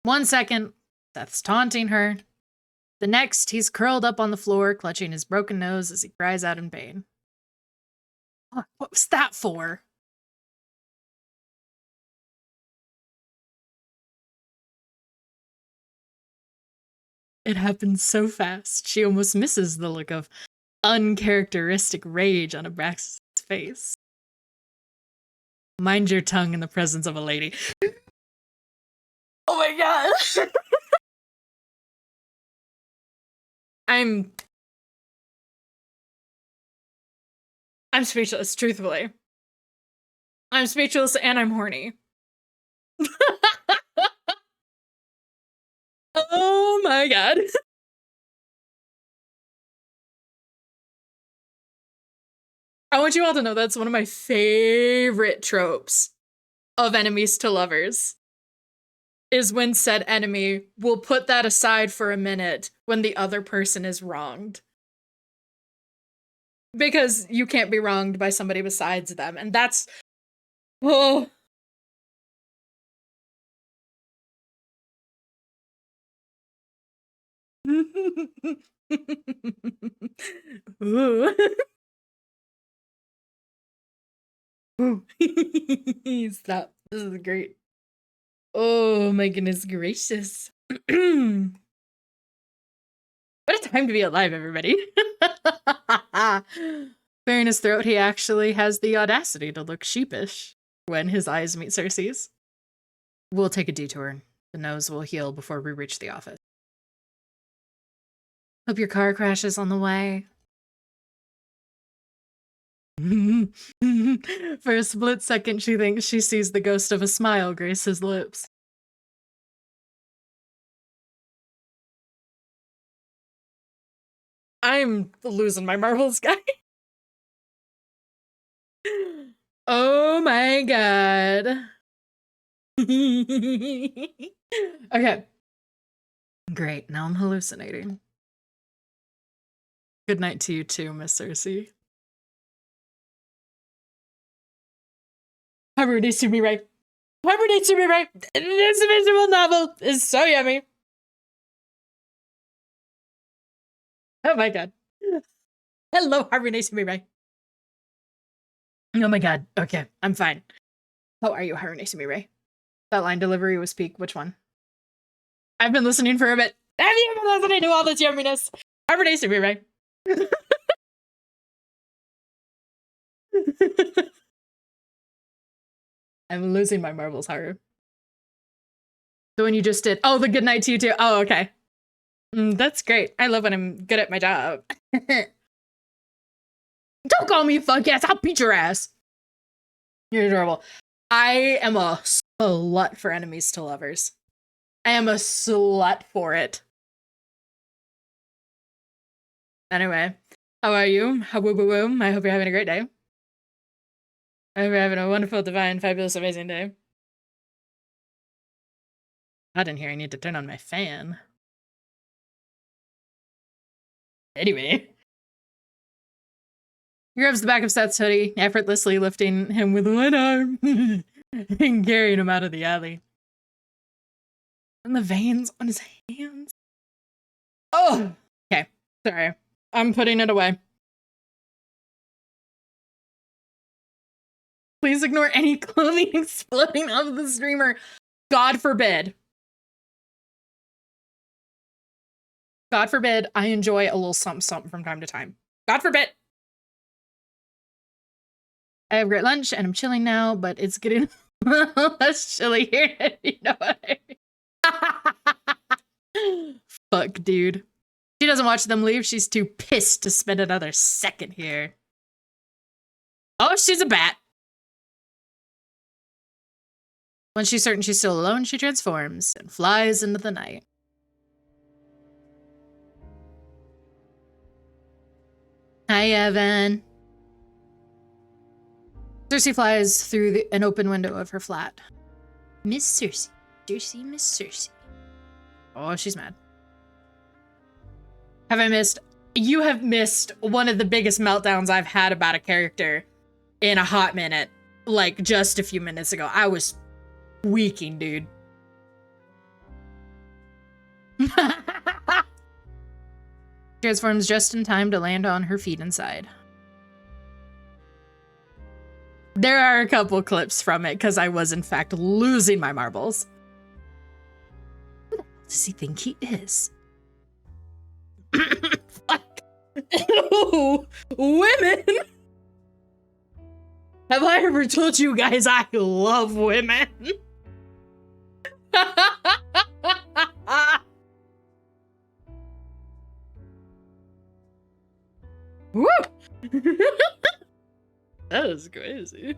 1 second, Seth's taunting her. The next, he's curled up on the floor, clutching his broken nose as he cries out in pain. What was that for? It happened so fast, she almost misses the look of uncharacteristic rage on Abraxas' face. Mind your tongue in the presence of a lady. Oh my gosh! I'm speechless, truthfully. I'm speechless and I'm horny. Oh my god. I want you all to know that's one of my favorite tropes of enemies to lovers. Is when said enemy will put that aside for a minute when the other person is wronged. Because you can't be wronged by somebody besides them. And that's... Oh. Ooh. Ooh. Stop. This is great. Oh my goodness gracious. What a time to be alive, everybody. Clearing his throat, he actually has the audacity to look sheepish when his eyes meet Cersei's. We'll take a detour. The nose will heal before we reach the office. Hope your car crashes on the way. For a split second, she thinks she sees the ghost of a smile grace his lips. I'm losing my marbles, guy. Oh my god. Okay. Great, now I'm hallucinating. Good night to you too, Miss Cersei. Harvard needs to be right. Harvard needs to be right. This visual novel is so yummy. Oh my god. Hello, Harvard needs to be right. Oh my god. Okay, I'm fine. How are you, Harvard needs to be right? That line delivery was peak. Which one? I've been listening for a bit. Have you been listening to all this yumminess? Harvard needs to be right. I'm losing my marbles, Haru. The one you just did. Oh, the good night to you too. Oh, okay. That's great. I love when I'm good at my job. Don't call me fuck ass. I'll beat your ass. You're adorable. I am a slut for enemies to lovers. I am a slut for it. Anyway, how are you? I hope you're having a great day. I hope you're having a wonderful, divine, fabulous, amazing day. Hot in here. I need to turn on my fan. Anyway. He grabs the back of Seth's hoodie, effortlessly lifting him with one arm and carrying him out of the alley. And the veins on his hands. Oh! Okay. Sorry. I'm putting it away. Please ignore any clothing exploding off the streamer. God forbid. God forbid I enjoy a little something from time to time. God forbid. I have great lunch and I'm chilling now, but it's getting less chilly here. You know what I mean? Fuck, dude. She doesn't watch them leave. She's too pissed to spend another second here. Oh, she's a bat. When she's certain she's still alone, she transforms and flies into the night. Hi, Evan. Cersei flies through an open window of her flat. Miss Cersei. Cersei, Miss Cersei. Oh, she's mad. Have I missed? You have missed one of the biggest meltdowns I've had about a character in a hot minute. Like, just a few minutes ago. I was weaking, dude. Transforms just in time to land on her feet inside. There are a couple clips from it because I was in fact losing my marbles. Who the hell does he think he is? Fuck. Ew, women! Have I ever told you guys I love women? Woo! That was crazy.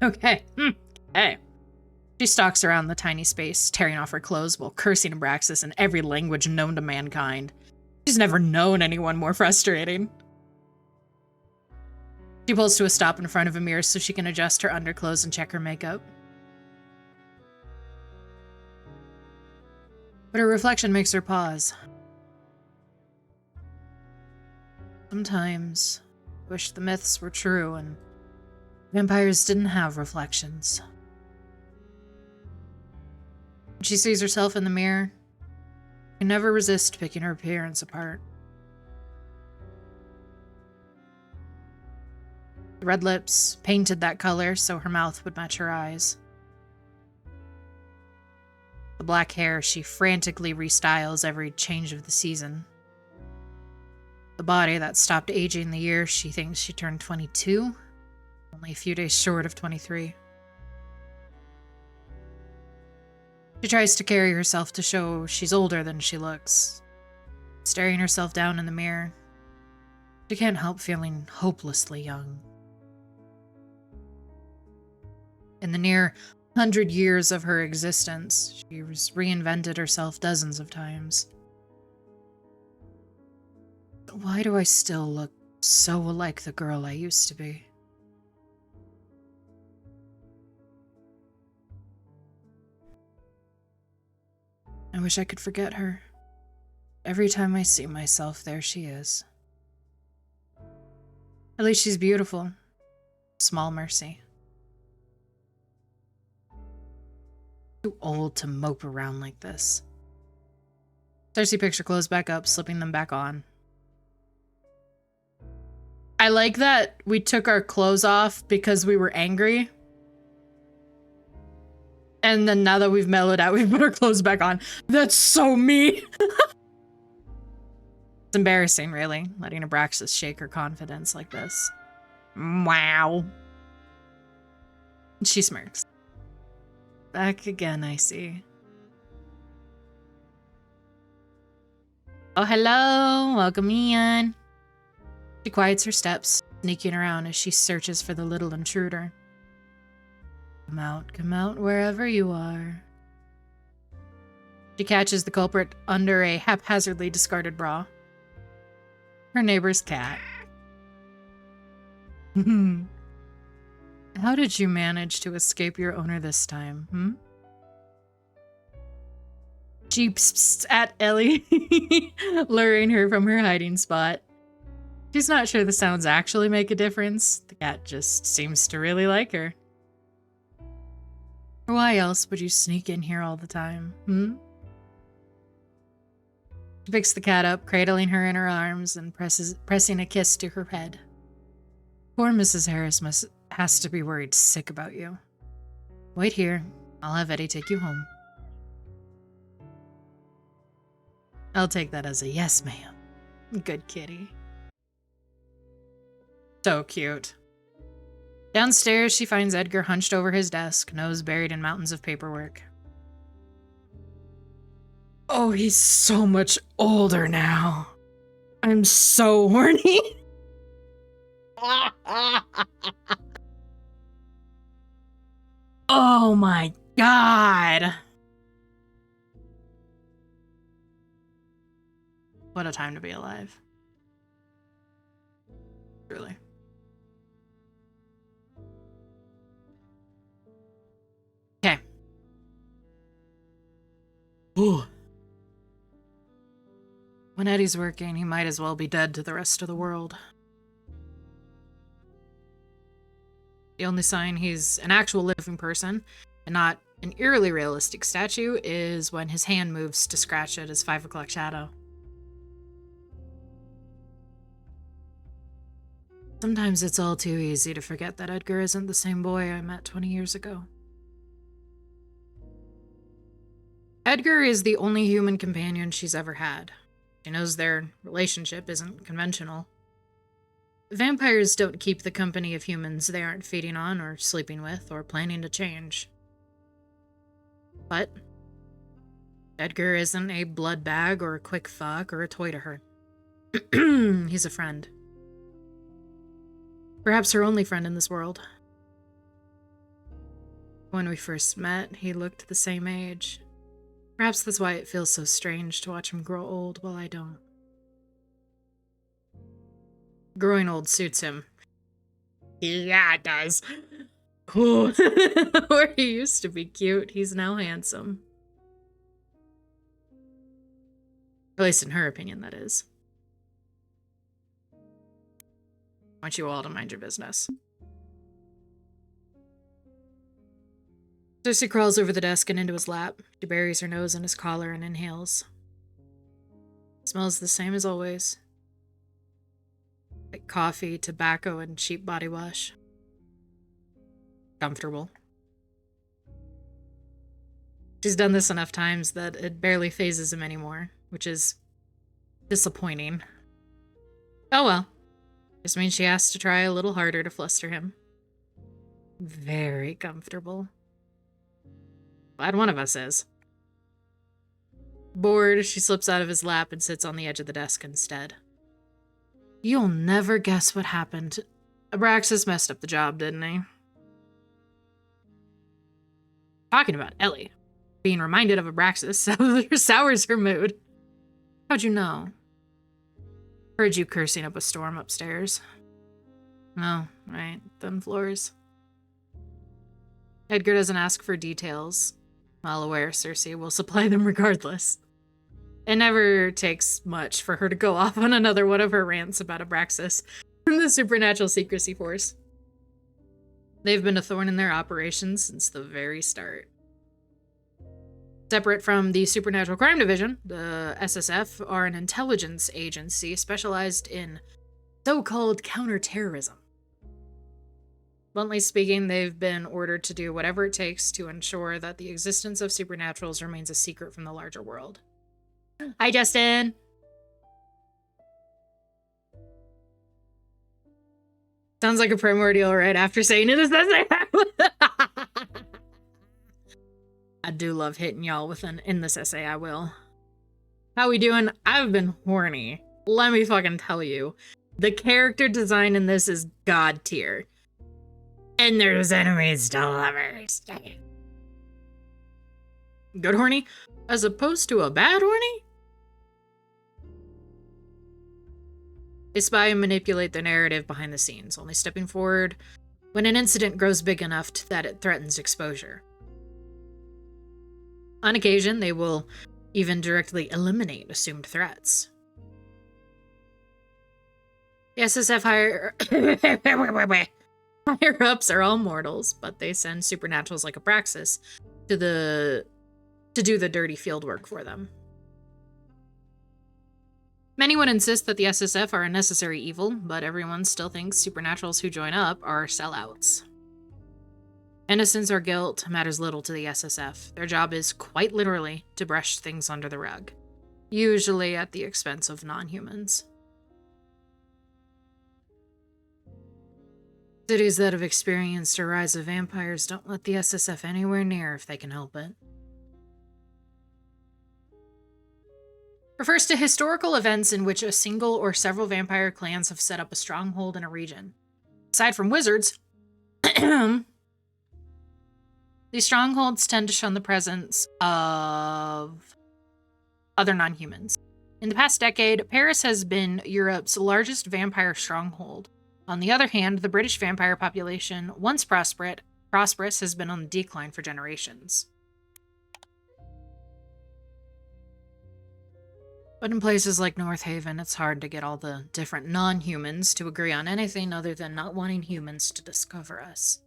Okay. Okay. She stalks around the tiny space, tearing off her clothes while cursing Abraxas in every language known to mankind. She's never known anyone more frustrating. She pulls to a stop in front of a mirror so she can adjust her underclothes and check her makeup. But her reflection makes her pause. Sometimes I wish the myths were true and vampires didn't have reflections. When she sees herself in the mirror, can never resist picking her appearance apart. The red lips painted that color so her mouth would match her eyes. The black hair she frantically restyles every change of the season. The body that stopped aging the year she thinks she turned 22, only a few days short of 23. She tries to carry herself to show she's older than she looks. Staring herself down in the mirror, she can't help feeling hopelessly young. In the near 100 years of her existence, she has reinvented herself dozens of times. But why do I still look so like the girl I used to be? I wish I could forget her. Every time I see myself, there she is. At least she's beautiful. Small mercy. Too old to mope around like this. Cersei picks her clothes back up, slipping them back on. I like that we took our clothes off because we were angry. And then now that we've mellowed out, we've put our clothes back on. That's so me! It's embarrassing, really, letting Abraxas shake her confidence like this. Wow. She smirks. Back again, I see. Oh, hello! Welcome in. She quiets her steps, sneaking around as she searches for the little intruder. Come out wherever you are. She catches the culprit under a haphazardly discarded bra. Her neighbor's cat. How did you manage to escape your owner this time, She pssts at Ellie, luring her from her hiding spot. She's not sure the sounds actually make a difference. The cat just seems to really like her. Why else would you sneak in here all the time, She picks the cat up, cradling her in her arms and pressing a kiss to her head. Poor Mrs. Harris has to be worried sick about you. Wait here. I'll have Eddie take you home. I'll take that as a yes, ma'am. Good kitty. So cute. Downstairs, she finds Edgar hunched over his desk, nose buried in mountains of paperwork. Oh, he's so much older now. I'm so horny. Oh my god. What a time to be alive. Truly. Okay. Ooh. When Eddie's working, he might as well be dead to the rest of the world. The only sign he's an actual living person, and not an eerily realistic statue, is when his hand moves to scratch at his 5 o'clock shadow. Sometimes it's all too easy to forget that Edgar isn't the same boy I met 20 years ago. Edgar is the only human companion she's ever had. She knows their relationship isn't conventional. Vampires don't keep the company of humans they aren't feeding on or sleeping with or planning to change. But Edgar isn't a blood bag or a quick fuck or a toy to her. He's a friend. Perhaps her only friend in this world. When we first met, he looked the same age. Perhaps that's why it feels so strange to watch him grow old while I don't. Growing old suits him. Yeah, it does. Cool. Where he used to be cute, he's now handsome. At least in her opinion, that is. I want you all to mind your business. Cersei crawls over the desk and into his lap. She buries her nose in his collar and inhales. Smells the same as always. Like coffee, tobacco, and cheap body wash. Comfortable. She's done this enough times that it barely phases him anymore, which is disappointing. Oh well. Just means she has to try a little harder to fluster him. Very comfortable. Glad one of us is. Bored, she slips out of his lap and sits on the edge of the desk instead. You'll never guess what happened. Abraxas messed up the job, didn't he? Talking about Ellie. Being reminded of Abraxas sours her mood. How'd you know? Heard you cursing up a storm upstairs. Oh, right. Thin floors. Edgar doesn't ask for details. Well aware Cersei will supply them regardless. It never takes much for her to go off on another one of her rants about Abraxas from the Supernatural Secrecy Force. They've been a thorn in their operations since the very start. Separate from the Supernatural Crime Division, the SSF are an intelligence agency specialized in so-called counterterrorism. Bluntly speaking, they've been ordered to do whatever it takes to ensure that the existence of supernaturals remains a secret from the larger world. Hi, Justin! Sounds like a primordial right after saying it is I do love hitting y'all with an in this essay, I will. How we doing? I've been horny. Let me fucking tell you. The character design in this is god tier. And there's enemies to lovers. Good horny? As opposed to a bad horny? They spy and manipulate the narrative behind the scenes, only stepping forward when an incident grows big enough that it threatens exposure. On occasion, they will even directly eliminate assumed threats. The SSF higher-ups are all mortals, but they send supernaturals like Abraxas to do the dirty field work for them. Many would insist that the SSF are a necessary evil, but everyone still thinks supernaturals who join up are sellouts. Innocence or guilt matters little to the SSF. Their job is, quite literally, to brush things under the rug. Usually at the expense of non-humans. Cities that have experienced a rise of vampires don't let the SSF anywhere near if they can help it. Refers to historical events in which a single or several vampire clans have set up a stronghold in a region. Aside from wizards, these strongholds tend to shun the presence of other non-humans. In the past decade, Paris has been Europe's largest vampire stronghold. On the other hand, the British vampire population, once prosperous, has been on the decline for generations. But in places like North Haven, it's hard to get all the different non-humans to agree on anything other than not wanting humans to discover us.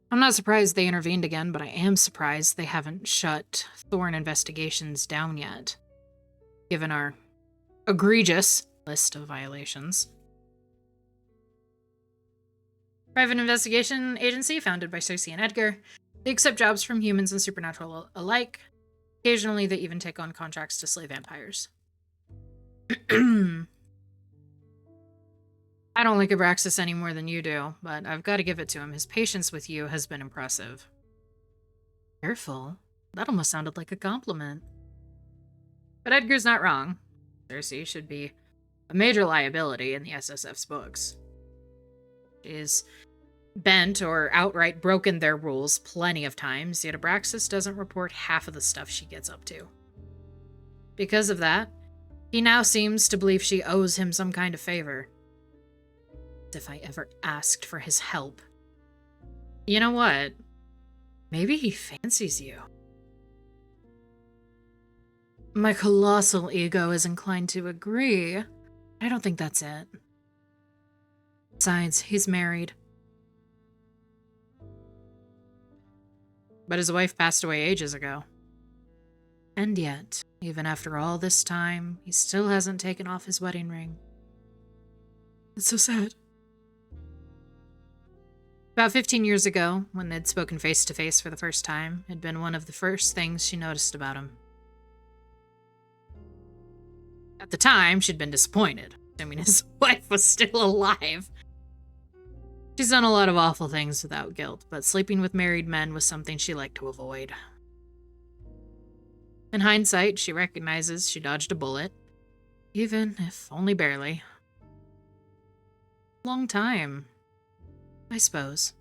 I'm not surprised they intervened again, but I am surprised they haven't shut Thorn investigations down yet, given our egregious list of violations. Private investigation agency founded by Cersei and Edgar. They accept jobs from humans and supernatural alike. Occasionally, they even take on contracts to slay vampires. I don't like Abraxas any more than you do, but I've got to give it to him. His patience with you has been impressive. Careful. That almost sounded like a compliment. But Edgar's not wrong. Cersei should be a major liability in the SSF's books. She's bent or outright broken their rules plenty of times, yet Abraxas doesn't report half of the stuff she gets up to. Because of that, he now seems to believe she owes him some kind of favor. As if I ever asked for his help. You know what? Maybe he fancies you. My colossal ego is inclined to agree. I don't think that's it. Besides, he's married. But his wife passed away ages ago. And yet, even after all this time, he still hasn't taken off his wedding ring. It's so sad. About 15 years ago, when they'd spoken face to face for the first time, had been one of the first things she noticed about him. At the time, she'd been disappointed, assuming his wife was still alive. She's done a lot of awful things without guilt, but sleeping with married men was something she liked to avoid. In hindsight, she recognizes she dodged a bullet, even if only barely. Long time, I suppose.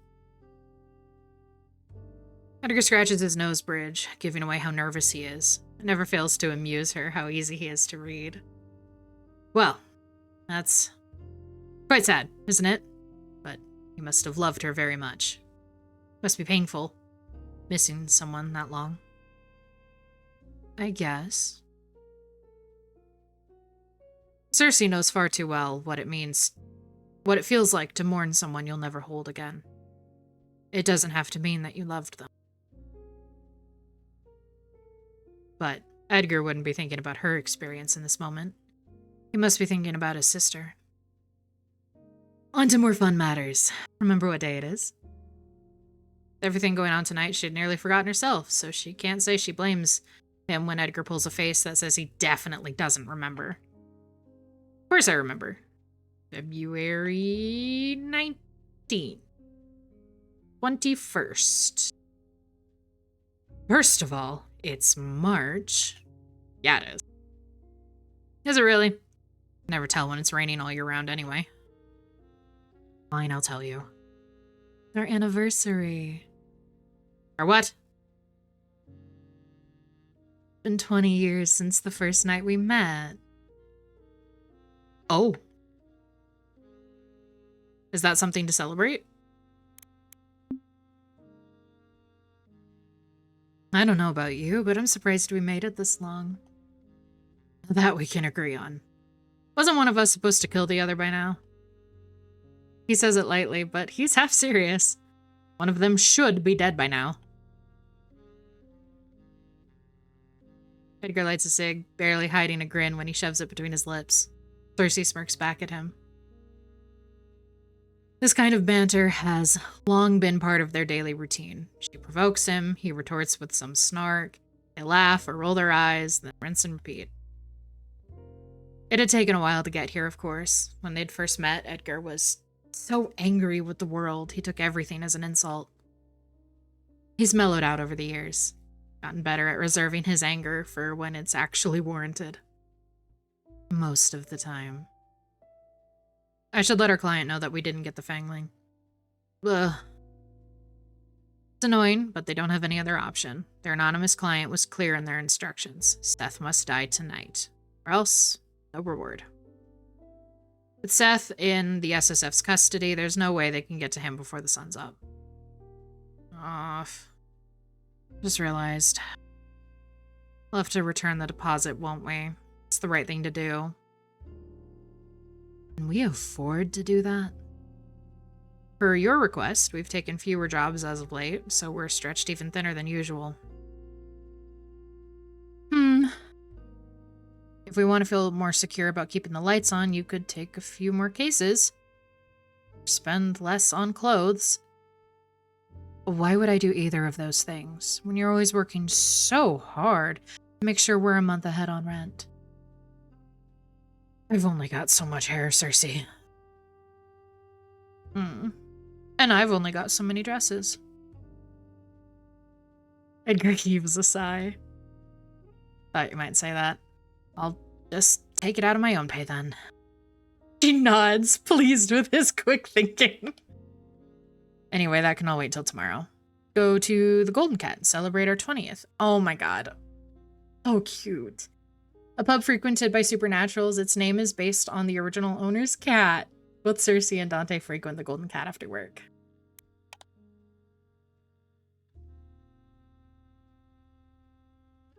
Edgar scratches his nose bridge, giving away how nervous he is. It never fails to amuse her how easy he is to read. Well, that's quite sad, isn't it? But he must have loved her very much. Must be painful, missing someone that long. I guess. Cersei knows far too well what it means, what it feels like to mourn someone you'll never hold again. It doesn't have to mean that you loved them. But Edgar wouldn't be thinking about her experience in this moment. He must be thinking about his sister. On to more fun matters. Remember what day it is? Everything going on tonight, she'd nearly forgotten herself, so she can't say she blames him when Edgar pulls a face that says he definitely doesn't remember. Of course I remember. February 19th. 21st. First of all, it's March. Yeah, it is. Is it really? Never tell when it's raining all year round anyway. Fine, I'll tell you. Our anniversary. Our what? It's been 20 years since the first night we met. Oh. Is that something to celebrate? I don't know about you, but I'm surprised we made it this long. That we can agree on. Wasn't one of us supposed to kill the other by now? He says it lightly, but he's half serious. One of them should be dead by now. Edgar lights a cig, barely hiding a grin when he shoves it between his lips. Cersei smirks back at him. This kind of banter has long been part of their daily routine. She provokes him, he retorts with some snark, they laugh or roll their eyes, then rinse and repeat. It had taken a while to get here, of course. When they'd first met, Edgar was so angry with the world, he took everything as an insult. He's mellowed out over the years, gotten better at reserving his anger for when it's actually warranted. Most of the time. I should let our client know that we didn't get the fangling. Ugh. It's annoying, but they don't have any other option. Their anonymous client was clear in their instructions. Seth must die tonight, or else no reward. With Seth in the SSF's custody, there's no way they can get to him before the sun's up. Off. Just realized. We'll have to return the deposit, won't we? It's the right thing to do. Can we afford to do that? Per your request, we've taken fewer jobs as of late, so we're stretched even thinner than usual. If we want to feel more secure about keeping the lights on, you could take a few more cases. Spend less on clothes. Why would I do either of those things when you're always working so hard to make sure we're a month ahead on rent? I've only got so much hair, Cersei. And I've only got so many dresses. Edgar heaves a sigh. Thought you might say that. I'll just take it out of my own pay then. She nods, pleased with his quick thinking. Anyway, that can all wait till tomorrow. Go to the Golden Cat and celebrate our 20th. Oh my god. Oh, cute. A pub frequented by supernaturals, its name is based on the original owner's cat. Both Cersei and Dante frequent the Golden Cat after work.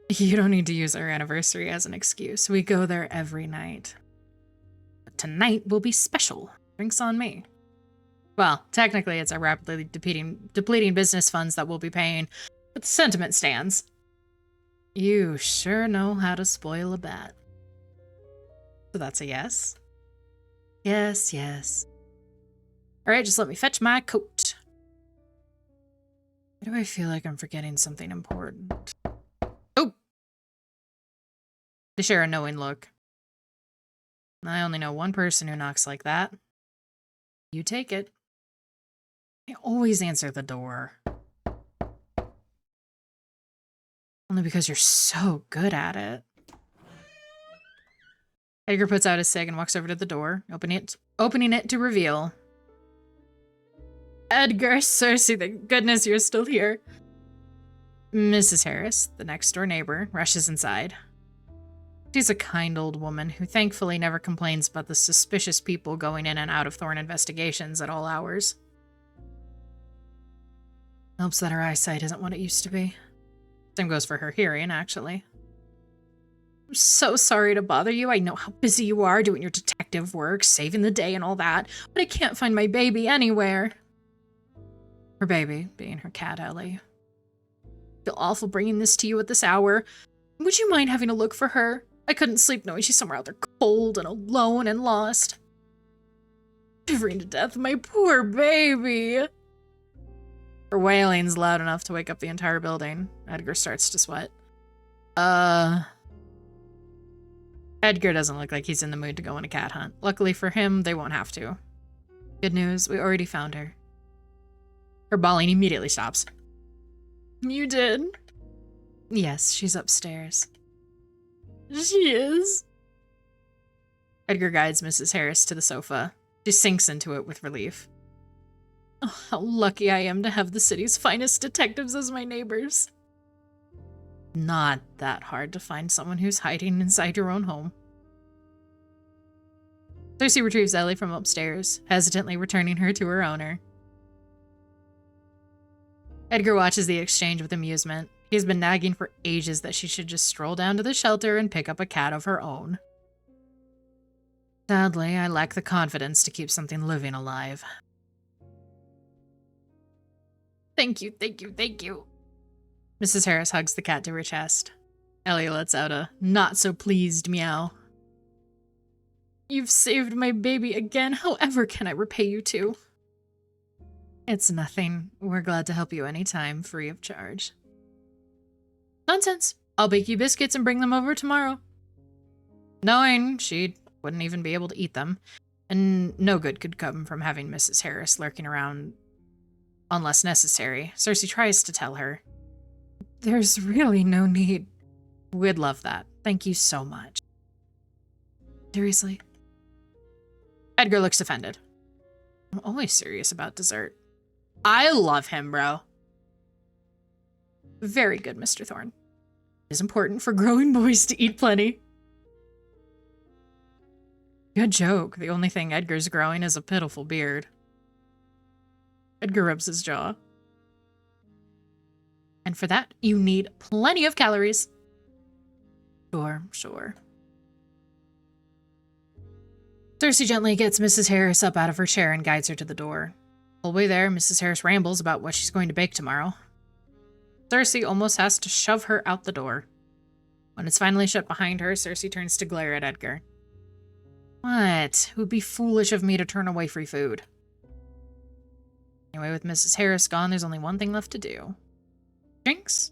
You don't need to use our anniversary as an excuse. We go there every night. But tonight will be special. Drinks on me. Well, technically it's our rapidly depleting business funds that we'll be paying, but the sentiment stands. You sure know how to spoil a bat. So that's a yes. Yes, yes. Alright, just let me fetch my coat. Why do I feel like I'm forgetting something important? Oh! They share a knowing look. I only know one person who knocks like that. You take it. I always answer the door. Only because you're so good at it. Edgar puts out his cig and walks over to the door, opening it to reveal. Edgar, Cersei, thank goodness you're still here. Mrs. Harris, the next door neighbor, rushes inside. She's a kind old woman who thankfully never complains about the suspicious people going in and out of Thorn investigations at all hours. Helps that her eyesight isn't what it used to be. Same goes for her hearing, actually. I'm so sorry to bother you. I know how busy you are doing your detective work, saving the day and all that, but I can't find my baby anywhere. Her baby being her cat, Ellie. I feel awful bringing this to you at this hour. Would you mind having a look for her? I couldn't sleep knowing she's somewhere out there cold and alone and lost. Shivering to death, my poor baby. Her wailing's loud enough to wake up the entire building. Edgar starts to sweat. Edgar doesn't look like he's in the mood to go on a cat hunt. Luckily for him, they won't have to. Good news, we already found her. Her bawling immediately stops. You did? Yes, she's upstairs. She is? Edgar guides Mrs. Harris to the sofa. She sinks into it with relief. Oh, how lucky I am to have the city's finest detectives as my neighbors. Not that hard to find someone who's hiding inside your own home. Cersei retrieves Ellie from upstairs, hesitantly returning her to her owner. Edgar watches the exchange with amusement. He's been nagging for ages that she should just stroll down to the shelter and pick up a cat of her own. Sadly, I lack the confidence to keep something living alive. Thank you, thank you, thank you. Mrs. Harris hugs the cat to her chest. Ellie lets out a not-so-pleased meow. You've saved my baby again. However can I repay you two? It's nothing. We're glad to help you anytime, free of charge. Nonsense. I'll bake you biscuits and bring them over tomorrow. Knowing she wouldn't even be able to eat them, and no good could come from having Mrs. Harris lurking around unless necessary, Cersei tries to tell her. There's really no need. We'd love that. Thank you so much. Seriously? Edgar looks offended. I'm always serious about dessert. I love him, bro. Very good, Mr. Thorn. It is important for growing boys to eat plenty. Good joke. The only thing Edgar's growing is a pitiful beard. Edgar rubs his jaw. And for that, you need plenty of calories. Sure, sure. Cersei gently gets Mrs. Harris up out of her chair and guides her to the door. All the way there, Mrs. Harris rambles about what she's going to bake tomorrow. Cersei almost has to shove her out the door. When it's finally shut behind her, Cersei turns to glare at Edgar. What? It would be foolish of me to turn away free food. Anyway, with Mrs. Harris gone, there's only one thing left to do. Drinks?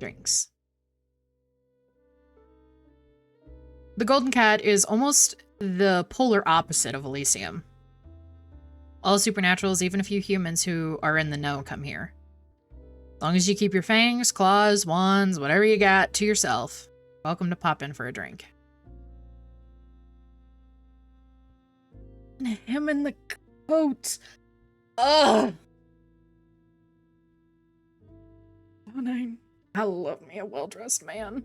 Drinks. The Golden Cat is almost the polar opposite of Elysium. All supernaturals, even a few humans who are in the know, come here. As long as you keep your fangs, claws, wands, whatever you got to yourself, welcome to pop in for a drink. And him in the coat. Ugh. I love me a well-dressed man.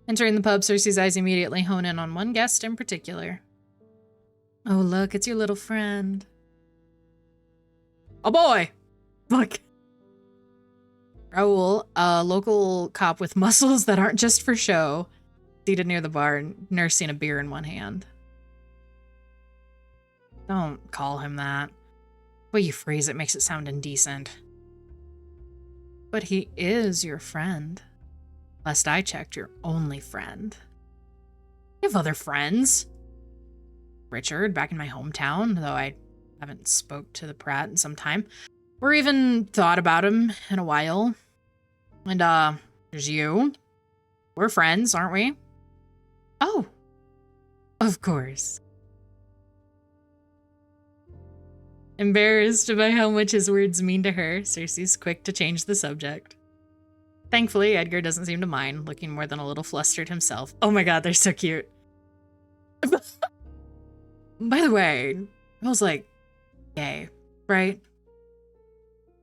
Entering the pub, Cersei's eyes immediately hone in on one guest in particular. Oh, look, it's your little friend. Oh boy! Look. Raoul, a local cop with muscles that aren't just for show, seated near the bar, nursing a beer in one hand. Don't call him that. The way you phrase it makes it sound indecent. But he is your friend. Last I checked, your only friend. You have other friends. Richard, back in my hometown, though I haven't spoke to the Pratt in some time. Or even thought about him in a while. And, there's you. We're friends, aren't we? Oh. Of course. Embarrassed by how much his words mean to her, Cersei's quick to change the subject. Thankfully, Edgar doesn't seem to mind, looking more than a little flustered himself. Oh my god, they're so cute. By the way, I was like, gay, right?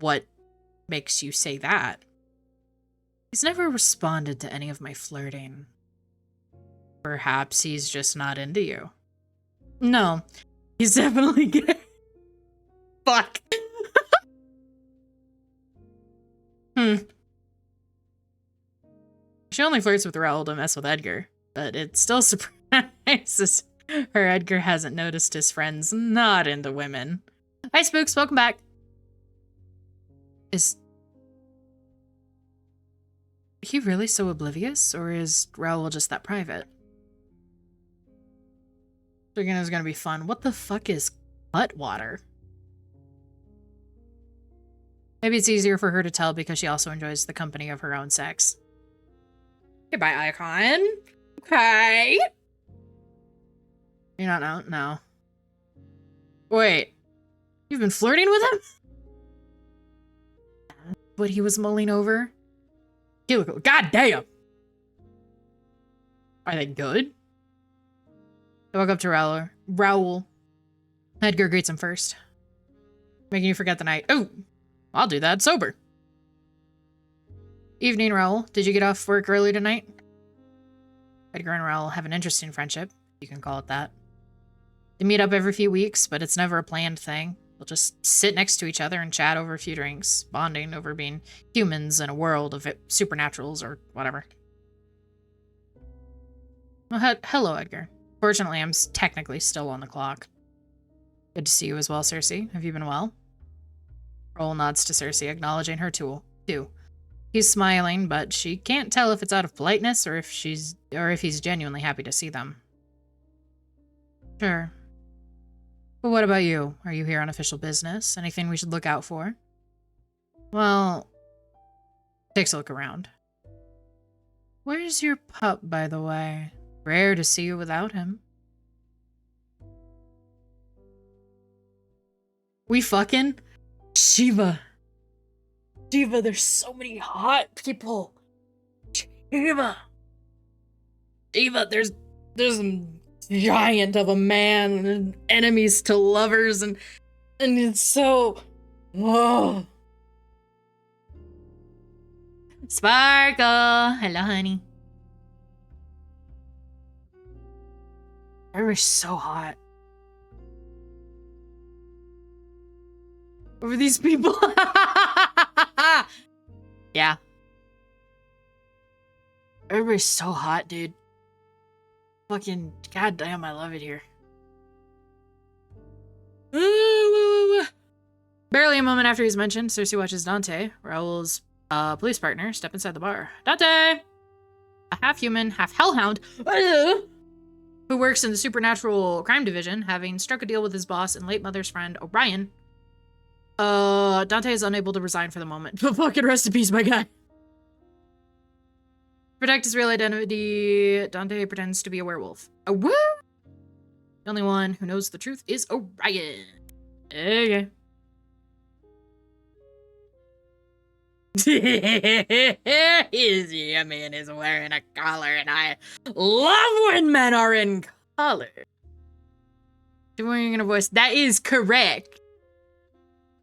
What makes you say that? He's never responded to any of my flirting. Perhaps he's just not into you. No, he's definitely gay. Fuck. She only flirts with Raoul to mess with Edgar, but it still surprises her Edgar hasn't noticed his friend's not into women. Hi, Spooks, welcome back. Is he really so oblivious, or is Raoul just that private? Thinking it was gonna be fun. What the fuck is butt water? Maybe it's easier for her to tell because she also enjoys the company of her own sex. Goodbye, Icon. Okay. You don't know? No. Wait. You've been flirting with him? What he was mulling over? God damn! Are they good? I walk up to Raoul. Edgar greets him first. Making you forget the night. Oh, I'll do that sober. Evening, Raoul. Did you get off work early tonight? Edgar and Raoul have an interesting friendship. You can call it that. They meet up every few weeks, but it's never a planned thing. They'll just sit next to each other and chat over a few drinks, bonding over being humans in a world of supernaturals or whatever. Well, hello, Edgar. Fortunately, I'm technically still on the clock. Good to see you as well, Cersei. Have you been well? Raoul nods to Cersei, acknowledging her too. He's smiling, but she can't tell if it's out of politeness or if he's genuinely happy to see them. Sure. But what about you? Are you here on official business? Anything we should look out for? Well, takes a look around. Where's your pup, by the way? Rare to see you without him. We fucking Shiva. Shiva, there's so many hot people. Shiva, there's some giant of a man and enemies to lovers and it's so Sparkle, hello honey. Everybody's so hot. Over these people. Yeah. Everybody's so hot, dude. Fucking goddamn, I love it here. Barely a moment after he's mentioned, Cersei watches Dante, Raoul's police partner, step inside the bar. Dante! A half-human, half-hellhound, who works in the supernatural crime division, having struck a deal with his boss and late mother's friend, O'Brien. Dante is unable to resign for the moment. But fucking rest in peace, my guy. To protect his real identity, Dante pretends to be a werewolf. A woo! The only one who knows the truth is Orion. Okay. Yeah, man is wearing a collar, and I love when men are in collar. Doing a voice. That is correct.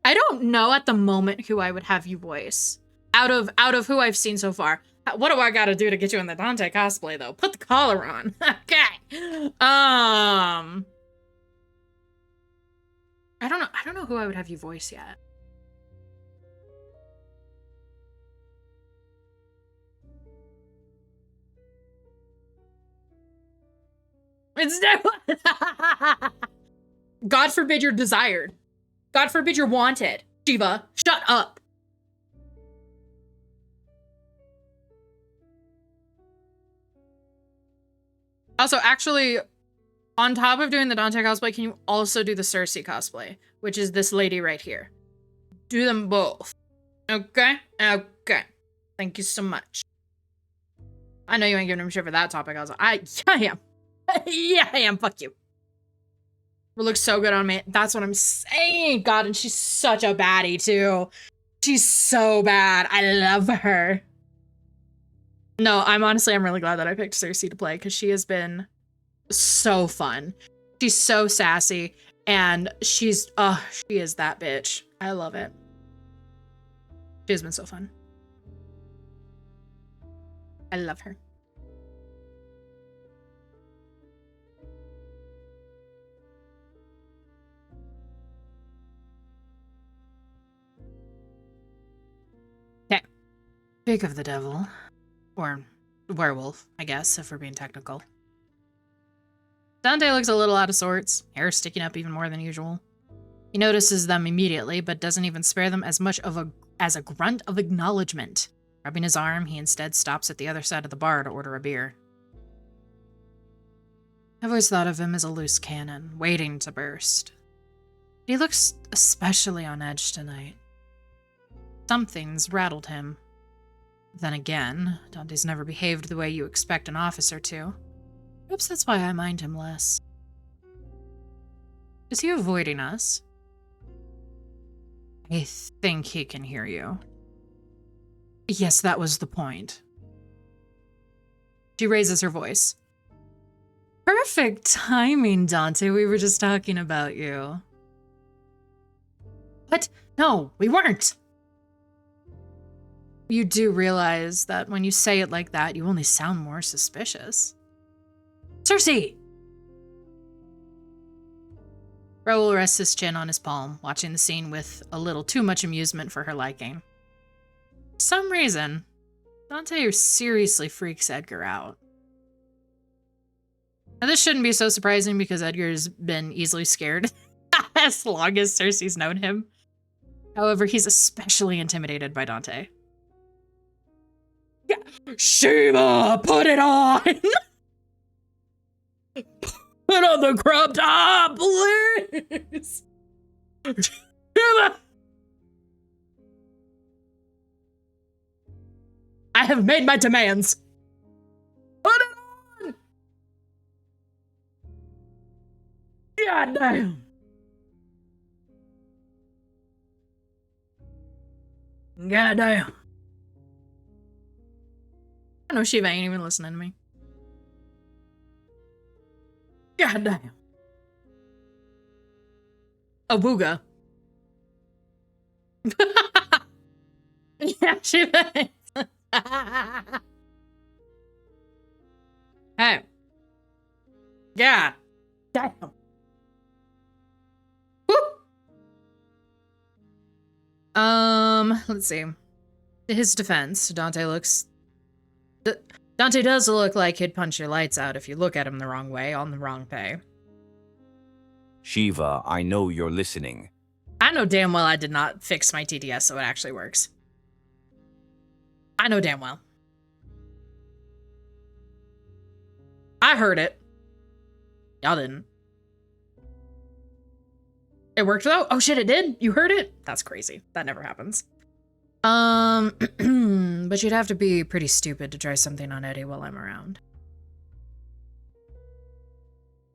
I don't know at the moment who I would have you voice. Out of who I've seen so far. What do I gotta do to get you in the Dante cosplay, though? Put the collar on. Okay. I don't know who I would have you voice yet. It's never. God forbid you're desired. God forbid you're wanted. Shiva, shut up. Also, actually, on top of doing the Dante cosplay, can you also do the Cersei cosplay, which is this lady right here? Do them both. Okay? Okay. Thank you so much. I know you ain't giving him shit for that topic. I am. Yeah, I am. Fuck you. It looks so good on me. That's what I'm saying. God, and she's such a baddie, too. She's so bad. I love her. No, I'm really glad that I picked Cersei to play because she has been so fun. She's so sassy and she is that bitch. I love it. She has been so fun. I love her. Okay. Speak of the devil. Or werewolf, I guess, if we're being technical. Dante looks a little out of sorts, hair sticking up even more than usual. He notices them immediately, but doesn't even spare them as much as a grunt of acknowledgement. Rubbing his arm, he instead stops at the other side of the bar to order a beer. I've always thought of him as a loose cannon, waiting to burst. He looks especially on edge tonight. Something's rattled him. Then again, Dante's never behaved the way you expect an officer to. Perhaps that's why I mind him less. Is he avoiding us? I think he can hear you. Yes, that was the point. She raises her voice. Perfect timing, Dante. We were just talking about you. What? No, we weren't. You do realize that when you say it like that, you only sound more suspicious. Cersei! Raoul rests his chin on his palm, watching the scene with a little too much amusement for her liking. For some reason, Dante seriously freaks Edgar out. Now, this shouldn't be so surprising because Edgar's been easily scared as long as Cersei's known him. However, he's especially intimidated by Dante. Shiva, put it on! Put on the crop top, please! Shiva! I have made my demands. Put it on! God damn. God damn. I know Shiva ain't even listening to me. God damn. Awooga. Yeah, Shiva. Hey. Yeah. Damn. Woo. Let's see. To his defense, Dante does look like he'd punch your lights out if you look at him the wrong way on the wrong pay. Shiva, I know you're listening. I know damn well I did not fix my TDS so it actually works. I know damn well. I heard it. Y'all didn't. It worked though? Oh shit, it did? You heard it? That's crazy. That never happens. But you'd have to be pretty stupid to try something on Eddie while I'm around.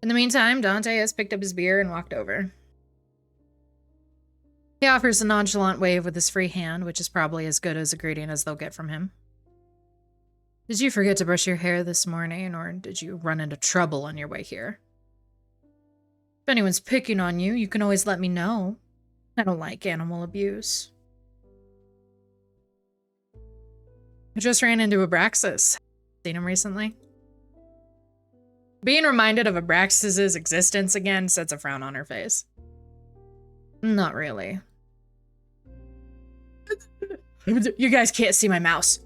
In the meantime, Dante has picked up his beer and walked over. He offers a nonchalant wave with his free hand, which is probably as good as a greeting as they'll get from him. Did you forget to brush your hair this morning, or did you run into trouble on your way here? If anyone's picking on you, you can always let me know. I don't like animal abuse. I just ran into Abraxas. Seen him recently? Being reminded of Abraxas's existence again sets a frown on her face. Not really. You guys can't see my mouse.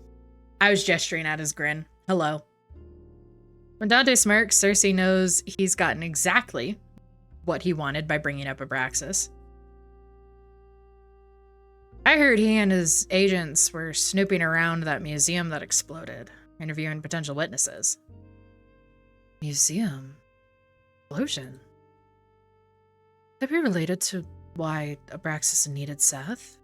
I was gesturing at his grin. Hello. When Dante smirks, Cersei knows he's gotten exactly what he wanted by bringing up Abraxas. I heard he and his agents were snooping around that museum that exploded, interviewing potential witnesses. Museum. Explosion. Could that be related to why Abraxas needed Seth?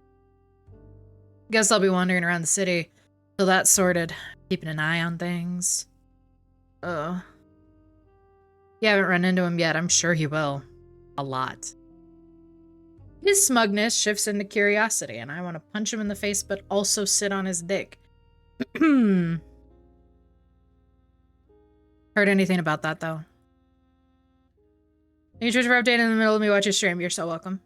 Guess I'll be wandering around the city till that's sorted, keeping an eye on things. You haven't run into him yet. I'm sure he will. A lot. His smugness shifts into curiosity, and I want to punch him in the face, but also sit on his dick. Heard anything about that, though? Thank you for updating in the middle of me watching stream. You're so welcome.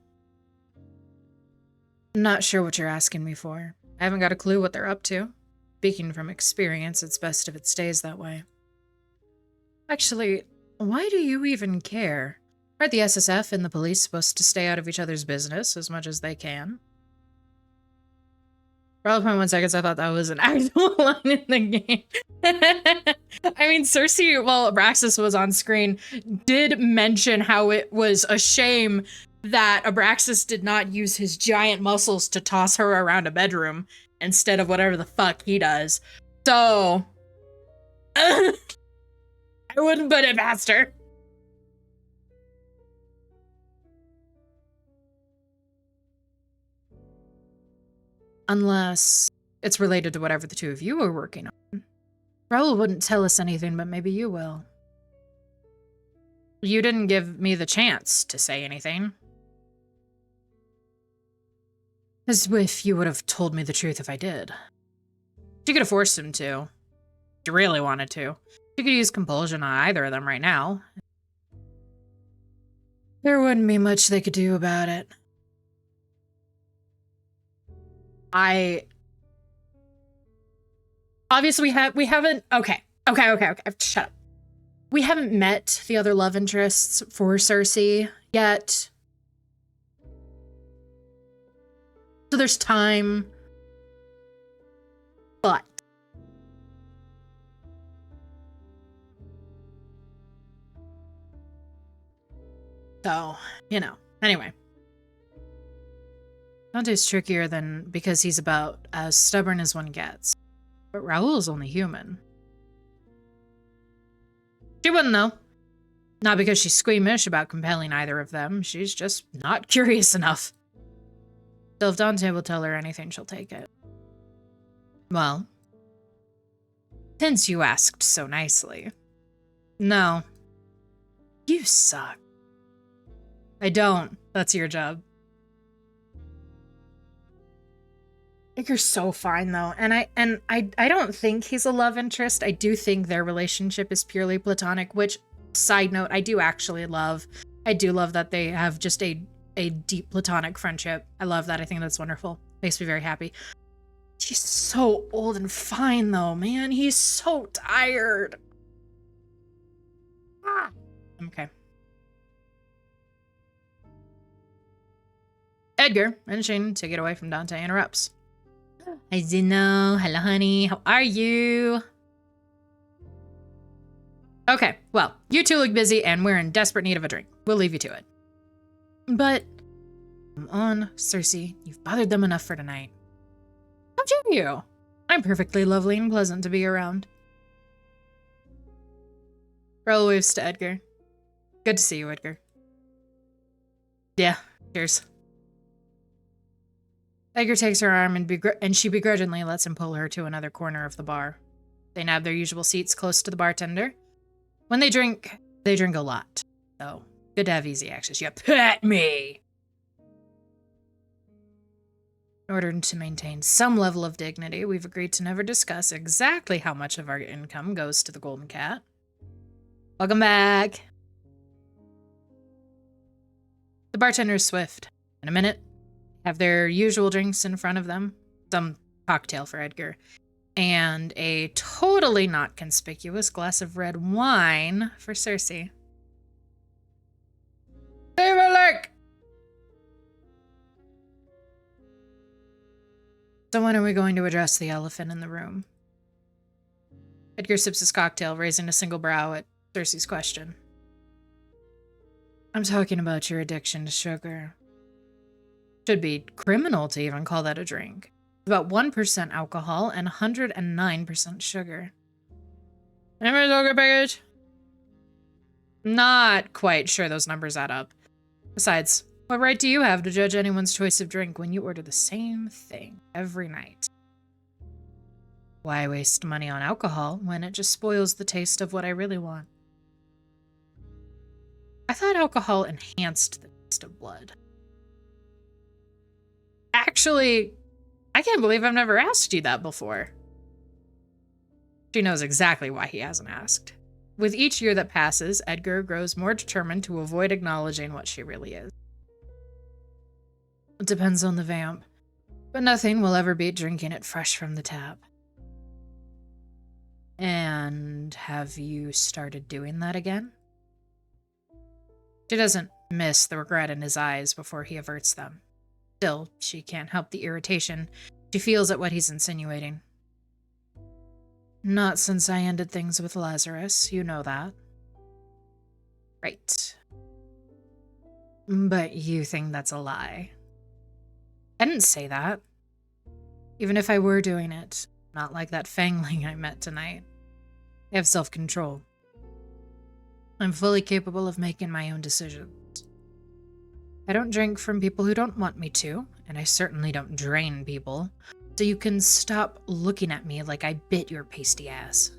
Not sure what you're asking me for. I haven't got a clue what they're up to. Speaking from experience, it's best if it stays that way. Actually, why do you even care? Aren't the SSF and the police supposed to stay out of each other's business as much as they can? For all 0.1 seconds, I thought that was an actual line in the game. I mean, Cersei, while Abraxas was on screen, did mention how it was a shame that Abraxas did not use his giant muscles to toss her around a bedroom instead of whatever the fuck he does. So, I wouldn't put it past her. Unless it's related to whatever the two of you are working on. Raoul wouldn't tell us anything, but maybe you will. You didn't give me the chance to say anything. As if you would have told me the truth if I did. She could have forced him to. She really wanted to. She could use compulsion on either of them right now. There wouldn't be much they could do about it. Obviously we haven't, okay, shut up. We haven't met the other love interests for Cersei yet. So there's time, but so, you know, anyway. Dante's trickier than because he's about as stubborn as one gets. But Raoul's only human. She wouldn't know. Not because she's squeamish about compelling either of them. She's just not curious enough. So if Dante will tell her anything, she'll take it. Well, since you asked so nicely. No. You suck. I don't. That's your job. You're so fine though, and I don't think he's a love interest. I do think their relationship is purely platonic, which, side note, I do actually love. I do love that they have just a deep platonic friendship. I love that. I think that's wonderful. Makes me very happy. He's so old and fine though, man. He's so tired. Ah. Okay. Edgar and Shane take it away from Dante interrupts. Hi Zeno, hello honey, how are you? Okay, well, you two look busy and we're in desperate need of a drink. We'll leave you to it. But, come on, Cersei, you've bothered them enough for tonight. How dare you? I'm perfectly lovely and pleasant to be around. Raoul waves to Edgar. Good to see you, Edgar. Yeah, cheers. Edgar takes her arm and she begrudgingly lets him pull her to another corner of the bar. They nab their usual seats close to the bartender. When they drink a lot. So, good to have easy access. You pet me! In order to maintain some level of dignity, we've agreed to never discuss exactly how much of our income goes to the Golden Cat. Welcome back! The bartender is swift. In a minute, have their usual drinks in front of them, some cocktail for Edgar, and a totally not conspicuous glass of red wine for Cersei. Leave a lick! So when are we going to address the elephant in the room? Edgar sips his cocktail, raising a single brow at Cersei's question. I'm talking about your addiction to sugar. Should be criminal to even call that a drink. About 1% alcohol and 109% sugar. Anybody sugar package? Not quite sure those numbers add up. Besides, what right do you have to judge anyone's choice of drink when you order the same thing every night? Why waste money on alcohol when it just spoils the taste of what I really want? I thought alcohol enhanced the taste of blood. Actually, I can't believe I've never asked you that before. She knows exactly why he hasn't asked. With each year that passes, Edgar grows more determined to avoid acknowledging what she really is. It depends on the vamp, but nothing will ever beat drinking it fresh from the tap. And have you started doing that again? She doesn't miss the regret in his eyes before he averts them. Still, she can't help the irritation she feels at what he's insinuating. Not since I ended things with Lazarus, you know that. Right. But you think that's a lie. I didn't say that. Even if I were doing it, not like that Fangling I met tonight. I have self-control. I'm fully capable of making my own decisions. I don't drink from people who don't want me to, and I certainly don't drain people, so you can stop looking at me like I bit your pasty ass.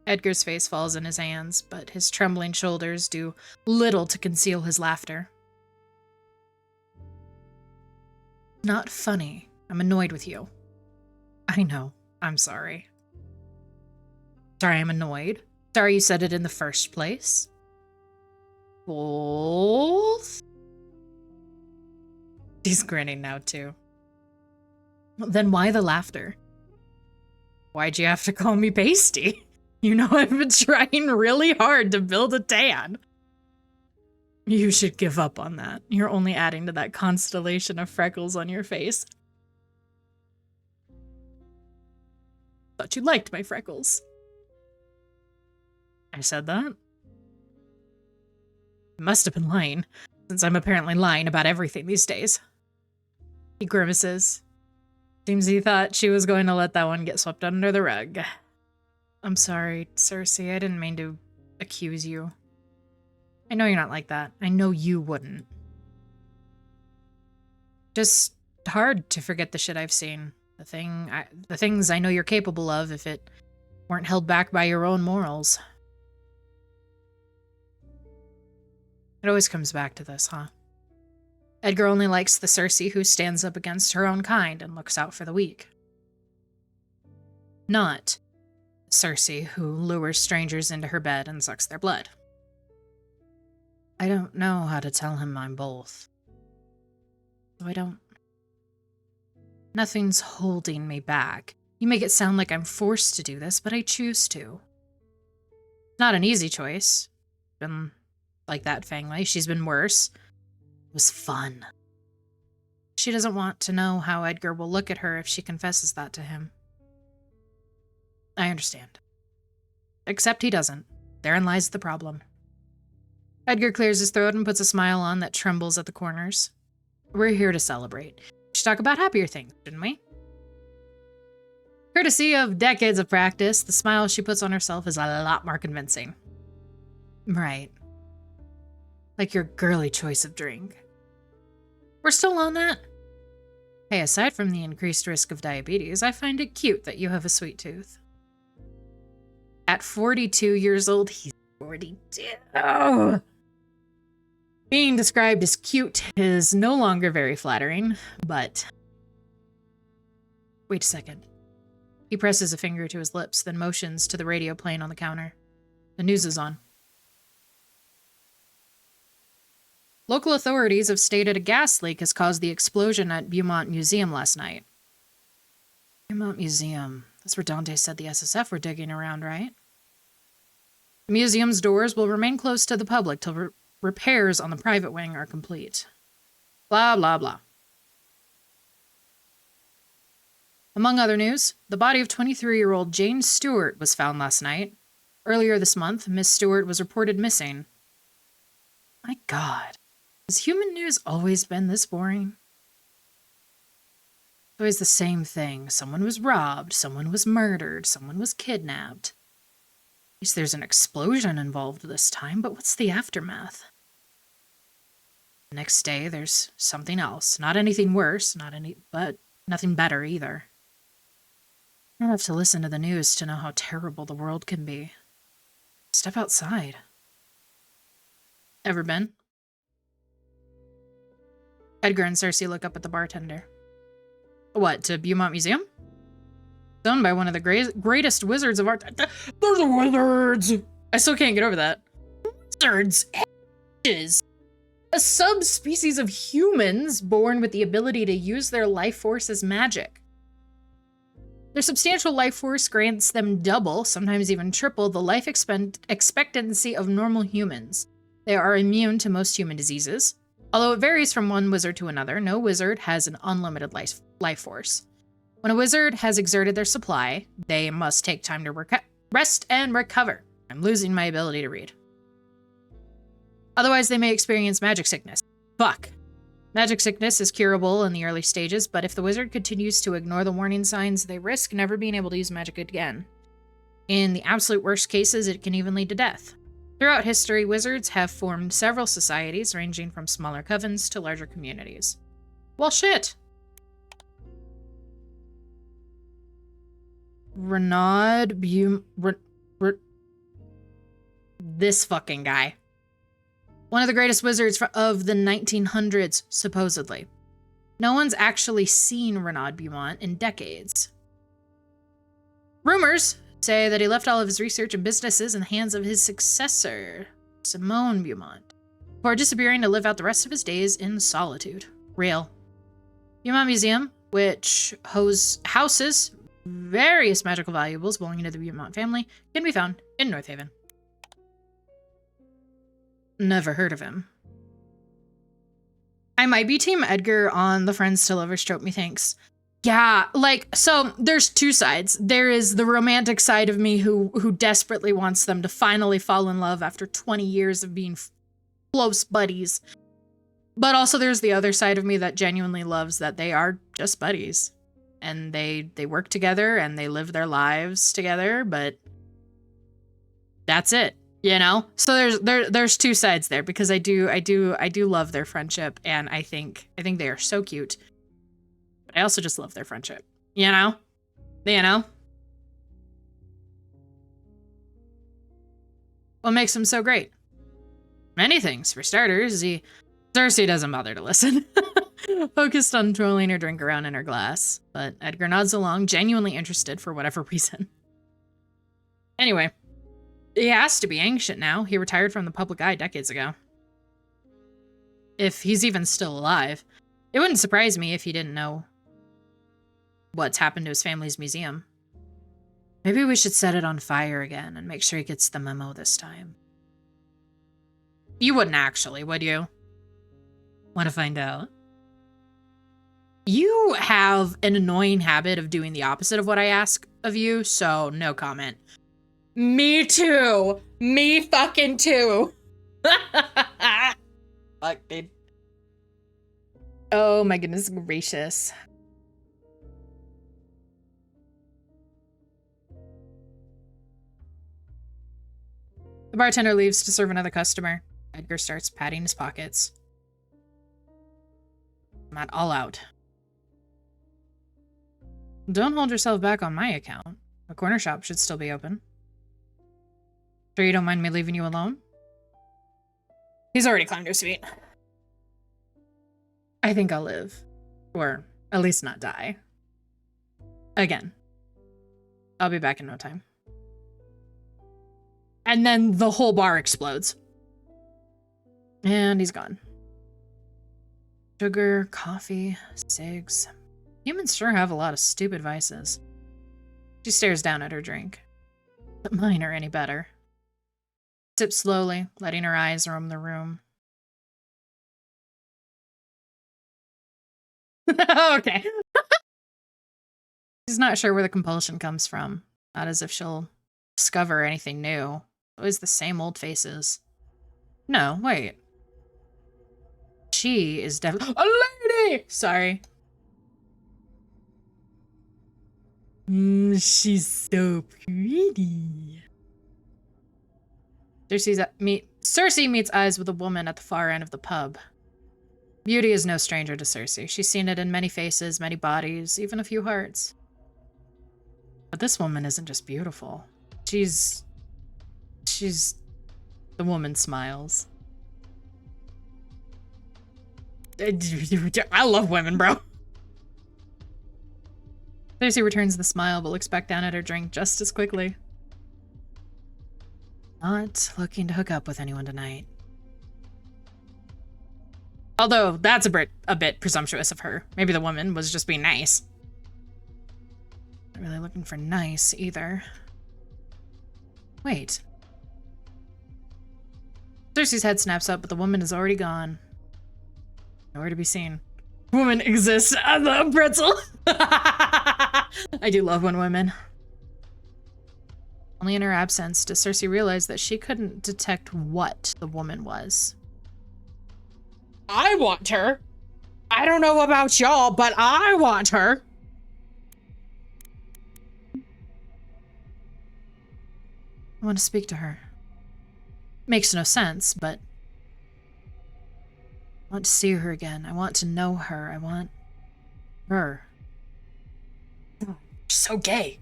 Edgar's face falls in his hands, but his trembling shoulders do little to conceal his laughter. Not funny. I'm annoyed with you. I know. I'm sorry. Sorry I'm annoyed. Sorry you said it in the first place. Both? He's grinning now, too. Then why the laughter? Why'd you have to call me pasty? You know I've been trying really hard to build a tan. You should give up on that. You're only adding to that constellation of freckles on your face. Thought you liked my freckles. I said that? I must have been lying, since I'm apparently lying about everything these days. He grimaces. Seems he thought she was going to let that one get swept under the rug. I'm sorry, Cersei. I didn't mean to accuse you. I know you're not like that. I know you wouldn't. Just hard to forget the shit I've seen. The things I know you're capable of if it weren't held back by your own morals. It always comes back to this, huh? Edgar only likes the Cersei who stands up against her own kind and looks out for the weak. Not Cersei who lures strangers into her bed and sucks their blood. I don't know how to tell him I'm both. So I don't. Nothing's holding me back. You make it sound like I'm forced to do this, but I choose to. Not an easy choice. Been like that Fangley. She's been worse. It was fun. She doesn't want to know how Edgar will look at her if she confesses that to him. I understand. Except he doesn't. Therein lies the problem. Edgar clears his throat and puts a smile on that trembles at the corners. We're here to celebrate. We should talk about happier things, shouldn't we? Courtesy of decades of practice, the smile she puts on herself is a lot more convincing. Right. Like your girly choice of drink. We're still on that? Hey, aside from the increased risk of diabetes, I find it cute that you have a sweet tooth. At 42 years old, he's 42. Being described as cute is no longer very flattering, but... Wait a second. He presses a finger to his lips, then motions to the radio playing on the counter. The news is on. Local authorities have stated a gas leak has caused the explosion at Beaumont Museum last night. Beaumont Museum. That's where Dante said the SSF were digging around, right? The museum's doors will remain closed to the public till repairs on the private wing are complete. Blah, blah, blah. Among other news, the body of 23-year-old Jane Stewart was found last night. Earlier this month, Miss Stewart was reported missing. My God. Has human news always been this boring? Always the same thing. Someone was robbed, someone was murdered, someone was kidnapped. At least there's an explosion involved this time, but what's the aftermath? The next day, there's something else. Not anything worse, but nothing better either. I don't have to listen to the news to know how terrible the world can be. Step outside. Ever been? Edgar and Cersei look up at the bartender. What, to Beaumont Museum? It's owned by one of the greatest wizards of art. There's wizards! I still can't get over that. Wizards! Edges! A subspecies of humans born with the ability to use their life force as magic. Their substantial life force grants them double, sometimes even triple, the life expectancy of normal humans. They are immune to most human diseases. Although it varies from one wizard to another, no wizard has an unlimited life force. When a wizard has exerted their supply, they must take time to rest and recover. I'm losing my ability to read. Otherwise, they may experience magic sickness. Fuck. Magic sickness is curable in the early stages, but if the wizard continues to ignore the warning signs, they risk never being able to use magic again. In the absolute worst cases, it can even lead to death. Throughout history, wizards have formed several societies, ranging from smaller covens to larger communities. Well, shit. This fucking guy. One of the greatest wizards of the 1900s, supposedly. No one's actually seen Renaud Beaumont in decades. Rumors say that he left all of his research and businesses in the hands of his successor, Simone Beaumont, before disappearing to live out the rest of his days in solitude. Real. Beaumont Museum, which houses various magical valuables belonging to the Beaumont family, can be found in North Haven. Never heard of him. I might be Team Edgar on the friends to lovers trope, methinks. Yeah, like, so there's two sides. There is the romantic side of me who desperately wants them to finally fall in love after 20 years of being close buddies. But also there's the other side of me that genuinely loves that they are just buddies. And they work together and they live their lives together, but that's it, you know? So there's two sides there, because I do love their friendship, and I think they are so cute. But I also just love their friendship, you know? You know? What makes him so great? Many things. For starters, Cersei doesn't bother to listen. Focused on twirling her drink around in her glass, but Edgar nods along, genuinely interested for whatever reason. Anyway, he has to be ancient now. He retired from the public eye decades ago. If he's even still alive. It wouldn't surprise me if he didn't know what's happened to his family's museum. Maybe we should set it on fire again and make sure he gets the memo this time. You wouldn't actually, would you? Want to find out? You have an annoying habit of doing the opposite of what I ask of you, so no comment. Me too. Me fucking too. Fuck, dude. Oh my goodness gracious. The bartender leaves to serve another customer. Edgar starts patting his pockets. Not all out. Don't hold yourself back on my account. The corner shop should still be open. Sure you don't mind me leaving you alone? He's already climbed his feet. I think I'll live. Or at least not die. Again. I'll be back in no time. And then the whole bar explodes. And he's gone. Sugar, coffee, cigs. Humans sure have a lot of stupid vices. She stares down at her drink. But mine are any better. Sips slowly, letting her eyes roam the room. Okay. She's not sure where the compulsion comes from. Not as if she'll discover anything new. Always the same old faces. No, wait. She is definitely a lady! Sorry. She's so pretty. Cersei meets eyes with a woman at the far end of the pub. Beauty is no stranger to Cersei. She's seen it in many faces, many bodies, even a few hearts. But this woman isn't just beautiful. She's... The woman smiles. I love women, bro. Cersei returns the smile, but looks back down at her drink just as quickly. Not looking to hook up with anyone tonight. Although, that's a bit presumptuous of her. Maybe the woman was just being nice. Not really looking for nice, either. Wait. Cersei's head snaps up, but the woman is already gone. Nowhere to be seen. Woman exists as a pretzel! I do love when women. Only in her absence does Cersei realize that she couldn't detect what the woman was. I want her. I don't know about y'all, but I want her. I want to speak to her. Makes no sense, but I want to see her again. I want to know her. I want her. She's so gay.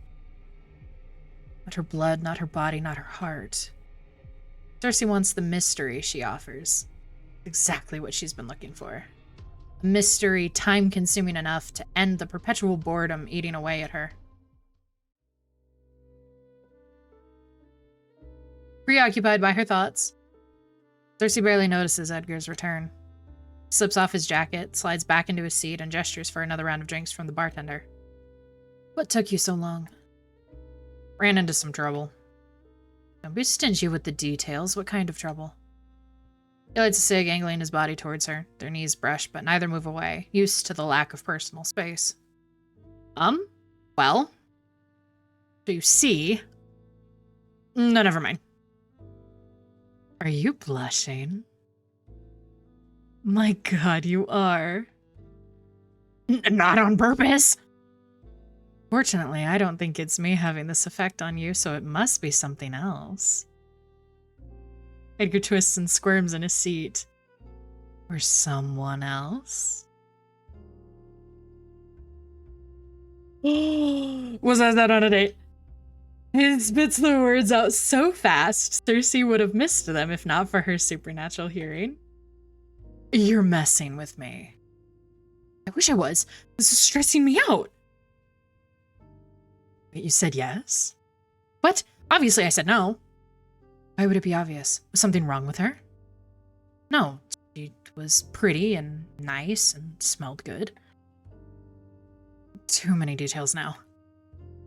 Not her blood, not her body, not her heart. Cersei wants the mystery she offers. Exactly what she's been looking for. A mystery time-consuming enough to end the perpetual boredom eating away at her. Preoccupied by her thoughts, Cersei barely notices Edgar's return. He slips off his jacket, slides back into his seat, and gestures for another round of drinks from the bartender. What took you so long? Ran into some trouble. Don't be stingy with the details. What kind of trouble? He lights a cig, angling his body towards her. Their knees brush, but neither move away, used to the lack of personal space. Well? So you see... No, never mind. Are you blushing? My god, you are. Not on purpose! Fortunately, I don't think it's me having this effect on you, so it must be something else. Edgar twists and squirms in his seat. Or someone else? Was I that on a date? He spits the words out so fast, Cersei would have missed them if not for her supernatural hearing. You're messing with me. I wish I was. This is stressing me out. But you said yes? What? Obviously I said no. Why would it be obvious? Was something wrong with her? No, she was pretty and nice and smelled good. Too many details now.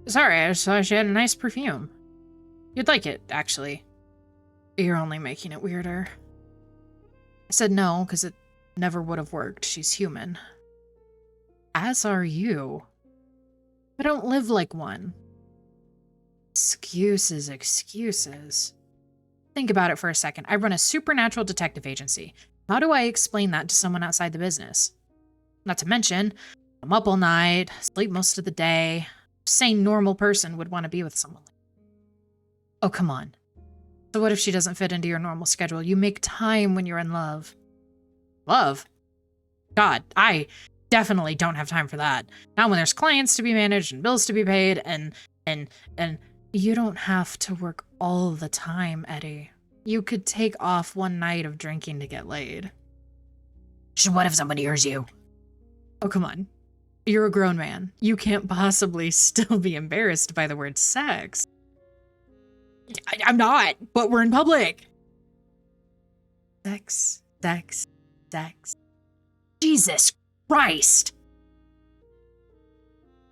Sorry, I saw she had a nice perfume. You'd like it, actually. You're only making it weirder. I said no, because it never would have worked. She's human. As are you. I don't live like one. Excuses, excuses. Think about it for a second. I run a supernatural detective agency. How do I explain that to someone outside the business? Not to mention, I'm up all night, sleep most of the day. A sane, normal person would want to be with someone like that. Oh, come on. So what if she doesn't fit into your normal schedule? You make time when you're in love. Love? God, I definitely don't have time for that. Not when there's clients to be managed and bills to be paid and you don't have to work all the time, Eddie. You could take off one night of drinking to get laid. So what if somebody hears you? Oh, come on. You're a grown man. You can't possibly still be embarrassed by the word sex. I'm not, but we're in public. Sex, sex, sex. Jesus Christ.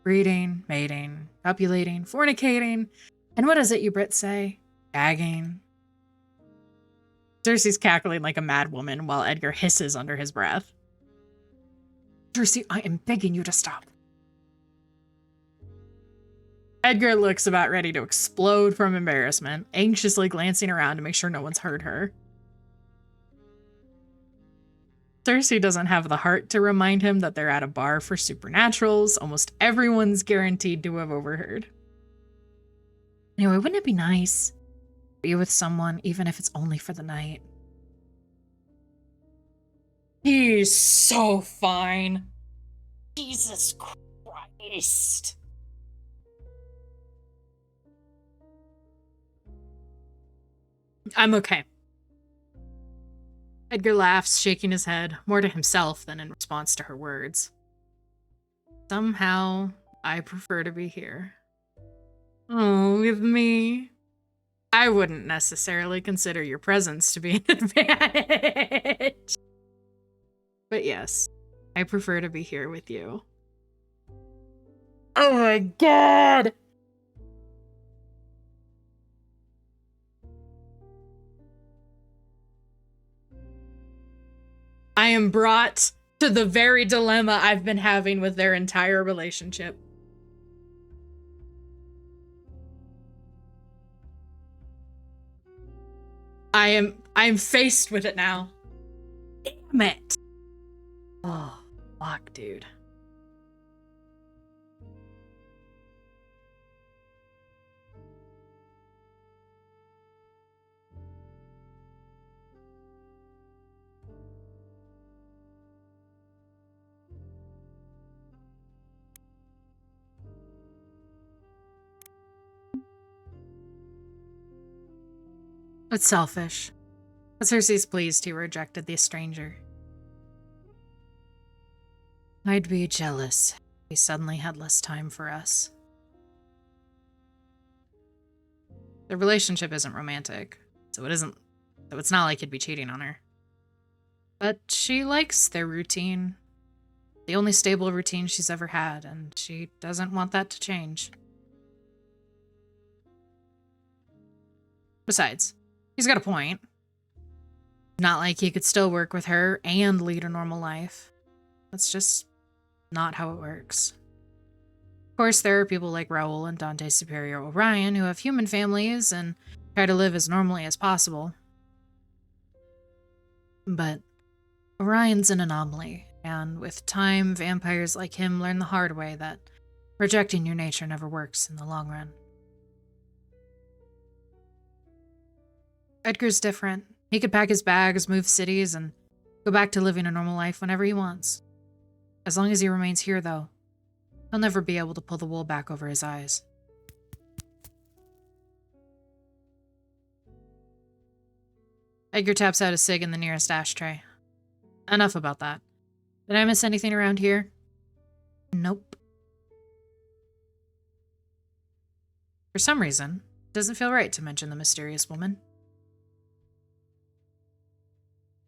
Breeding, mating, copulating, fornicating, and what is it you Brits say? Gagging. Cersei's cackling like a mad woman while Edgar hisses under his breath. Cersei, I am begging you to stop. Edgar looks about ready to explode from embarrassment, anxiously glancing around to make sure no one's heard her. Cersei doesn't have the heart to remind him that they're at a bar for supernaturals. Almost everyone's guaranteed to have overheard. Anyway, wouldn't it be nice to be with someone, even if it's only for the night? He's so fine. Jesus Christ. I'm okay. Edgar laughs, shaking his head, more to himself than in response to her words. Somehow, I prefer to be here. Oh, with me? I wouldn't necessarily consider your presence to be an advantage. But yes, I prefer to be here with you. Oh my god! I am brought to the very dilemma I've been having with their entire relationship. I'm faced with it now. Damn it. Oh, fuck, dude. It's selfish. But Cersei's pleased he rejected the stranger. I'd be jealous if he suddenly had less time for us. Their relationship isn't romantic, so it's not like he'd be cheating on her. But she likes their routine. The only stable routine she's ever had, and she doesn't want that to change. Besides, he's got a point. Not like he could still work with her and lead a normal life. That's just not how it works. Of course, there are people like Raoul and Dante's superior Orion who have human families and try to live as normally as possible. But Orion's an anomaly, and with time, vampires like him learn the hard way that rejecting your nature never works in the long run. Edgar's different. He could pack his bags, move cities, and go back to living a normal life whenever he wants. As long as he remains here, though, he'll never be able to pull the wool back over his eyes. Edgar taps out a cig in the nearest ashtray. Enough about that. Did I miss anything around here? Nope. For some reason, it doesn't feel right to mention the mysterious woman.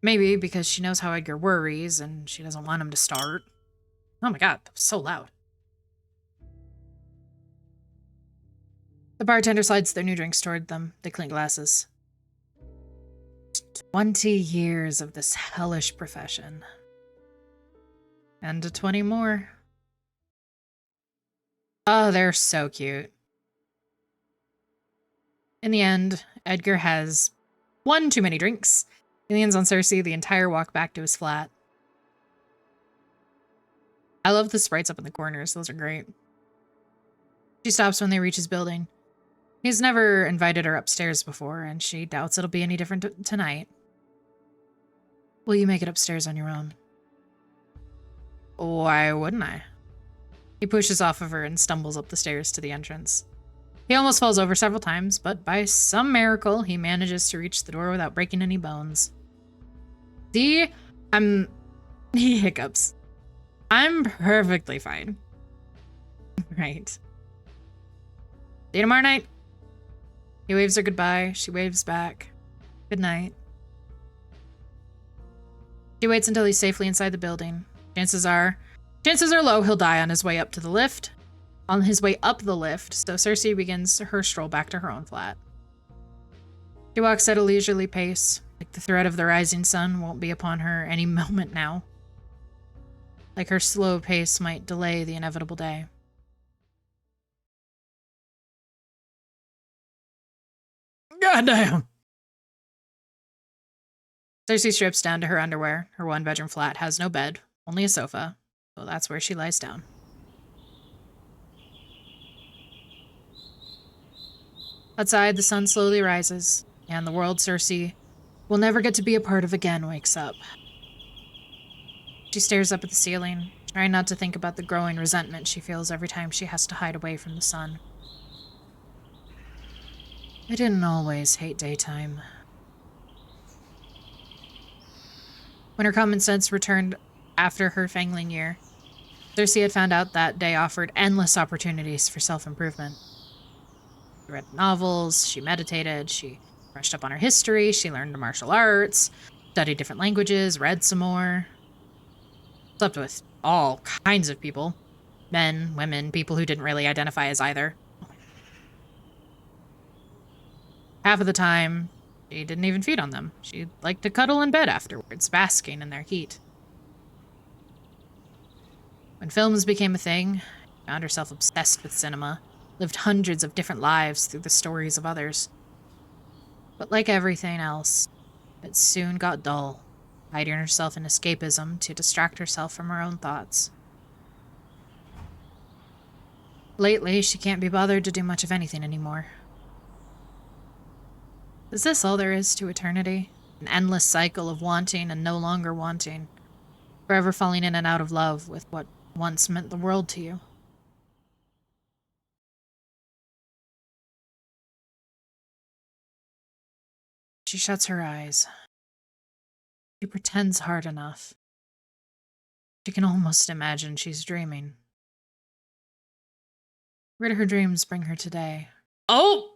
Maybe because she knows how Edgar worries and she doesn't want him to start. Oh my god, that was so loud. The bartender slides their new drinks toward them. They clink glasses. 20 years of this hellish profession. And 20 more. Oh, they're so cute. In the end, Edgar has one too many drinks. He leans on Cersei the entire walk back to his flat. I love the sprites up in the corners. Those are great. She stops when they reach his building. He's never invited her upstairs before, and she doubts it'll be any different tonight. Will you make it upstairs on your own? Why wouldn't I? He pushes off of her and stumbles up the stairs to the entrance. He almost falls over several times, but by some miracle, he manages to reach the door without breaking any bones. See? He hiccups. I'm perfectly fine. Right. See you tomorrow night. He waves her goodbye. She waves back. Good night. She waits until he's safely inside the building. Chances are low he'll die on his way up the lift, so Cersei begins her stroll back to her own flat. She walks at a leisurely pace, like the threat of the rising sun won't be upon her any moment now. Like her slow pace might delay the inevitable day. Goddamn! Cersei strips down to her underwear. Her one-bedroom flat has no bed, only a sofa, so that's where she lies down. Outside, the sun slowly rises, and the world Cersei will never get to be a part of again wakes up. She stares up at the ceiling, trying not to think about the growing resentment she feels every time she has to hide away from the sun. I didn't always hate daytime. When her common sense returned after her fangling year, Cersei had found out that day offered endless opportunities for self-improvement. She read novels, she meditated, she brushed up on her history, she learned martial arts, studied different languages, read some more. Slept with all kinds of people. Men, women, people who didn't really identify as either. Half of the time, she didn't even feed on them. She liked to cuddle in bed afterwards, basking in their heat. When films became a thing, she found herself obsessed with cinema, lived hundreds of different lives through the stories of others. But like everything else, it soon got dull, hiding herself in escapism to distract herself from her own thoughts. Lately, she can't be bothered to do much of anything anymore. Is this all there is to eternity? An endless cycle of wanting and no longer wanting, forever falling in and out of love with what once meant the world to you? She shuts her eyes. She pretends hard enough. She can almost imagine she's dreaming. Where do her dreams bring her today? Oh!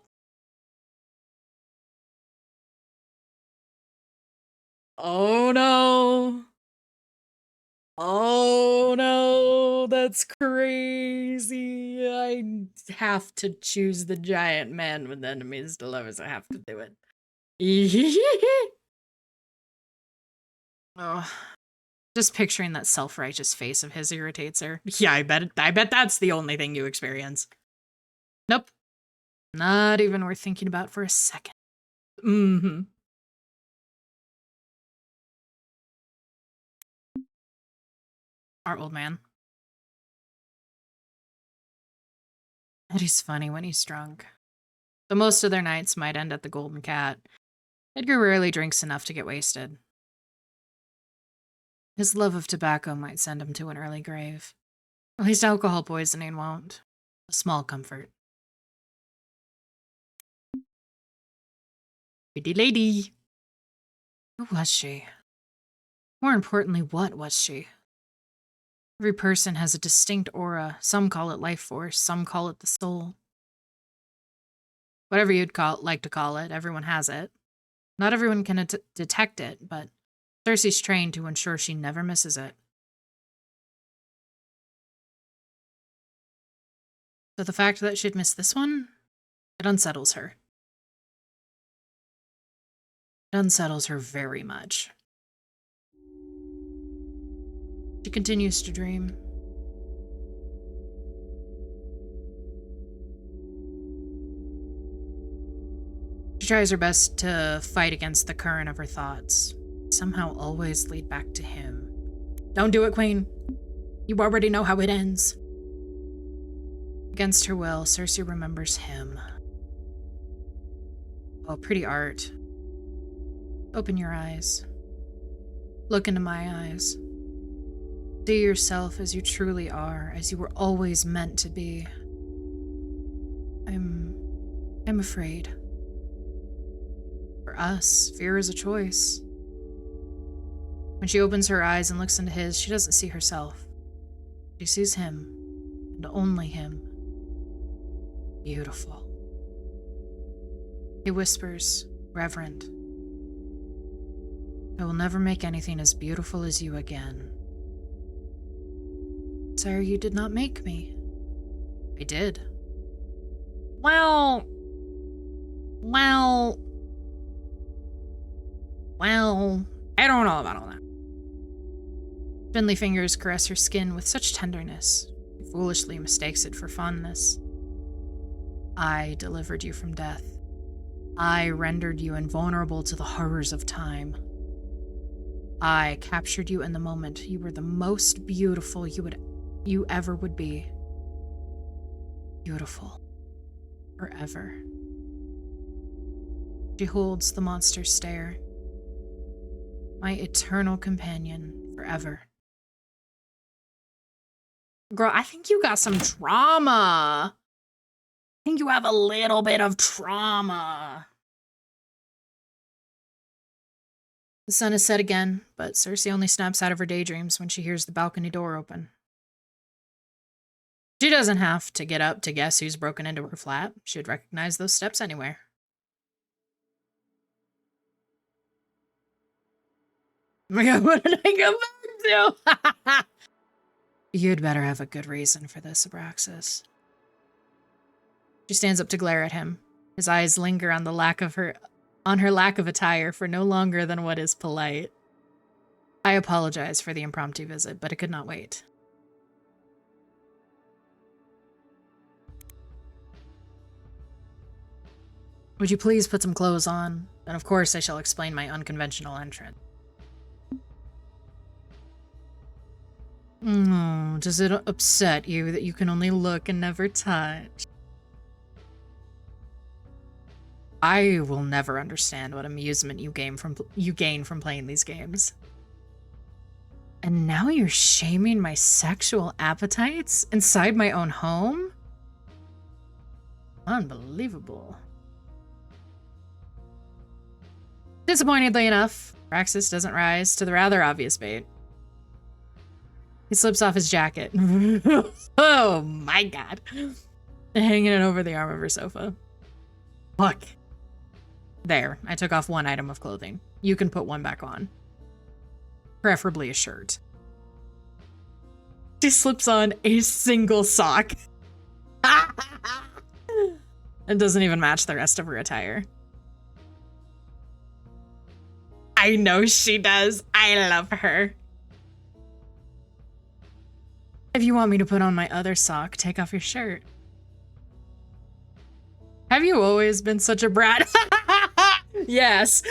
Oh no! Oh no, that's crazy. I have to choose the giant man with enemies to lovers. I have to do it. Oh, just picturing that self-righteous face of his irritates her. Yeah, I bet that's the only thing you experience. Nope. Not even worth thinking about for a second. Mm-hmm. Our old man. And he's funny when he's drunk. Though most of their nights might end at the Golden Cat, Edgar rarely drinks enough to get wasted. His love of tobacco might send him to an early grave. At least alcohol poisoning won't. A small comfort. Pretty lady. Who was she? More importantly, what was she? Every person has a distinct aura. Some call it life force, some call it the soul. Whatever you'd like to call it, everyone has it. Not everyone can detect it, but Cersei's trained to ensure she never misses it. So the fact that she'd missed this one, it unsettles her. It unsettles her very much. She continues to dream. She tries her best to fight against the current of her thoughts. Somehow always lead back to him. Don't do it, Queen. You already know how it ends. Against her will, Cersei remembers him. Oh, pretty art. Open your eyes. Look into my eyes. See yourself as you truly are, as you were always meant to be. I'm afraid. For us, fear is a choice. When she opens her eyes and looks into his, she doesn't see herself. She sees him, and only him. Beautiful. He whispers, reverent. I will never make anything as beautiful as you again. Sire, you did not make me. I did. Well, I don't know about all that. Friendly fingers caress her skin with such tenderness. She foolishly mistakes it for fondness. I delivered you from death. I rendered you invulnerable to the horrors of time. I captured you in the moment. You were the most beautiful you ever would be. Beautiful. Forever. She holds the monster stare. My eternal companion forever. Girl, I think you got some trauma. I think you have a little bit of trauma. The sun is set again, but Cersei only snaps out of her daydreams when she hears the balcony door open. She doesn't have to get up to guess who's broken into her flat. She'd recognize those steps anywhere. Oh my god, what did I go back to? You'd better have a good reason for this, Abraxas. She stands up to glare at him. His eyes linger on her lack of attire for no longer than what is polite. I apologize for the impromptu visit, but it could not wait. Would you please put some clothes on? And of course I shall explain my unconventional entrance. Oh, does it upset you that you can only look and never touch? I will never understand what amusement you gain from playing these games. And now you're shaming my sexual appetites inside my own home? Unbelievable. Disappointingly enough, Abraxas doesn't rise to the rather obvious bait. He slips off his jacket. Oh my god. Hanging it over the arm of her sofa. Look. There, I took off one item of clothing. You can put one back on. Preferably a shirt. She slips on a single sock. It doesn't even match the rest of her attire. I know she does. I love her. If you want me to put on my other sock, take off your shirt. Have you always been such a brat? Yes.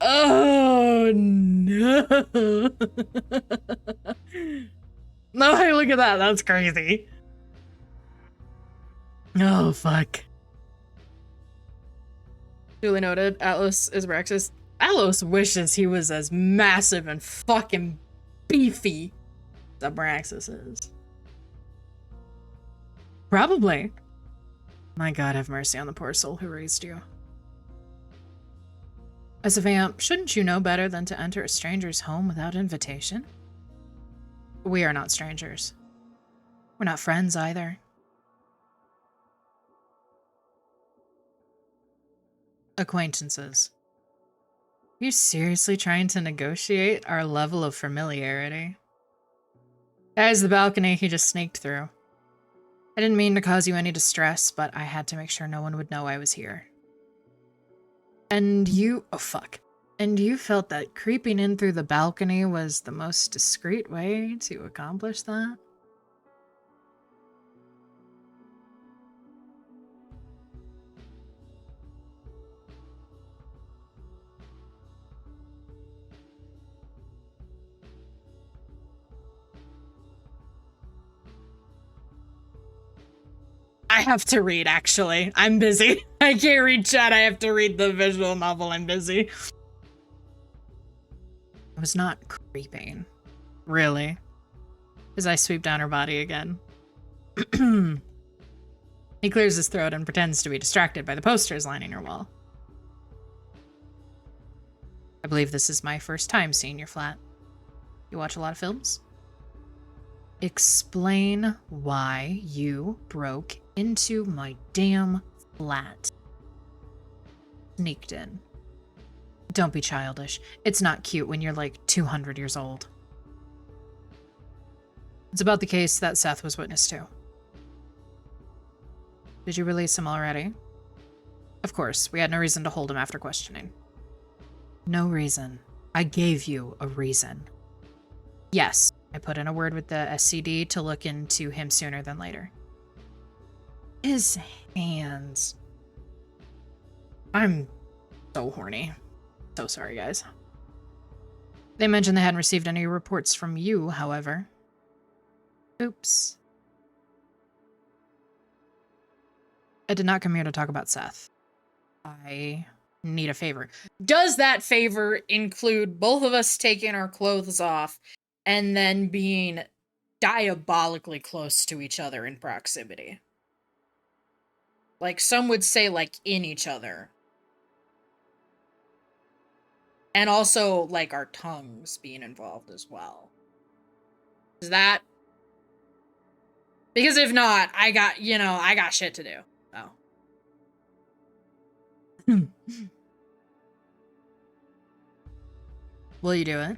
Oh no. No, hey, look at that. That's crazy. Oh, fuck. Duly noted, Atlas is Abraxas. Atlas wishes he was as massive and fucking beefy as Abraxas is. Probably. My god, have mercy on the poor soul who raised you. As a vamp, shouldn't you know better than to enter a stranger's home without invitation? We are not strangers. We're not friends either. Acquaintances. Are you seriously trying to negotiate our level of familiarity? There's the balcony he just sneaked through. I didn't mean to cause you any distress, but I had to make sure no one would know I was here. And you... oh, fuck. And you felt that creeping in through the balcony was the most discreet way to accomplish that? I have to read, actually. I'm busy. I can't read chat. I have to read the visual novel. I'm busy. I was not creeping. Really? As I sweep down her body again. He clears his throat and pretends to be distracted by the posters lining her wall. I believe this is my first time seeing your flat. You watch a lot of films? Explain why you broke into my damn flat. Sneaked in. Don't be childish. It's not cute when you're like 200 years old. It's about the case that Seth was witness to. Did you release him already? Of course, we had no reason to hold him after questioning. No reason. I gave you a reason. Yes, I put in a word with the SCD to look into him sooner than later. His hands. I'm so horny. So sorry, guys. They mentioned they hadn't received any reports from you, however. Oops. I did not come here to talk about Seth. I need a favor. Does that favor include both of us taking our clothes off and then being diabolically close to each other in proximity? Like, some would say, like, in each other. And also, like, our tongues being involved as well. Is that... Because if not, I got shit to do. Oh. Will you do it?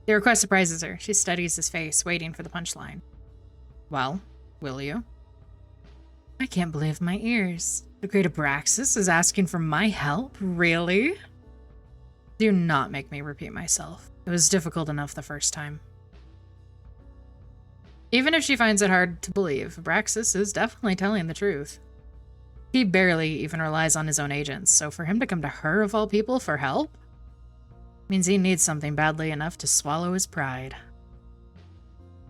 The request surprises her. She studies his face, waiting for the punchline. Well, will you? I can't believe my ears. The great Abraxas is asking for my help? Really? Do not make me repeat myself. It was difficult enough the first time. Even if she finds it hard to believe, Abraxas is definitely telling the truth. He barely even relies on his own agents, so for him to come to her of all people for help means he needs something badly enough to swallow his pride.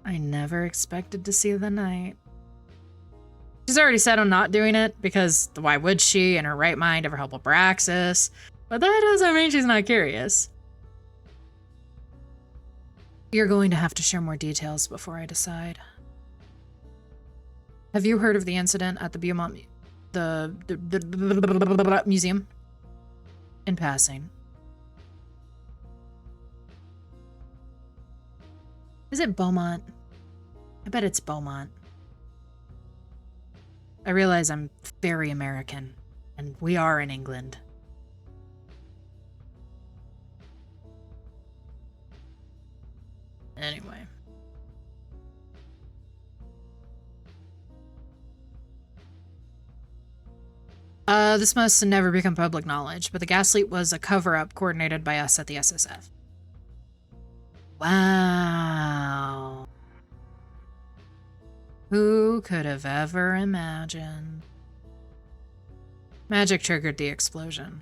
I never expected to see the night. She's already set on not doing it, because why would she, in her right mind, ever help Abraxas? But that doesn't mean she's not curious. You're going to have to share more details before I decide. Have you heard of the incident at the Beaumont museum? In passing. Is it Beaumont? I bet it's Beaumont. I realize I'm very American, and we are in England. Anyway. This must never become public knowledge, but the gas leak was a cover-up coordinated by us at the SSF. Wow. Who could have ever imagined? Magic triggered the explosion.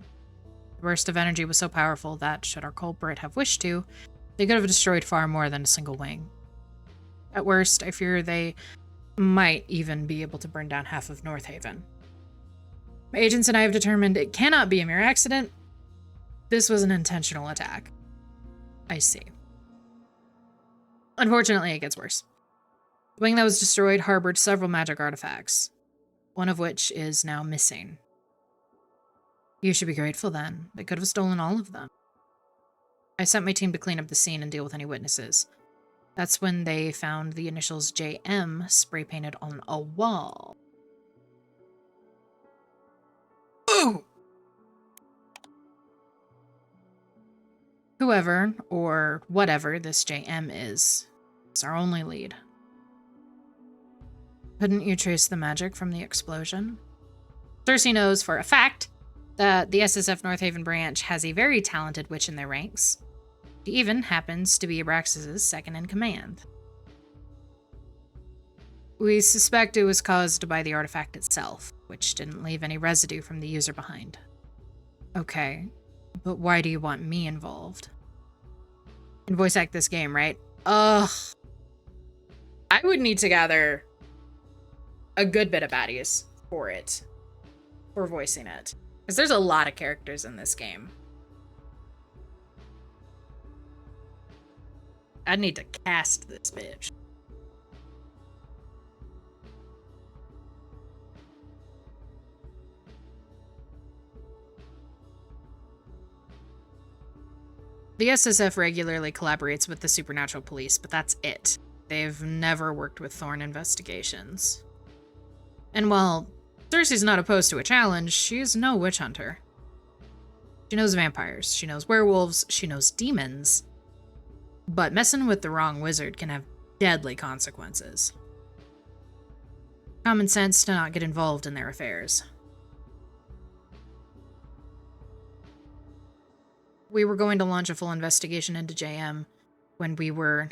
The burst of energy was so powerful that, should our culprit have wished to, they could have destroyed far more than a single wing. At worst, I fear they might even be able to burn down half of North Haven. My agents and I have determined it cannot be a mere accident. This was an intentional attack. I see. Unfortunately, it gets worse. The wing that was destroyed harbored several magic artifacts, one of which is now missing. You should be grateful then. They could have stolen all of them. I sent my team to clean up the scene and deal with any witnesses. That's when they found the initials JM spray painted on a wall. Ooh! Whoever, or whatever this JM is our only lead. Couldn't you trace the magic from the explosion? Cersei knows for a fact that the SSF North Haven branch has a very talented witch in their ranks. She even happens to be Abraxas' second in command. We suspect it was caused by the artifact itself, which didn't leave any residue from the user behind. Okay, but why do you want me involved? And voice act this game, right? Ugh. I would need to gather a good bit of baddies for it. For voicing it. Because there's a lot of characters in this game. I'd need to cast this bitch. The SSF regularly collaborates with the Supernatural Police, but that's it. They've never worked with Thorn investigations. And while Cersei's not opposed to a challenge, she's no witch hunter. She knows vampires, she knows werewolves, she knows demons. But messing with the wrong wizard can have deadly consequences. Common sense to not get involved in their affairs. We were going to launch a full investigation into JM when we were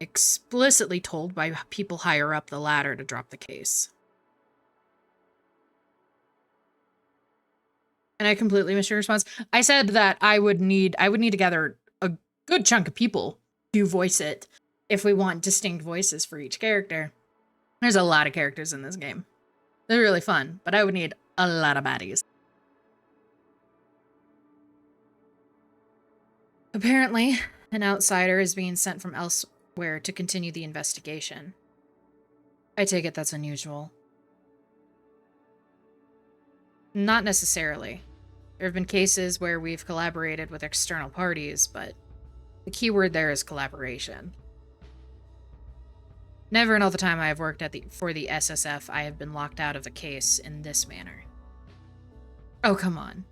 explicitly told by people higher up the ladder to drop the case. And I completely missed your response. I said that I would need to gather a good chunk of people to voice it if we want distinct voices for each character. There's a lot of characters in this game. They're really fun, but I would need a lot of baddies. Apparently, an outsider is being sent from elsewhere to continue the investigation. I take it that's unusual. Not necessarily. There have been cases where we've collaborated with external parties, but the key word there is collaboration. Never in all the time I have worked for the SSF, I have been locked out of a case in this manner. Oh, come on.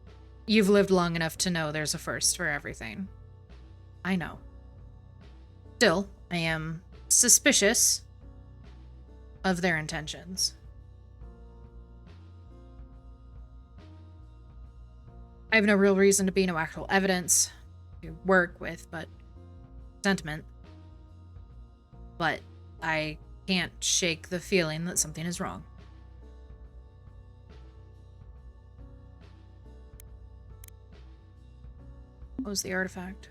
You've lived long enough to know there's a first for everything. I know. Still, I am suspicious of their intentions. I have no real reason to be, no actual evidence to work with, but sentiment. But I can't shake the feeling that something is wrong. What was the artifact?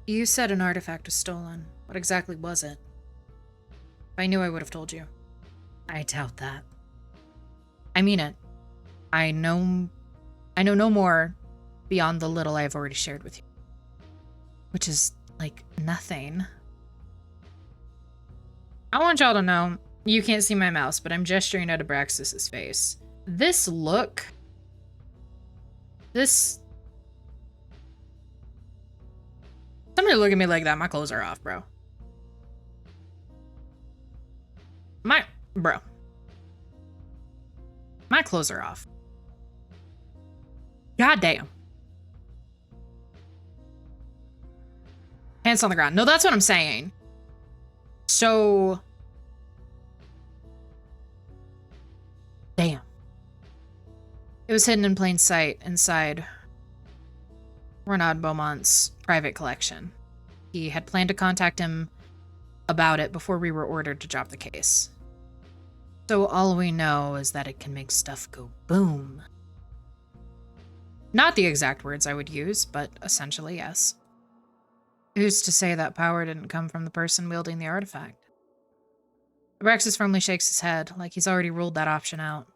You said an artifact was stolen. What exactly was it? If I knew, I would have told you. I doubt that. I mean it. I know no more beyond the little I have already shared with you. Which is, like, nothing. I want y'all to know, you can't see my mouse, but I'm gesturing at Abraxas's face. This look... Somebody look at me like that, my clothes are off, bro. Bro. My clothes are off. God damn. Pants on the ground. No, that's what I'm saying. So... Damn. It was hidden in plain sight inside Renaud Beaumont's private collection. He had planned to contact him about it before we were ordered to drop the case. So all we know is that it can make stuff go boom. Not the exact words I would use, but essentially yes. Who's to say that power didn't come from the person wielding the artifact? Abraxas firmly shakes his head, like he's already ruled that option out.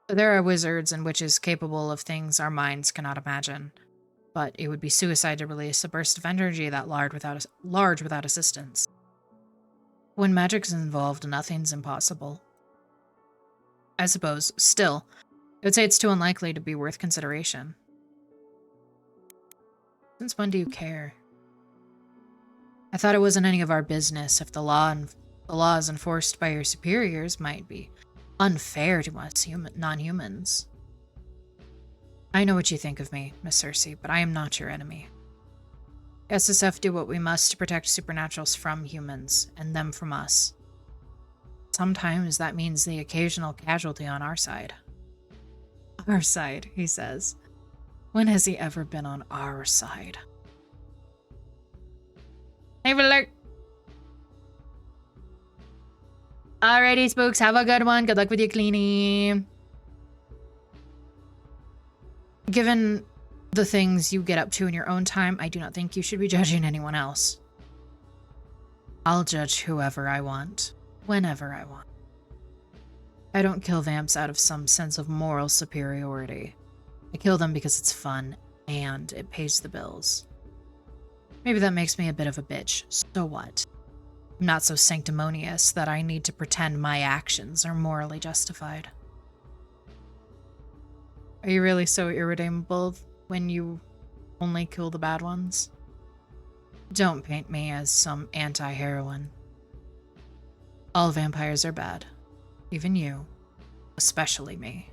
There are wizards and witches capable of things our minds cannot imagine, but it would be suicide to release a burst of energy that large without assistance. When magic's involved, nothing's impossible. I suppose, still, I would say it's too unlikely to be worth consideration. Since when do you care? I thought it wasn't any of our business if the laws enforced by your superiors might be unfair to us non-humans. I know what you think of me, Miss Cersei, but I am not your enemy. SSF do what we must to protect supernaturals from humans, and them from us. Sometimes that means the occasional casualty on our side. Our side, he says. When has he ever been on our side? Have a look. Alrighty, spooks, have a good one. Good luck with your cleaning. Given the things you get up to in your own time, I do not think you should be judging anyone else. I'll judge whoever I want, whenever I want. I don't kill vamps out of some sense of moral superiority. I kill them because it's fun, and it pays the bills. Maybe that makes me a bit of a bitch, so what? I'm not so sanctimonious that I need to pretend my actions are morally justified. Are you really so irredeemable when you only kill the bad ones? Don't paint me as some anti-heroine. All vampires are bad. Even you. Especially me.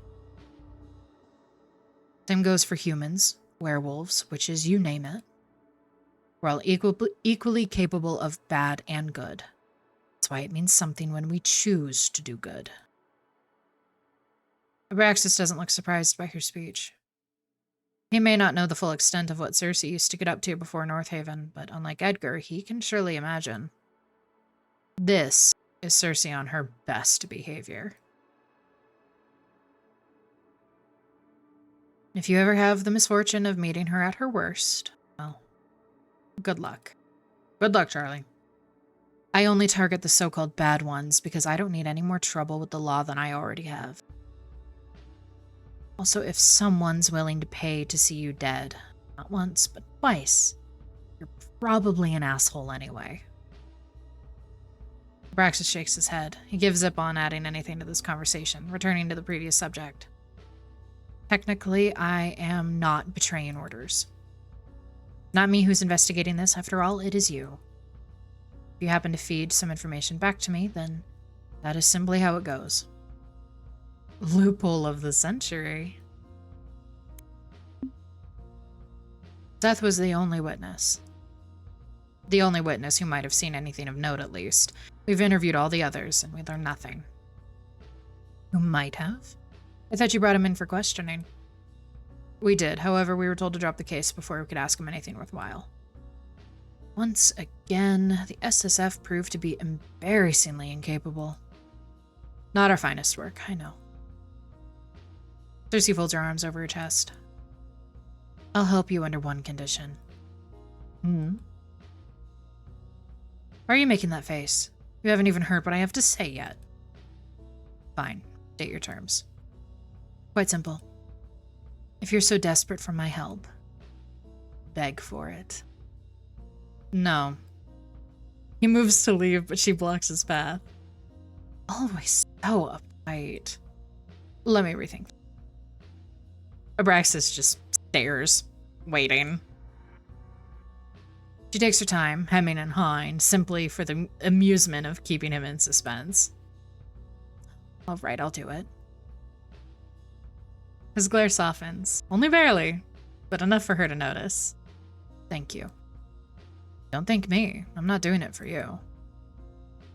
Same goes for humans, werewolves, witches, you name it. We're all equally capable of bad and good. That's why it means something when we choose to do good. Abraxas doesn't look surprised by her speech. He may not know the full extent of what Cersei used to get up to before Northaven, but unlike Edgar, he can surely imagine. This is Cersei on her best behavior. If you ever have the misfortune of meeting her at her worst, well, good luck. Good luck, Charlie. I only target the so-called bad ones because I don't need any more trouble with the law than I already have. Also, if someone's willing to pay to see you dead, not once, but twice, you're probably an asshole anyway. Abraxas shakes his head. He gives up on adding anything to this conversation, returning to the previous subject. Technically, I am not betraying orders. Not me who's investigating this, after all, it is you. If you happen to feed some information back to me, then that is simply how it goes. Loophole of the century. Seth was the only witness. The only witness who might have seen anything of note, at least. We've interviewed all the others, and we learned nothing. Who might have? I thought you brought him in for questioning. We did, however, we were told to drop the case before we could ask him anything worthwhile. Once again, the SSF proved to be embarrassingly incapable. Not our finest work, I know. Cersei folds her arms over her chest. I'll help you under one condition. Why are you making that face? You haven't even heard what I have to say yet. Fine, state your terms. Quite simple. If you're so desperate for my help, beg for it. No. He moves to leave, but she blocks his path. Always so uptight. Let me rethink. Abraxas just stares, waiting. She takes her time, hemming and hawing, simply for the amusement of keeping him in suspense. All right, I'll do it. His glare softens, only barely, but enough for her to notice. Thank you. Don't thank me. I'm not doing it for you.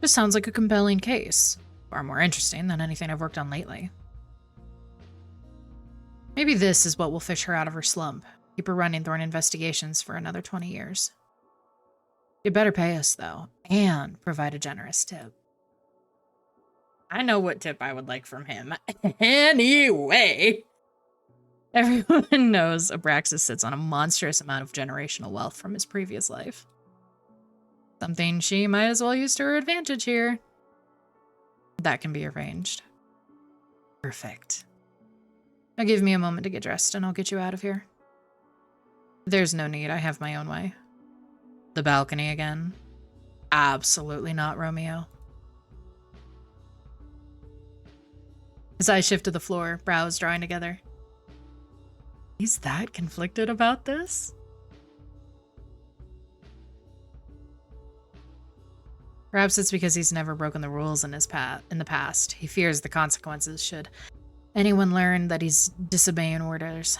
This sounds like a compelling case. Far more interesting than anything I've worked on lately. Maybe this is what will fish her out of her slump. Keep her running Thorn investigations for another 20 years. You better pay us, though, and provide a generous tip. I know what tip I would like from him. Anyway. Everyone knows Abraxas sits on a monstrous amount of generational wealth from his previous life. Something she might as well use to her advantage here. That can be arranged. Perfect. Now give me a moment to get dressed and I'll get you out of here. There's no need, I have my own way. The balcony again? Absolutely not, Romeo. His eyes shift to the floor, brows drawing together. He's that conflicted about this? Perhaps it's because he's never broken the rules in the past. He fears the consequences should anyone learn that he's disobeying orders.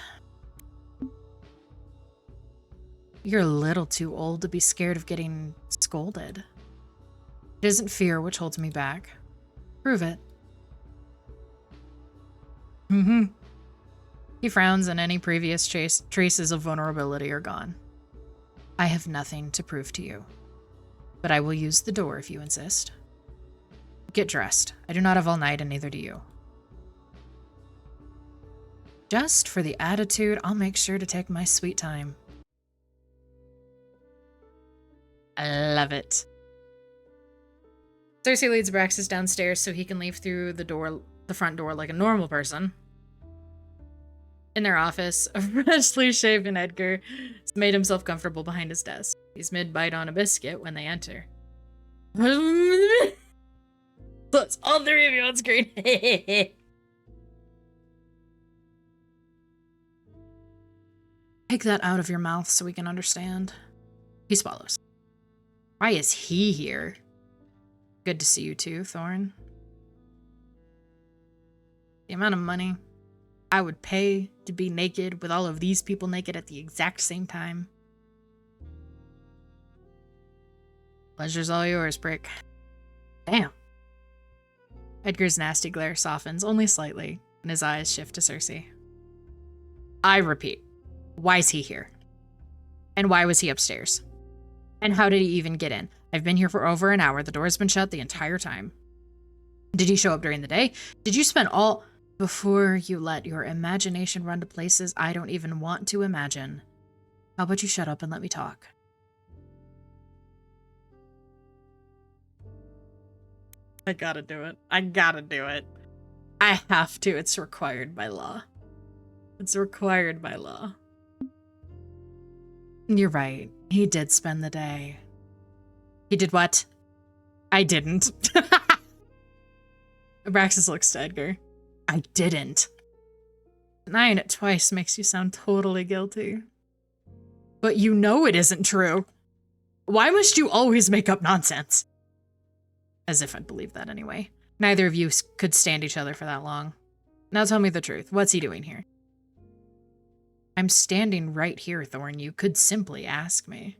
You're a little too old to be scared of getting scolded. It isn't fear which holds me back. Prove it. He frowns and any previous traces of vulnerability are gone. I have nothing to prove to you, but I will use the door if you insist. Get dressed. I do not have all night and neither do you. Just for the attitude, I'll make sure to take my sweet time. I love it. Cersei leads Abraxas downstairs so he can leave through the front door like a normal person. In their office, a freshly shaven Edgar has made himself comfortable behind his desk. He's mid-bite on a biscuit when they enter. Plus, all three of you on screen. Take that out of your mouth so we can understand. He swallows. Why is he here? Good to see you too, Thorn. The amount of money I would pay to be naked with all of these people naked at the exact same time. Pleasure's all yours, prick. Damn. Edgar's nasty glare softens only slightly, and his eyes shift to Cersei. I repeat, why is he here? And why was he upstairs? And how did he even get in? I've been here for over an hour. The door's been shut the entire time. Did he show up during the day? Did you spend all... Before you let your imagination run to places I don't even want to imagine, how about you shut up and let me talk? I gotta do it. I gotta do it. I have to. It's required by law. It's required by law. You're right. He did spend the day. He did what? I didn't. Abraxas looks to Edgar. I didn't. Denying it twice makes you sound totally guilty. But you know it isn't true. Why must you always make up nonsense? As if I'd believe that anyway. Neither of you could stand each other for that long. Now tell me the truth. What's he doing here? I'm standing right here, Thorn. You could simply ask me.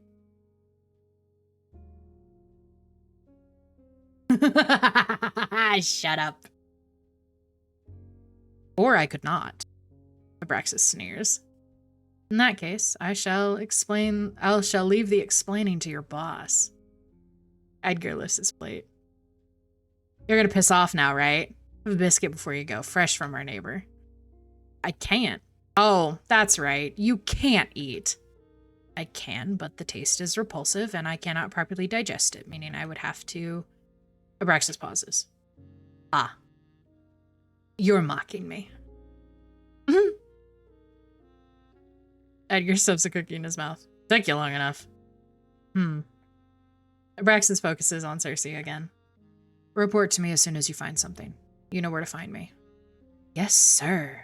Shut up. Or I could not. Abraxas sneers. In that case, I shall leave the explaining to your boss. Edgar lifts his plate. You're gonna piss off now, right? Have a biscuit before you go, fresh from our neighbor. I can't. Oh, that's right. You can't eat. I can, but the taste is repulsive and I cannot properly digest it, meaning I would have to... Abraxas pauses. Ah. You're mocking me. Edgar stuffs a cookie in his mouth. Took you long enough. Abraxas focuses on Cersei again. Report to me as soon as you find something. You know where to find me. Yes, sir.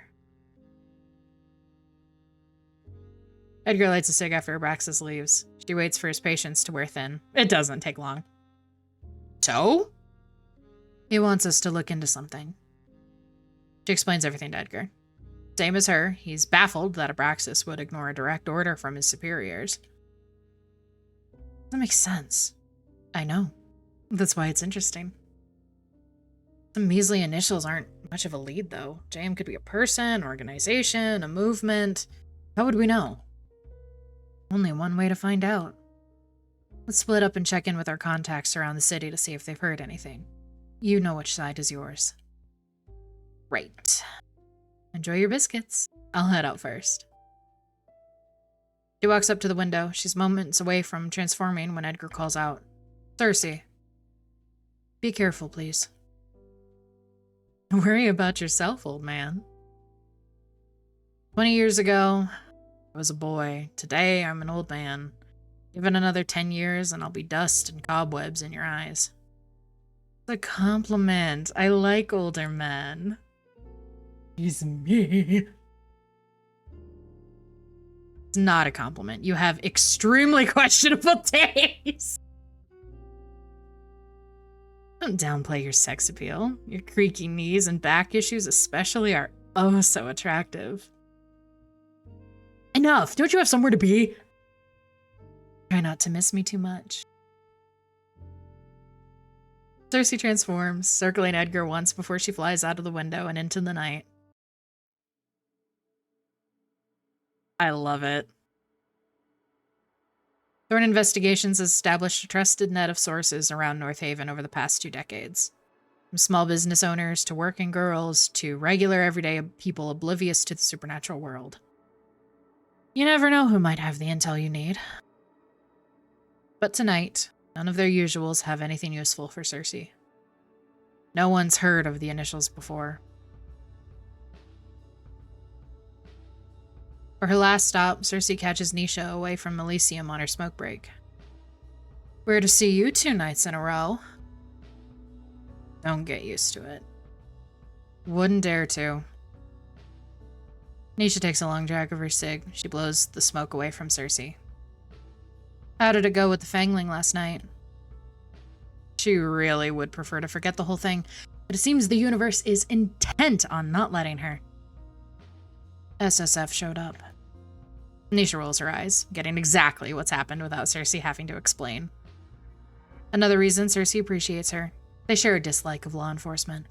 Edgar lights a cig after Abraxas leaves. She waits for his patience to wear thin. It doesn't take long. So? He wants us to look into something. She explains everything to Edgar. Same as her, he's baffled that Abraxas would ignore a direct order from his superiors. That makes sense. I know. That's why it's interesting. The measly initials aren't much of a lead, though. JM could be a person, organization, a movement. How would we know? Only one way to find out. Let's split up and check in with our contacts around the city to see if they've heard anything. You know which side is yours. Right. Enjoy your biscuits. I'll head out first. She walks up to the window. She's moments away from transforming when Edgar calls out. Cersei. Be careful, please. Worry about yourself, old man. 20 years ago, I was a boy. Today, I'm an old man. Even another 10 years and I'll be dust and cobwebs in your eyes. It's a compliment. I like older men. He's me. It's not a compliment. You have extremely questionable taste. Don't downplay your sex appeal. Your creaky knees and back issues especially are oh so attractive. Enough! Don't you have somewhere to be? Try not to miss me too much. Cersei transforms, circling Edgar once before she flies out of the window and into the night. I love it. Thorn Investigations has established a trusted net of sources around North Haven over the past 2 decades. From small business owners to working girls to regular everyday people oblivious to the supernatural world. You never know who might have the intel you need. But tonight, none of their usuals have anything useful for Cersei. No one's heard of the initials before. For her last stop, Cersei catches Nisha away from Elysium on her smoke break. We're to see you 2 nights in a row. Don't get used to it. Wouldn't dare to. Nisha takes a long drag of her cig. She blows the smoke away from Cersei. How did it go with the Fangling last night? She really would prefer to forget the whole thing, but it seems the universe is intent on not letting her. SSF showed up. Nisha rolls her eyes, getting exactly what's happened without Cersei having to explain. Another reason Cersei appreciates her. They share a dislike of law enforcement.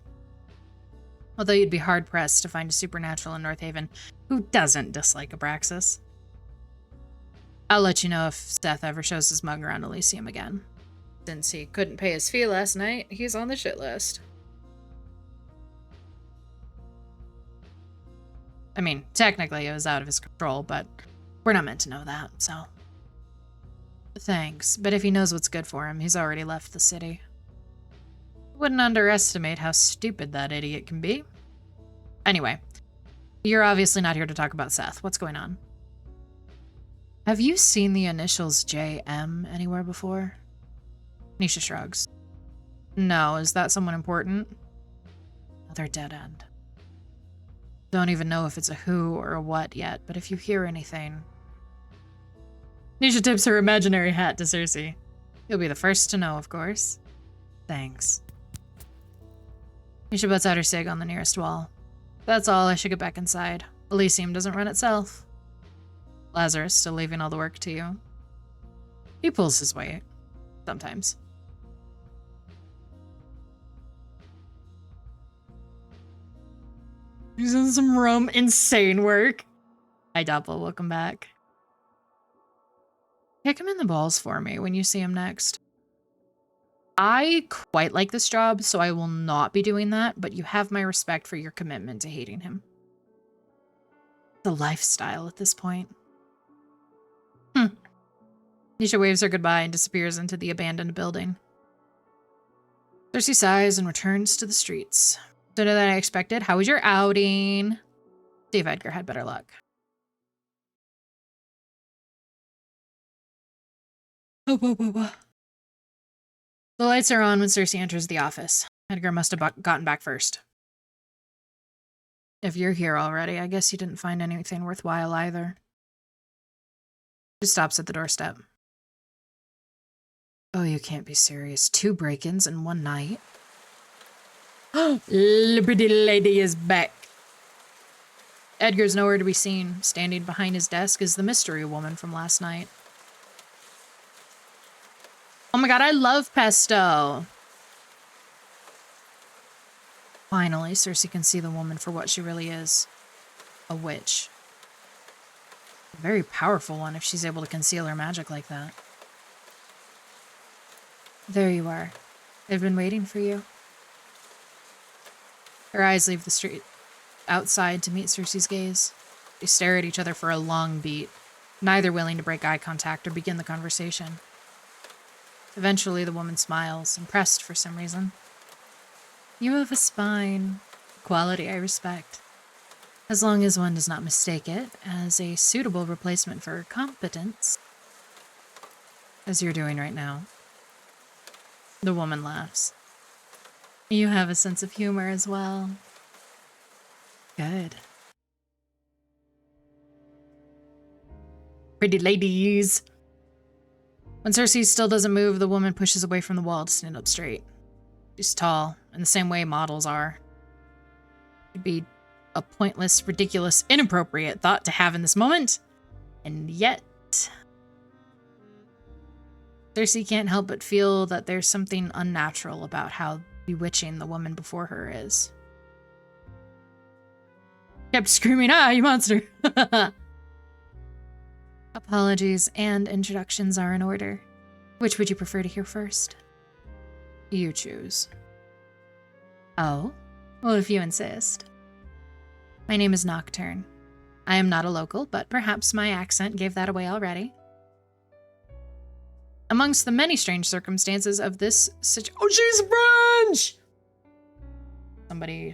Although you'd be hard-pressed to find a supernatural in North Haven who doesn't dislike Abraxas. I'll let you know if Seth ever shows his mug around Elysium again. Since he couldn't pay his fee last night, he's on the shit list. I mean, technically it was out of his control, but we're not meant to know that, so. Thanks, but if he knows what's good for him, he's already left the city. Wouldn't underestimate how stupid that idiot can be. Anyway, you're obviously not here to talk about Seth. What's going on? Have you seen the initials JM anywhere before? Nisha shrugs. No, is that someone important? Another dead end. Don't even know if it's a who or a what yet, but if you hear anything... Nisha tips her imaginary hat to Cersei. You'll be the first to know, of course. Thanks. Nisha butts out her cig on the nearest wall. That's all, I should get back inside. Elysium doesn't run itself. Lazarus still leaving all the work to you. He pulls his weight. Sometimes. He's in some rum insane work. Hi Doppel, welcome back. Kick him in the balls for me when you see him next. I quite like this job, so I will not be doing that, but you have my respect for your commitment to hating him. The lifestyle at this point. Nisha waves her goodbye and disappears into the abandoned building. Cersei sighs and returns to the streets. Sooner than I expected. How was your outing? See if Edgar had better luck. Oh, whoa, whoa, whoa. The lights are on when Cersei enters the office. Edgar must have gotten back first. If you're here already, I guess you didn't find anything worthwhile either. She stops at the doorstep. Oh, you can't be serious. 2 break-ins in one night? The pretty lady is back. Edgar's nowhere to be seen. Standing behind his desk is the mystery woman from last night. Oh my god, I love pesto! Finally, Cersei can see the woman for what she really is. A witch. A very powerful one if she's able to conceal her magic like that. There you are. They've been waiting for you. Her eyes leave the street outside to meet Cersei's gaze. They stare at each other for a long beat, neither willing to break eye contact or begin the conversation. Eventually, the woman smiles, impressed for some reason. You have a spine, a quality I respect, as long as one does not mistake it as a suitable replacement for competence, as you're doing right now. The woman laughs. You have a sense of humor as well. Good. Pretty ladies. When Cersei still doesn't move, the woman pushes away from the wall to stand up straight. She's tall, in the same way models are. It'd be a pointless, ridiculous, inappropriate thought to have in this moment. And yet... Cersei can't help but feel that there's something unnatural about how bewitching the woman before her is. Kept screaming, ah, you monster! Apologies and introductions are in order. Which would you prefer to hear first? You choose. Oh? Well, if you insist. My name is Nocturne. I am not a local, but perhaps my accent gave that away already. Amongst the many strange circumstances of this situation— oh, she's French!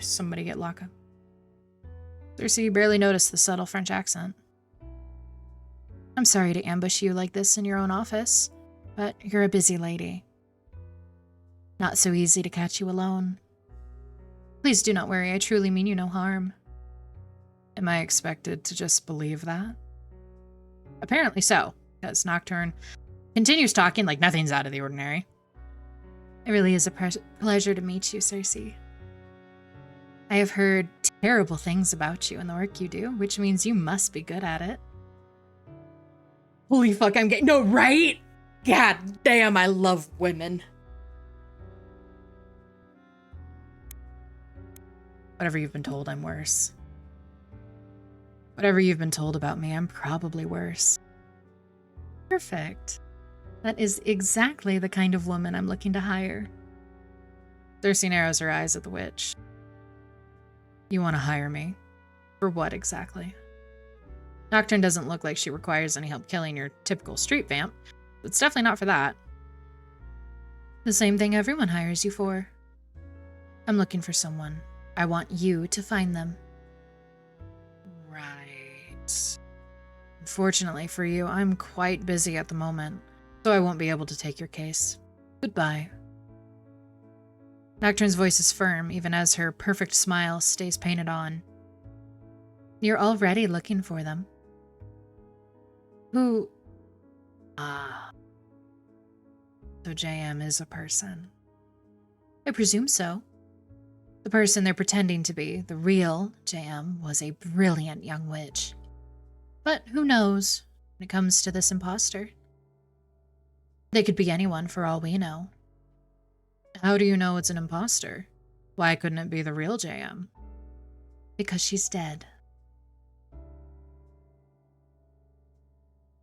Somebody get locked up. Cersei barely noticed the subtle French accent. I'm sorry to ambush you like this in your own office, but you're a busy lady. Not so easy to catch you alone. Please do not worry, I truly mean you no harm. Am I expected to just believe that? Apparently so, because Nocturne continues talking like nothing's out of the ordinary. It really is a pleasure to meet you, Cersei. I have heard terrible things about you and the work you do, which means you must be good at it. Holy fuck, I'm getting— no, right? God damn, I love women. Whatever you've been told, I'm worse. Whatever you've been told about me, I'm probably worse. Perfect. That is exactly the kind of woman I'm looking to hire. Cersei narrows her eyes at the witch. You want to hire me? For what exactly? Nocturne doesn't look like she requires any help killing your typical street vamp. It's definitely not for that. The same thing everyone hires you for. I'm looking for someone. I want you to find them. Right. Unfortunately for you, I'm quite busy at the moment, so I won't be able to take your case. Goodbye. Nocturne's voice is firm, even as her perfect smile stays painted on. You're already looking for them. Who? Ah. So JM is a person. I presume so. The person they're pretending to be, the real JM, was a brilliant young witch. But who knows when it comes to this imposter? They could be anyone for all we know. How do you know it's an imposter? Why couldn't it be the real JM? Because she's dead.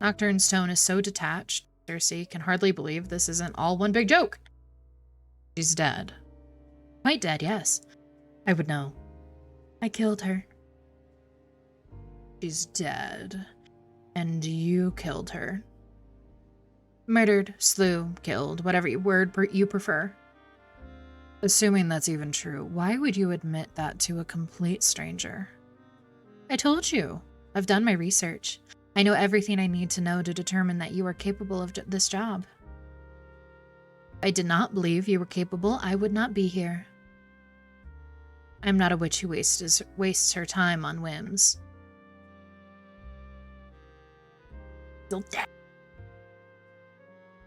Nocturne's tone is so detached, Cersei can hardly believe this isn't all one big joke. She's dead. Quite dead, yes. I would know. I killed her. She's dead. And you killed her. Murdered, slew, killed, whatever word you prefer. Assuming that's even true, why would you admit that to a complete stranger? I told you. I've done my research. I know everything I need to know to determine that you are capable of this job. If I did not believe you were capable, I would not be here. I'm not a witch who wastes her time on whims.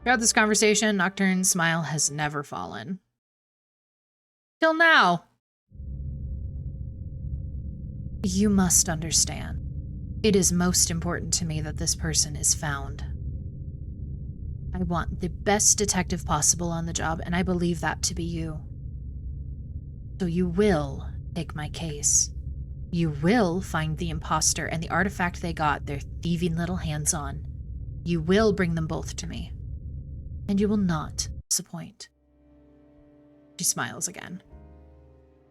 Throughout this conversation, Nocturne's smile has never fallen. Till now. You must understand. It is most important to me that this person is found. I want the best detective possible on the job, and I believe that to be you. So you will take my case. You will find the imposter and the artifact they got their thieving little hands on. You will bring them both to me. And you will not disappoint. She smiles again.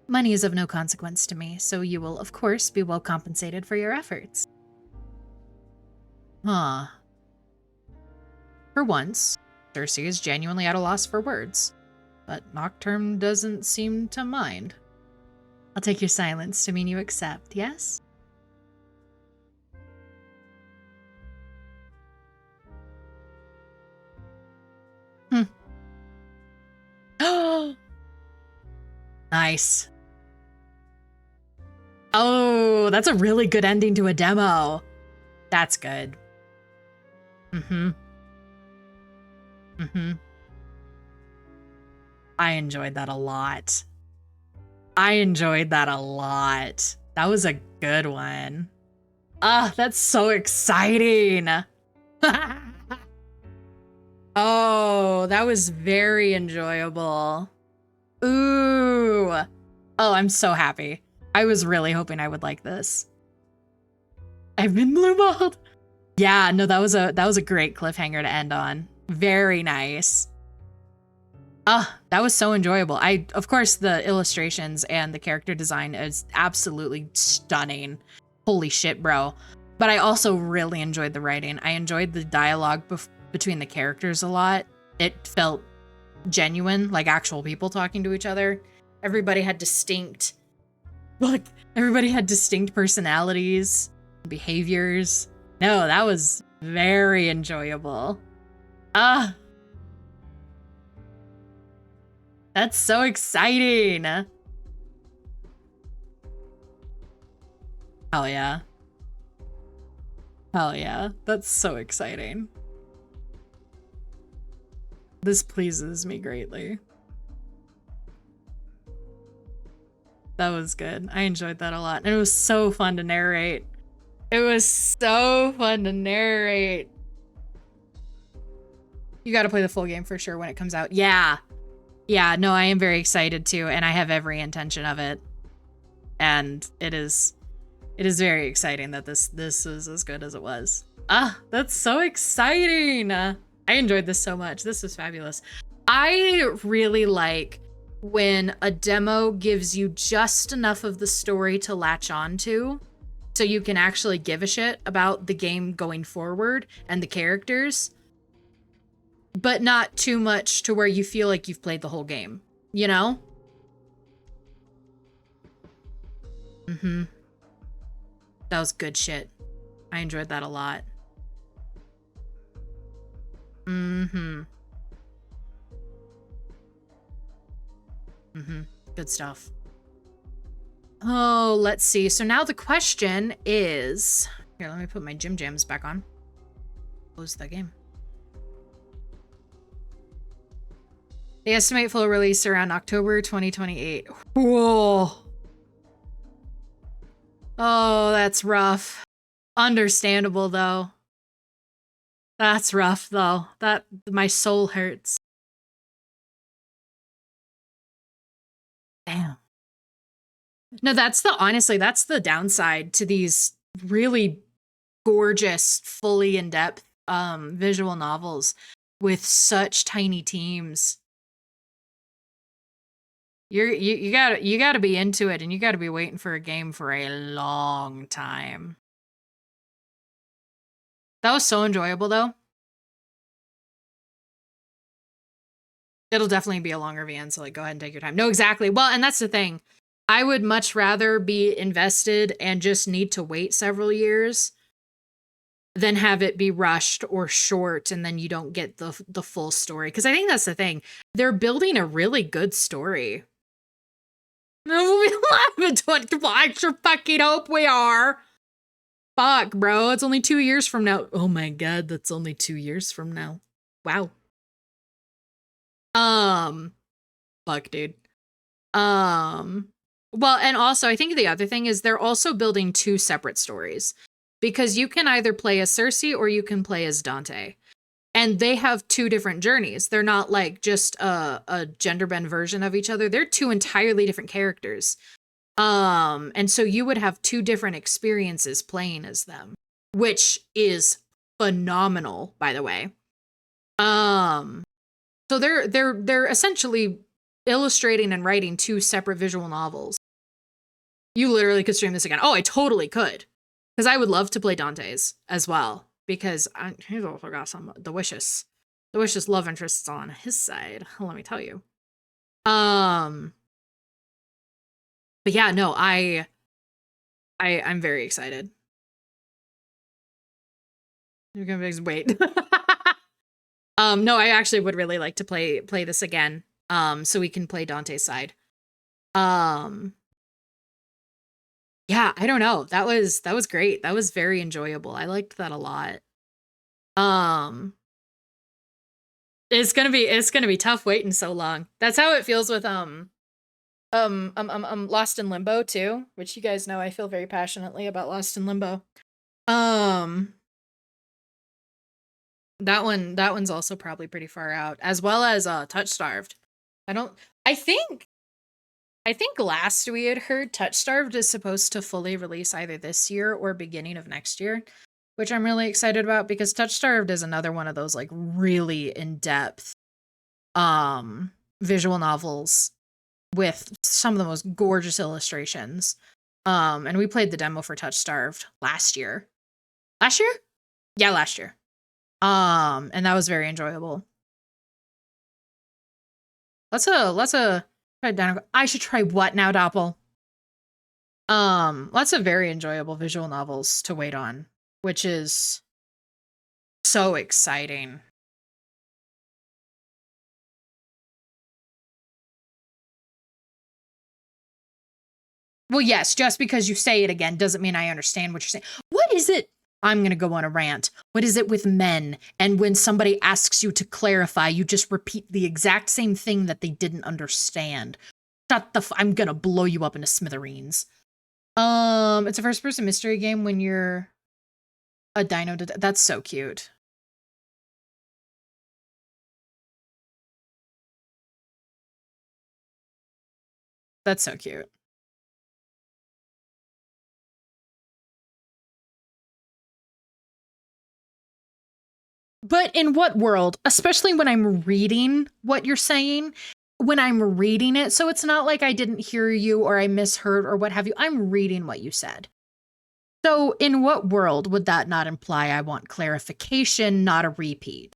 Money is of no consequence to me, so you will, of course, be well compensated for your efforts. Huh. For once, Cersei is genuinely at a loss for words, but Nocturne doesn't seem to mind. I'll take your silence to mean you accept, yes? Nice. Oh, that's a really good ending to a demo. That's good. I enjoyed that a lot. That was a good one. Ah, that's so exciting. Oh, that was very enjoyable. Ooh. Oh, I'm so happy. I was really hoping I would like this. I've been blueballed. Yeah, no, that was a great cliffhanger to end on. Very nice. That was so enjoyable. Of course, the illustrations and the character design is absolutely stunning. Holy shit, bro. But I also really enjoyed the writing. I enjoyed the dialogue between the characters a lot. It felt genuine, like actual people talking to each other. Everybody had distinct personalities, behaviors. No, that was very enjoyable. That's so exciting. Hell yeah. Hell yeah. That's so exciting. This pleases me greatly. That was good. I enjoyed that a lot. And it was so fun to narrate. It was so fun to narrate. You gotta play the full game for sure when it comes out. Yeah. Yeah, no, I am very excited too, and I have every intention of it. And it is very exciting that this is as good as it was. That's so exciting. I enjoyed this so much. This was fabulous. I really like when a demo gives you just enough of the story to latch on to, so you can actually give a shit about the game going forward and the characters, but not too much to where you feel like you've played the whole game, you know? Mm-hmm. That was good shit. I enjoyed that a lot. Mm-hmm. Mm-hmm. Good stuff. Oh, let's see. So now the question is... Here, let me put my Gym Jams back on. Close the game. They estimate full release around October 2028. Whoa. Oh, that's rough. Understandable, though. That's rough, though. That... My soul hurts. Damn. No, honestly, that's the downside to these really gorgeous, fully in-depth visual novels with such tiny teams. You gotta be into it, and you gotta be waiting for a game for a long time. That was so enjoyable, though. It'll definitely be a longer VN, so like go ahead and take your time. No, exactly. Well, and that's the thing. I would much rather be invested and just need to wait several years than have it be rushed or short and then you don't get the full story. Because I think that's the thing. They're building a really good story. No, we love it. I sure fucking hope we are. Fuck, bro. It's only 2 years from now. Oh my god, that's only 2 years from now. Wow. Fuck, dude. Well, and also I think the other thing is they're also building 2 separate stories. Because you can either play as Cersei or you can play as Dante. And they have 2 different journeys. They're not like just a gender bend version of each other. They're 2 entirely different characters. And so you would have 2 different experiences playing as them, which is phenomenal, by the way. So they're essentially illustrating and writing 2 separate visual novels. You literally could stream this again. Oh, I totally could. Because I would love to play Dante's as well. Because he's also got some the wishes love interests on his side. Let me tell you. But yeah, no, I'm very excited. You're gonna wait. No, I actually would really like to play this again. So we can play Dante's side. Yeah, I don't know. That was great. That was very enjoyable. I liked that a lot. It's gonna be tough waiting so long. That's how it feels with Lost in Limbo too, which you guys know I feel very passionately about Lost in Limbo. That one's also probably pretty far out, as well as Touch Starved. I think last we had heard Touch Starved is supposed to fully release either this year or beginning of next year, which I'm really excited about because Touch Starved is another one of those like really in-depth visual novels with some of the most gorgeous illustrations. And we played the demo for Touch Starved last year. Last year? Yeah, last year. And that was very enjoyable. Let's try I should try what now, Doppel? Lots of very enjoyable visual novels to wait on, which is so exciting. Well, yes, just because you say it again doesn't mean I understand what you're saying. What is it? I'm going to go on a rant. What is it with men? And when somebody asks you to clarify, you just repeat the exact same thing that they didn't understand. Shut the I'm going to blow you up into smithereens. It's a first-person mystery game when you're a dino. That's so cute. That's so cute. But in what world? Especially when I'm reading what you're saying, when I'm reading it, so it's not like I didn't hear you or I misheard or what have you. I'm reading what you said. So in what world would that not imply I want clarification, not a repeat?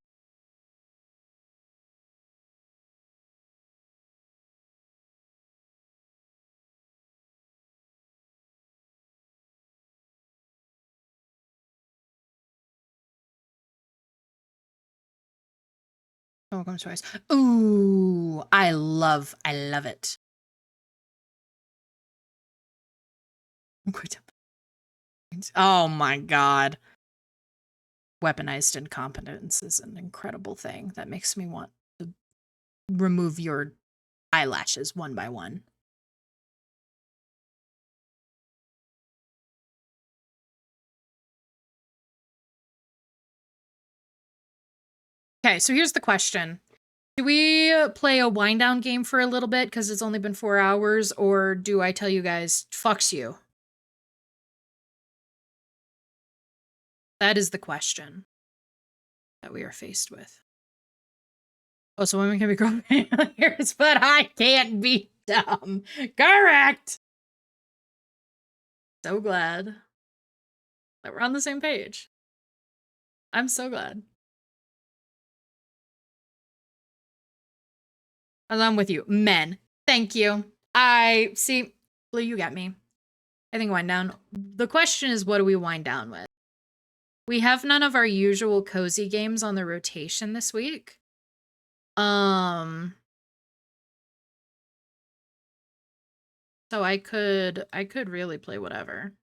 Oh, comes twice. Ooh, I love it. Oh my god. Weaponized incompetence is an incredible thing that makes me want to remove your eyelashes one by one. Okay, so here's the question. Do we play a wind down game for a little bit because it's only been 4 hours, or do I tell you guys, fucks you? That is the question that we are faced with. Oh, so women can be girl failures, but I can't be dumb. Correct! So glad that we're on the same page. I'm so glad. I'm with you. Men. Thank you. I see. Blue, you got me. I think wind down. The question is, what do we wind down with? We have none of our usual cozy games on the rotation this week. So I could really play whatever.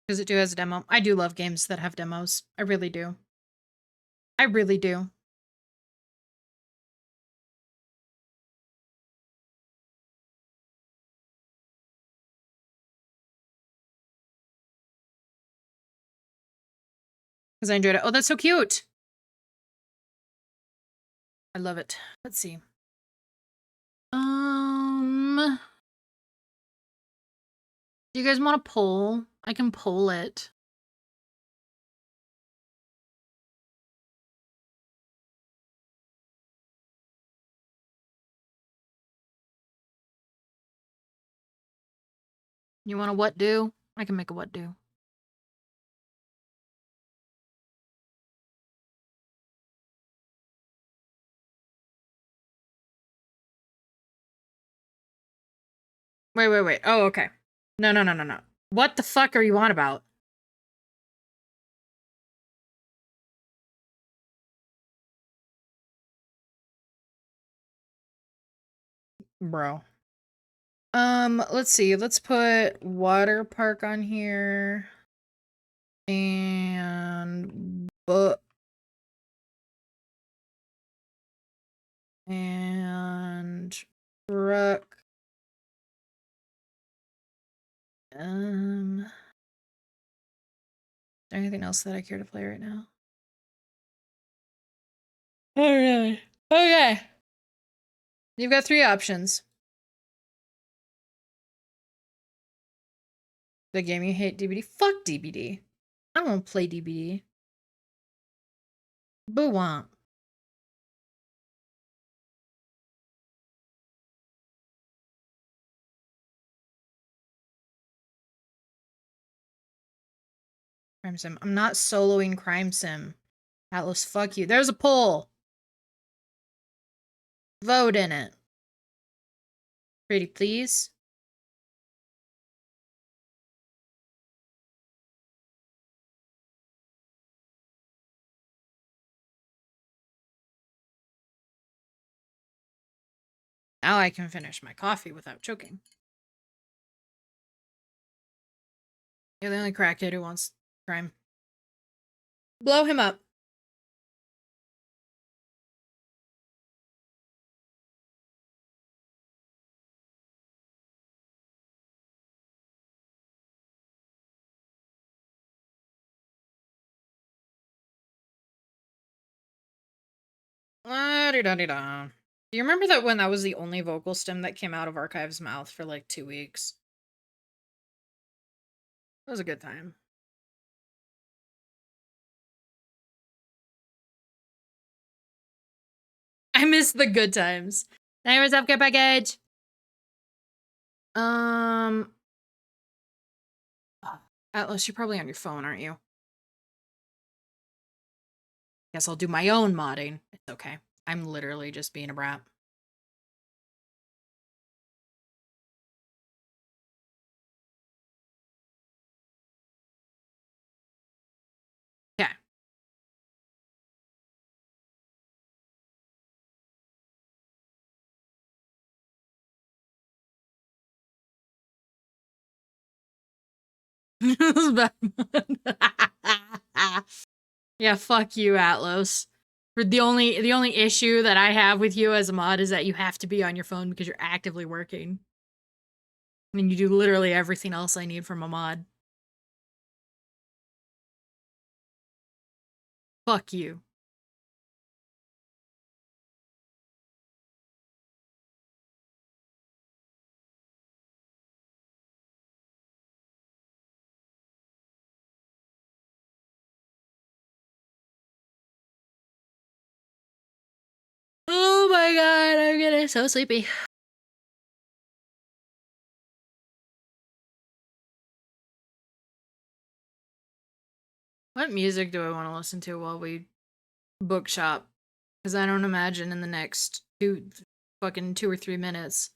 Because it has a demo. I do love games that have demos. I really do. I really do. Because I enjoyed it. Oh, that's so cute. I love it. Let's see. Do you guys want to poll? I can poll it. You want a what do? I can make a what do. Wait. Oh, okay. No. What the fuck are you on about? Bro. Let's see. Let's put water park on here. And book. And Brooke. Is there anything else that I care to play right now? Oh, really? Okay. You've got 3 options. The game you hate, DBD. Fuck DBD. I don't want to play DBD. Boo womp. Crime Sim. I'm not soloing Crime Sim. Atlas, fuck you. There's a poll. Vote in it. Pretty please. Now I can finish my coffee without choking. You're the only crackhead who wants crime. Blow him up. La-di-da-di-da. Do you remember that when that was the only vocal stem that came out of Archive's mouth for like 2 weeks? It was a good time. I miss the good times. Neighbors up, get package. Atlas, you're probably on your phone, aren't you? Guess I'll do my own modding. It's okay. I'm literally just being a brat. Okay. Yeah, fuck you, Atlas. The only issue that I have with you as a mod is that you have to be on your phone because you're actively working. And you do literally everything else I need from a mod. Fuck you. Oh my god, I'm getting so sleepy. What music do I want to listen to while we bookshop? Because I don't imagine in the next 2 or 3 minutes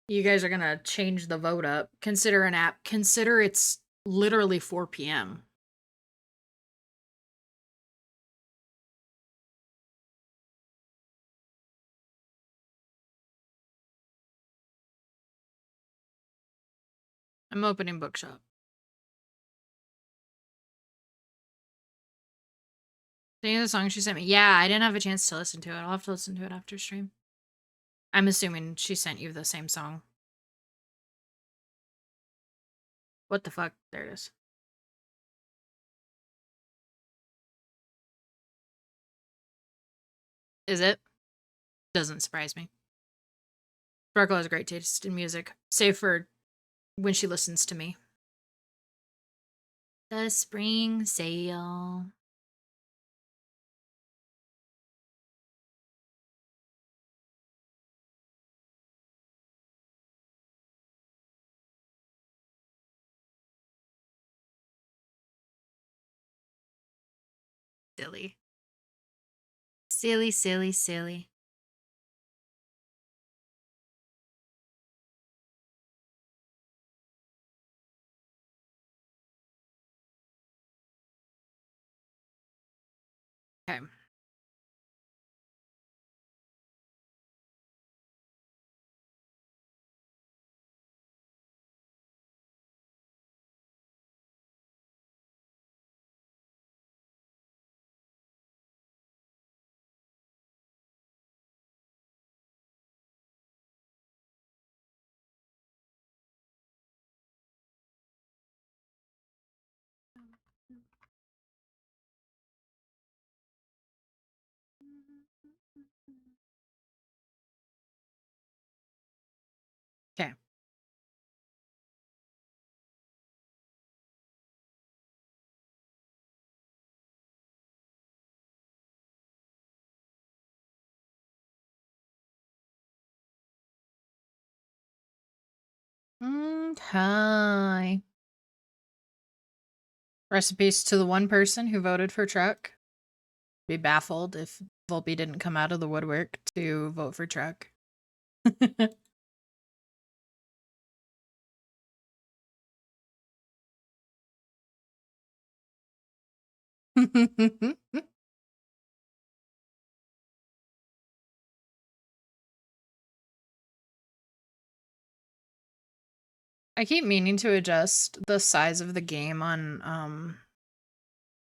you guys are gonna change the vote up. Consider an app. Consider it's literally 4 p.m. I'm opening bookshop. Singing the song she sent me. Yeah, I didn't have a chance to listen to it. I'll have to listen to it after stream. I'm assuming she sent you the same song. What the fuck? There it is. Is it? Doesn't surprise me. Sparkle has great taste in music, save for when she listens to me. The spring sale. Silly. Silly, silly, silly. Okay. Okay. Okay. Recipes to the one person who voted for Truck. Be baffled if Volpe didn't come out of the woodwork to vote for Truck. I keep meaning to adjust the size of the game on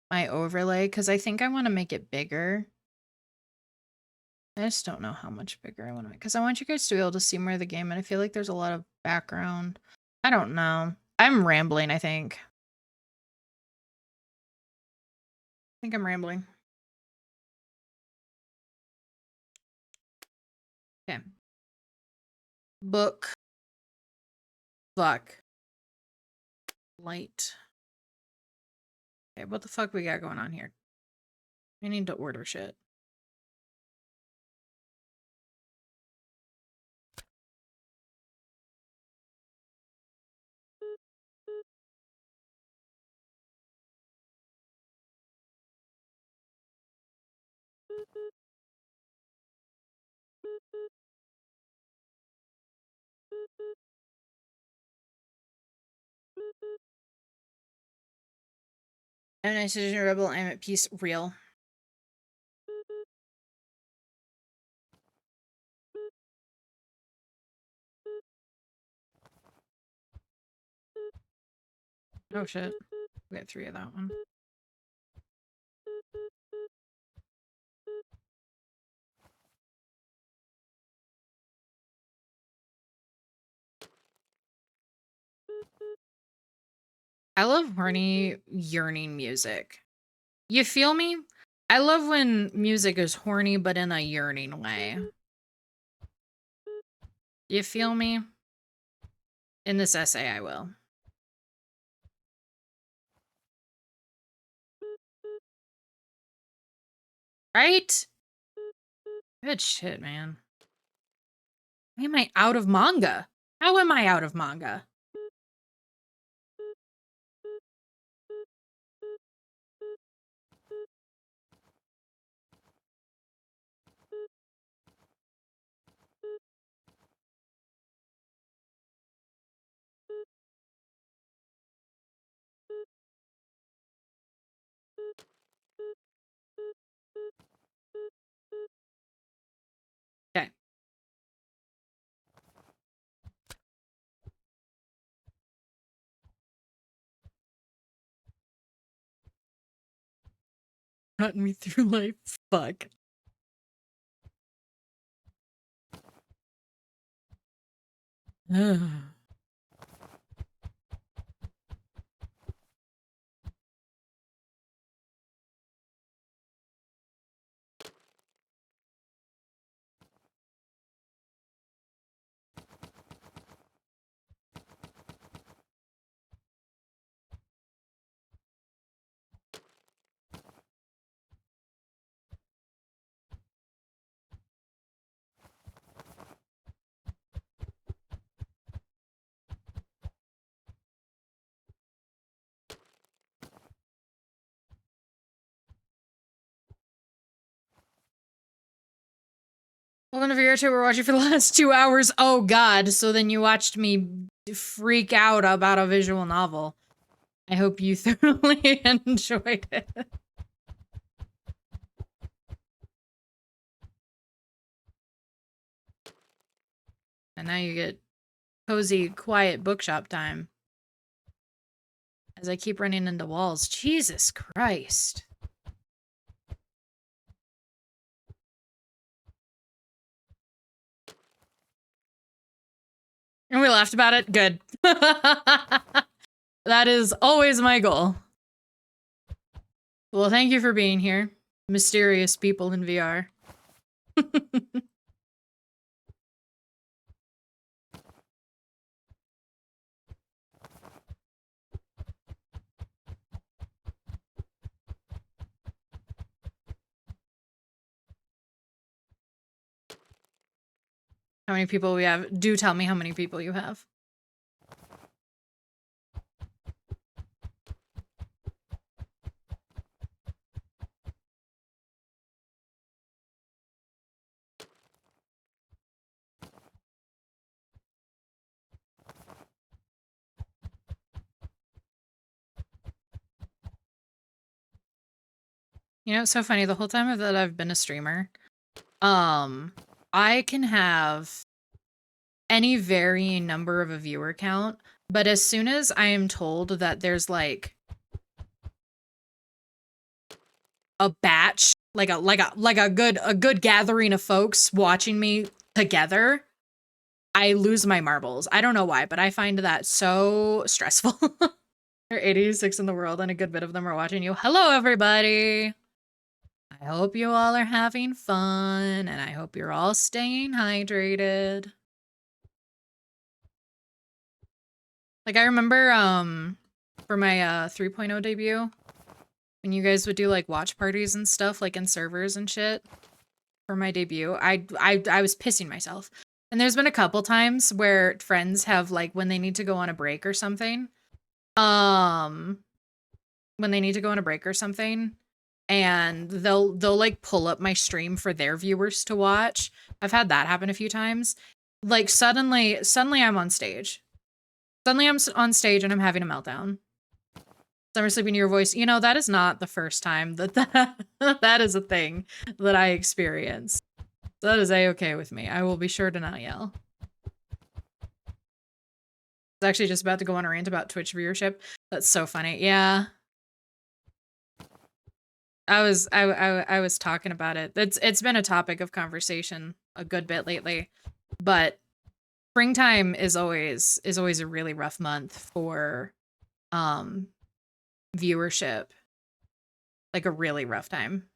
my overlay because I think I want to make it bigger. I just don't know how much bigger I want to make because I want you guys to be able to see more of the game and I feel like there's a lot of background. I don't know. I'm rambling, I think. I think I'm rambling. Okay. Book. Fuck. Light. Okay, what the fuck we got going on here? I need to order shit. I'm a citizen rebel. I'm at peace. Real. Oh shit. We got 3 of that one. I love horny, yearning music. You feel me? I love when music is horny, but in a yearning way. You feel me? In this essay, I will. Right? Good shit, man. Why am I out of manga? How am I out of manga? Okay. Cutting me through life. Fuck. Welcome to VRT. We're watching for the last 2 hours. Oh god, so then you watched me freak out about a visual novel. I hope you thoroughly enjoyed it. And now you get cozy, quiet bookshop time. As I keep running into walls. Jesus Christ. And we laughed about it? Good. That is always my goal. Well, thank you for being here. Mysterious people in VR. How many people we have? Do tell me how many people you have. You know, it's so funny. The whole time that I've been a streamer, I can have any varying number of a viewer count, but as soon as I am told that there's like a batch, like a good gathering of folks watching me together, I lose my marbles. I don't know why, but I find that so stressful. There are 86 in the world and a good bit of them are watching you. Hello, everybody. I hope you all are having fun and I hope you're all staying hydrated. Like I remember for my 3.0 debut, when you guys would do like watch parties and stuff like in servers and shit for my debut, I was pissing myself. And there's been a couple times where friends have like when they need to go on a break or something, and they'll like pull up my stream for their viewers to watch. I've had that happen a few times. Like suddenly I'm on stage. Suddenly I'm on stage and I'm having a meltdown. Summer sleeping to your voice. You know, that is not the first time that is a thing that I experience. So that is a-okay with me. I will be sure to not yell. I was actually just about to go on a rant about Twitch viewership. That's so funny. Yeah. I was talking about it. It's been a topic of conversation a good bit lately. But springtime is always a really rough month for viewership. Like a really rough time.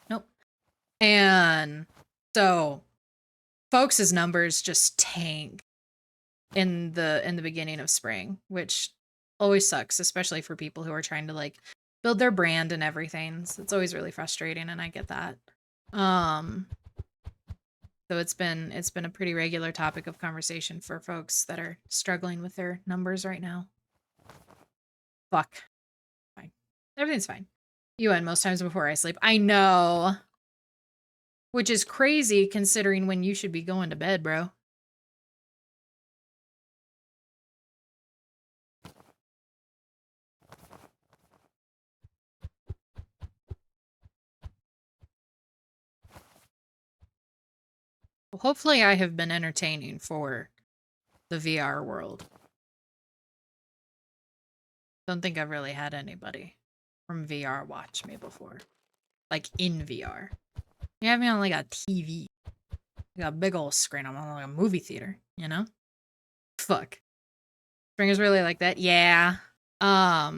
Nope. And so folks' numbers just tank in the beginning of spring, which always sucks, especially for people who are trying to like build their brand and everything. So it's always really frustrating, and I get that. So it's been a pretty regular topic of conversation for folks that are struggling with their numbers right now. Fuck. Fine. Everything's fine. You end most times before I sleep. I know. Which is crazy considering when you should be going to bed, bro. Well, hopefully I have been entertaining for the VR world. Don't think I've really had anybody from VR watch me before. Like in VR. You have me on like a TV. You got a big old screen. I'm on like a movie theater, you know? Fuck. Spring is really like that. Yeah. I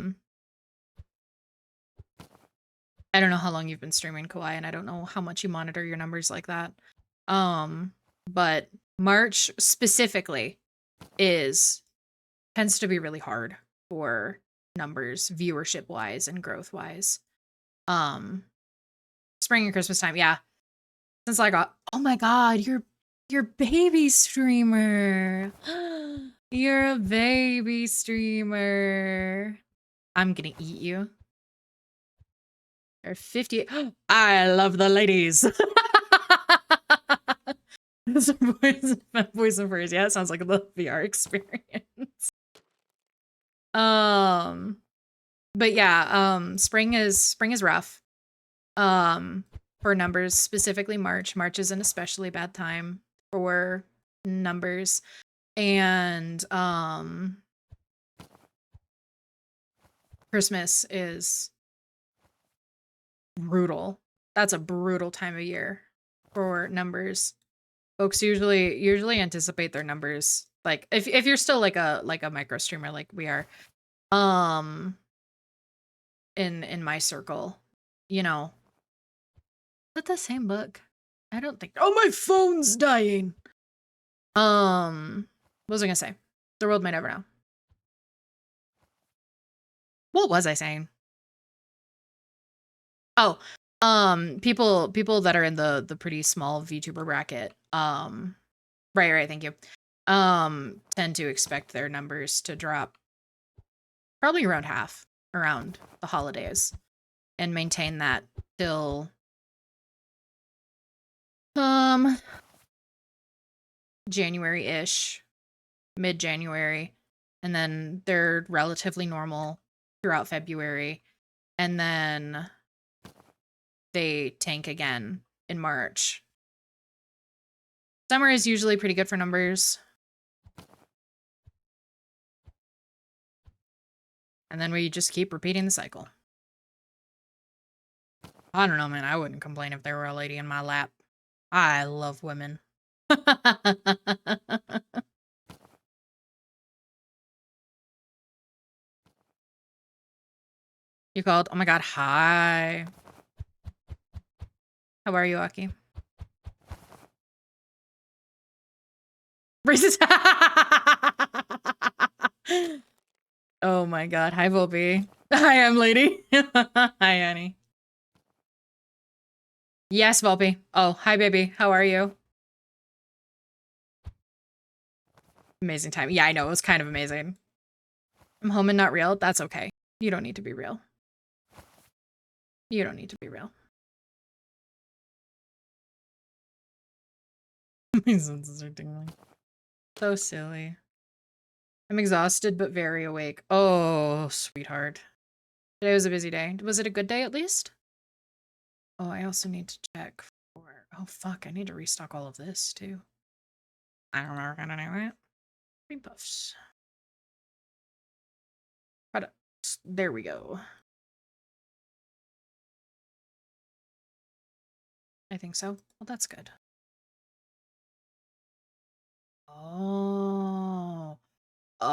don't know how long you've been streaming, Kawaii, and I don't know how much you monitor your numbers like that. But March specifically tends to be really hard for numbers, viewership wise and growth wise. Spring and Christmas time, yeah. Since I got, oh my god, you're baby streamer. You're a baby streamer. I'm gonna eat you. They're 50. I love the ladies. Voice and furs. Yeah, it sounds like the VR experience. But yeah, spring is rough. For numbers, specifically March. March is an especially bad time for numbers. And Christmas is brutal. That's a brutal time of year for numbers. Folks usually anticipate their numbers, like if you're still like a micro streamer like we are, in my circle, you know. Is it the same book? I don't think. Oh, my phone's dying. What was I gonna say? The world may never know. What was I saying? Oh, people that are in the pretty small VTuber bracket, right, thank you, tend to expect their numbers to drop probably around half around the holidays and maintain that till January-ish, mid-January, and then they're relatively normal throughout February, and then they tank again in March. Summer is usually pretty good for numbers. And then we just keep repeating the cycle. I don't know, man. I wouldn't complain if there were a lady in my lap. I love women. You called? Oh my god, hi. How are you, Aki? Racist. Oh my god. Hi, Volpe. Hi, I'm Lady. Hi, Annie. Yes, Volpe. Oh, hi, baby. How are you? Amazing time. Yeah, I know. It was kind of amazing. I'm home and not real. That's okay. You don't need to be real. You don't need to be real. My senses are tingling. So silly. I'm exhausted, but very awake. Oh, sweetheart. Today was a busy day. Was it a good day at least? Oh, I also need to check for... Oh, fuck. I need to restock all of this, too. I don't know how we're gonna do it. Cream puffs. Products. There we go. I think so. Well, that's good. Oh. Oh.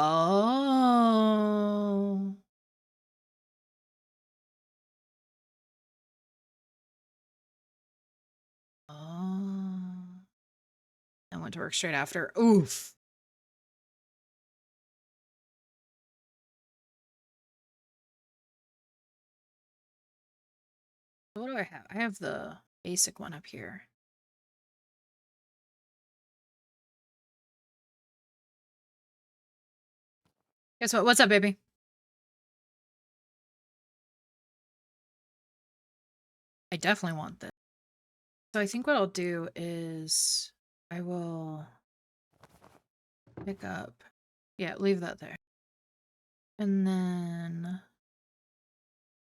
Oh. I went to work straight after. Oof. What do I have? I have the basic one up here. Guess what? What's up, baby? I definitely want this. So I think what I'll do is I will pick up. Yeah, leave that there. And then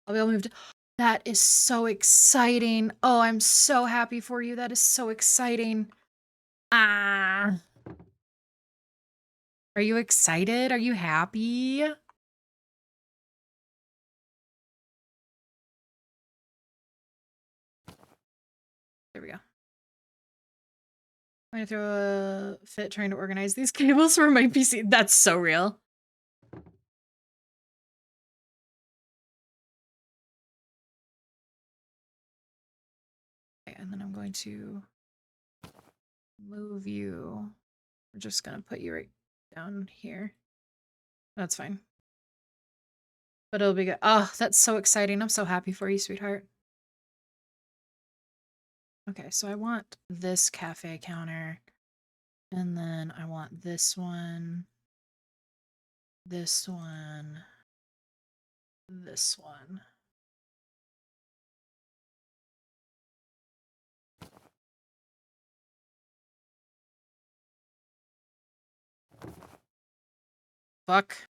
I'll be able to move to... That is so exciting. Oh, I'm so happy for you. That is so exciting. Ah. Are you excited? Are you happy? There we go. I'm gonna throw a fit trying to organize these cables for my PC. That's so real. Okay, and then I'm going to move you. We're just gonna put you right down here. That's fine. But it'll be good. Oh, that's so exciting. I'm so happy for you, sweetheart. Okay, so I want this cafe counter. And then I want this one. This one. This one. Fuck.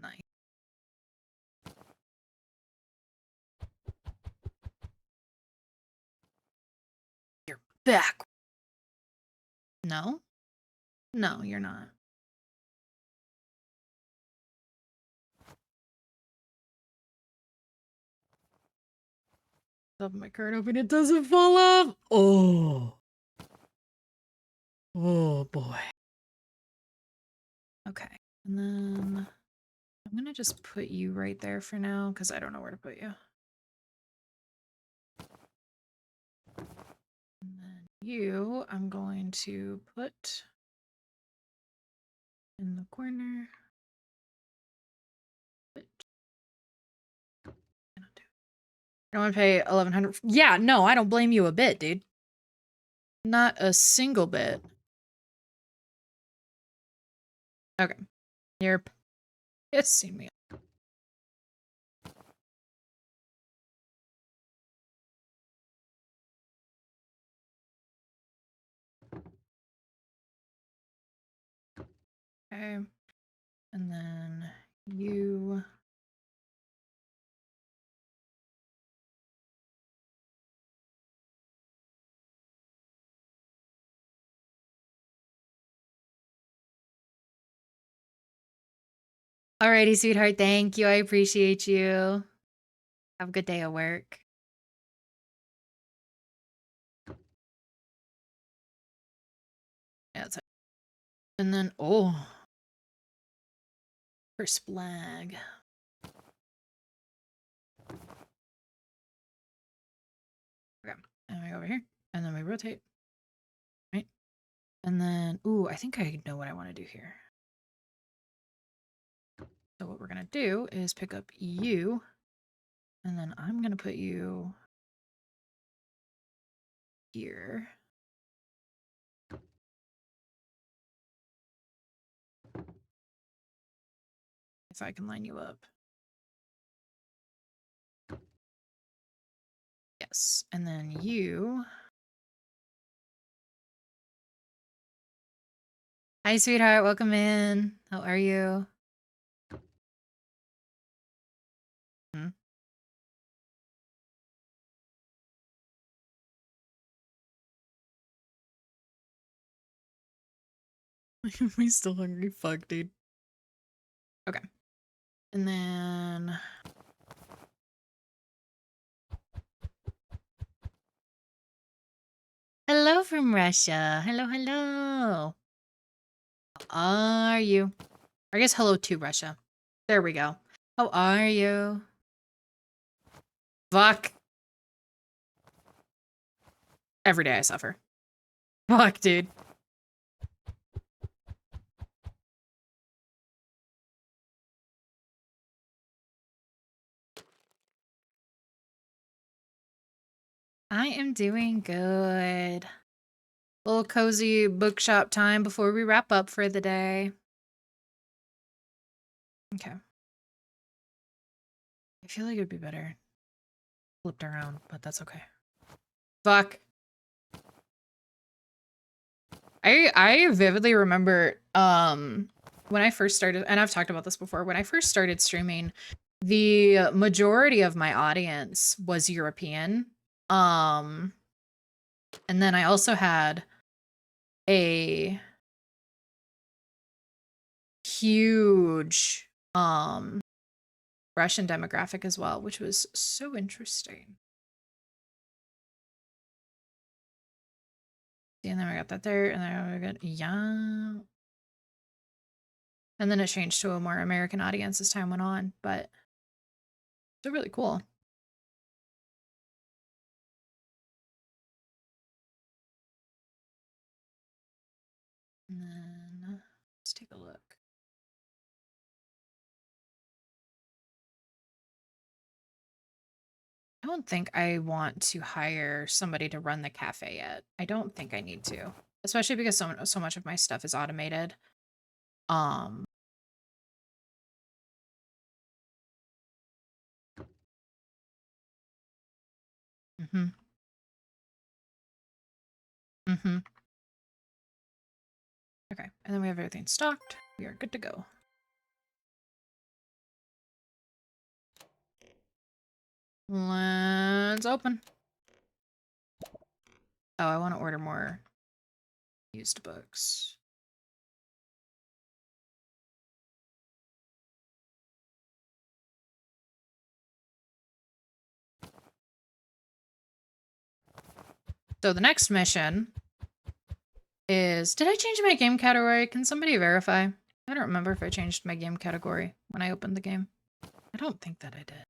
Nice. You're back. No? No, you're not. Open my card open, it doesn't fall off. Oh. Oh boy. Okay. And then I'm gonna just put you right there for now because I don't know where to put you. And then you, I'm going to put in the corner. I don't want to pay 1,100. Yeah, no, I don't blame you a bit, dude. Not a single bit. Okay. You're pissing me. Okay. And then you. Alrighty, sweetheart. Thank you. I appreciate you. Have a good day at work. Yeah, that's it. And then, oh. First flag. Okay. And we go over here. And then we rotate. Right? And then, ooh, I think I know what I want to do here. So what we're going to do is pick up you. And then I'm going to put you here. If I can line you up. this. And then you. Hi, sweetheart. Welcome in. How are you? Hmm? We still hungry? Fuck, dude. Okay. And then... Hello from Russia. Hello, hello. How are you? I guess hello to Russia. There we go. How are you? Fuck. Every day I suffer. Fuck, dude. I am doing good. Little cozy bookshop time before we wrap up for the day. Okay. I feel like it would be better flipped around, but that's okay. Fuck. I vividly remember when I first started, and I've talked about this before, when I first started streaming, the majority of my audience was European. And then I also had a huge Russian demographic as well, which was so interesting. And then we got that there, and then we got yeah. And then it changed to a more American audience as time went on, but they're really cool. And then let's take a look. I don't think I want to hire somebody to run the cafe yet. I don't think I need to, especially because so much of my stuff is automated. Mhm. Mhm. Okay, and then we have everything stocked. We are good to go. Let's open. Oh, I want to order more used books. So the next mission is... Did I change my game category? Can somebody verify? I don't remember if I changed my game category when I opened the game. I don't think that I did.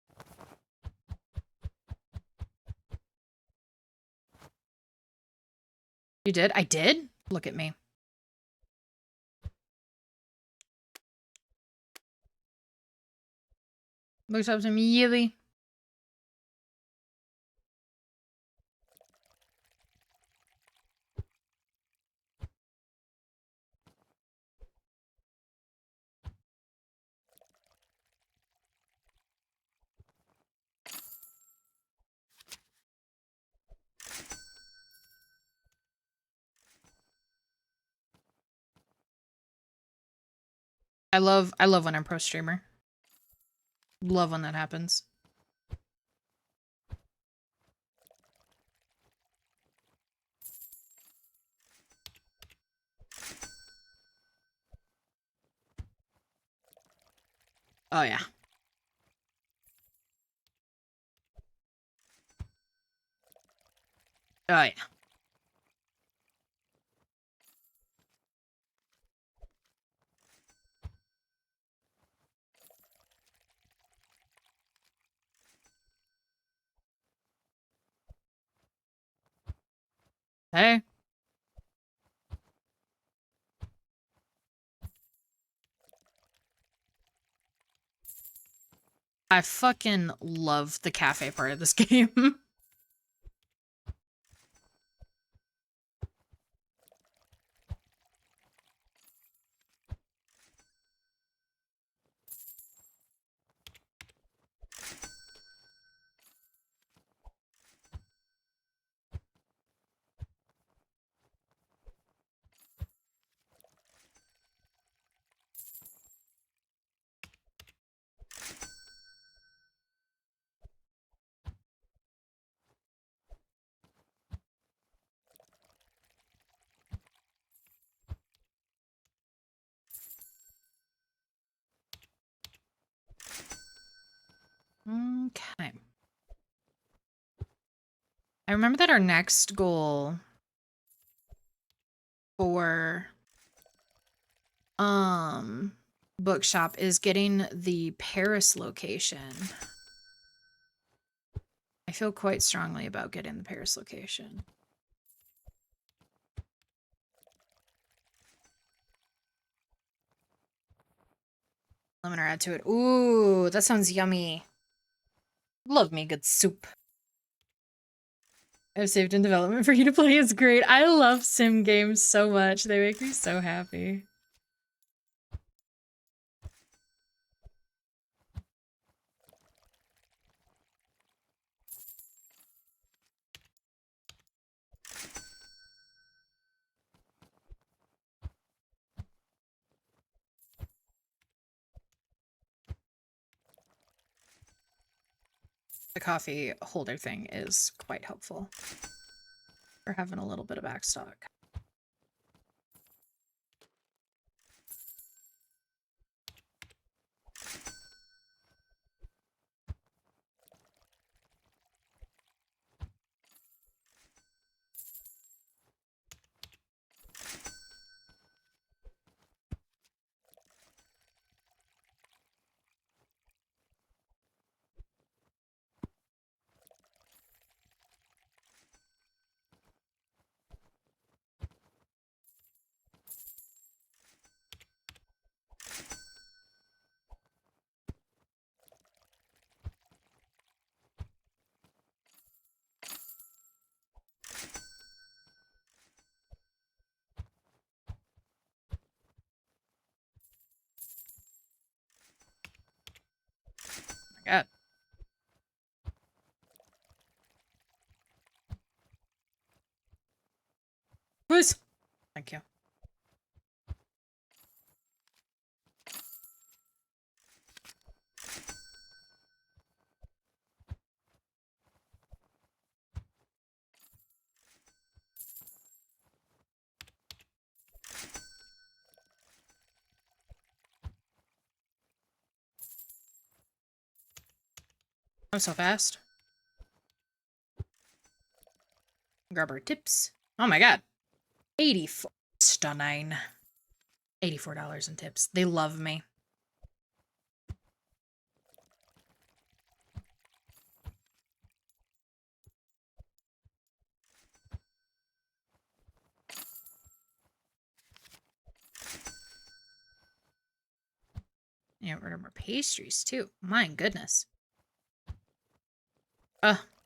You did? I did? Look at me. Looks up to me, Yibby. I love when I'm pro streamer. Love when that happens. Oh yeah. Oh yeah. Hey. I fucking love the cafe part of this game. Okay. I remember that our next goal for bookshop is getting the Paris location. I feel quite strongly about getting the Paris location. Lemon or add to it. Ooh, that sounds yummy. Love me good soup. I've saved in development for you to play. It's great. I love sim games so much. They make me so happy. The coffee holder thing is quite helpful for having a little bit of backstock. Oh my god. Please. Thank you. I'm so fast. Grab our tips. Oh my god. 84. Stunning. $84 in tips. They love me. Yeah, order more pastries too. My goodness.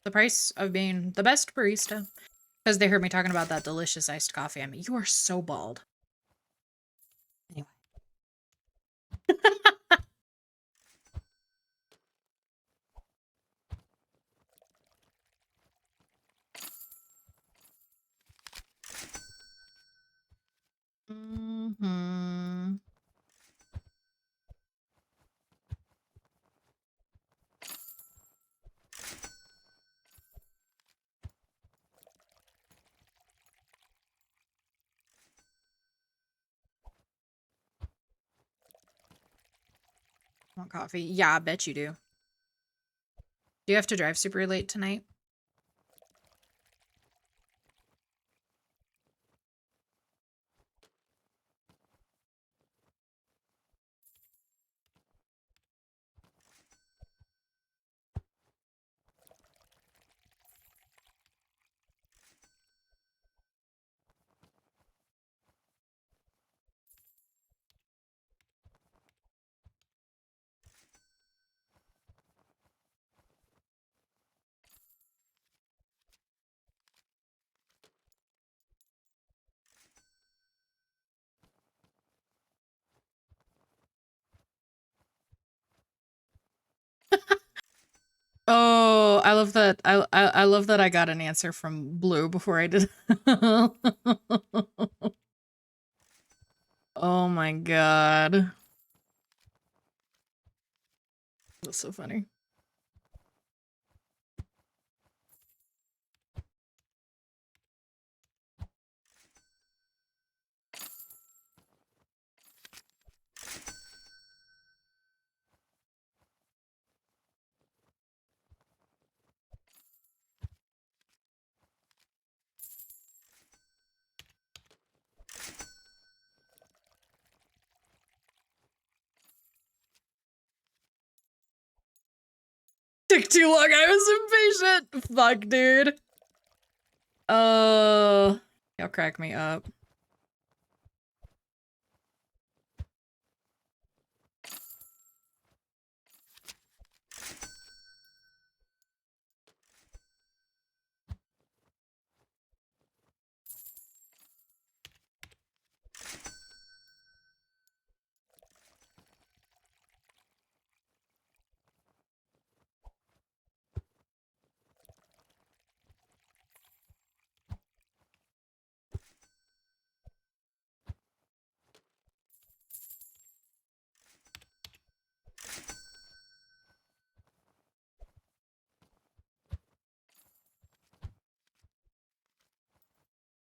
The price of being the best barista. Because they heard me talking about that delicious iced coffee. I mean, you are so bald. Anyway. Mm-hmm. Want coffee? Yeah, I bet you do. Do you have to drive super late tonight? Oh, I love that. I love that I got an answer from Blue before I did. Oh my god. That's so funny. took too long. I was impatient. Fuck, dude. Y'all crack me up.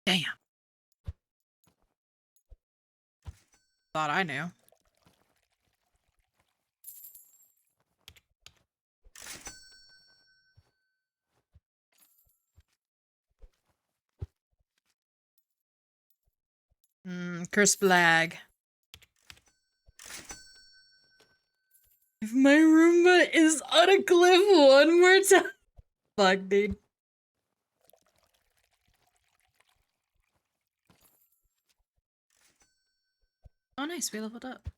Damn. Thought I knew. Crisp lag. If my Roomba is on a cliff one more time. Fuck, dude. Oh, nice. We leveled up.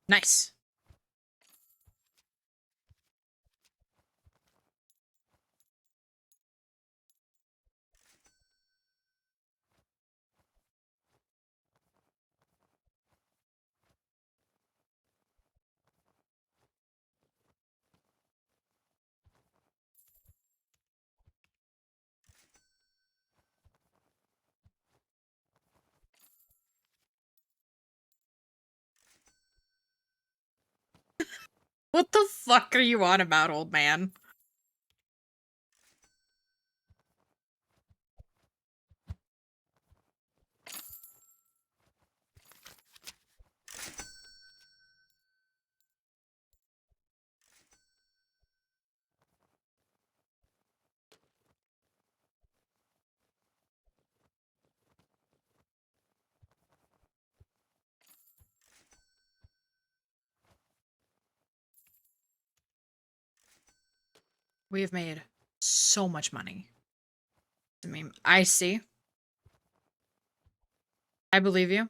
Nice. What the fuck are you on about, old man? We have made so much money. I mean, I see. I believe you.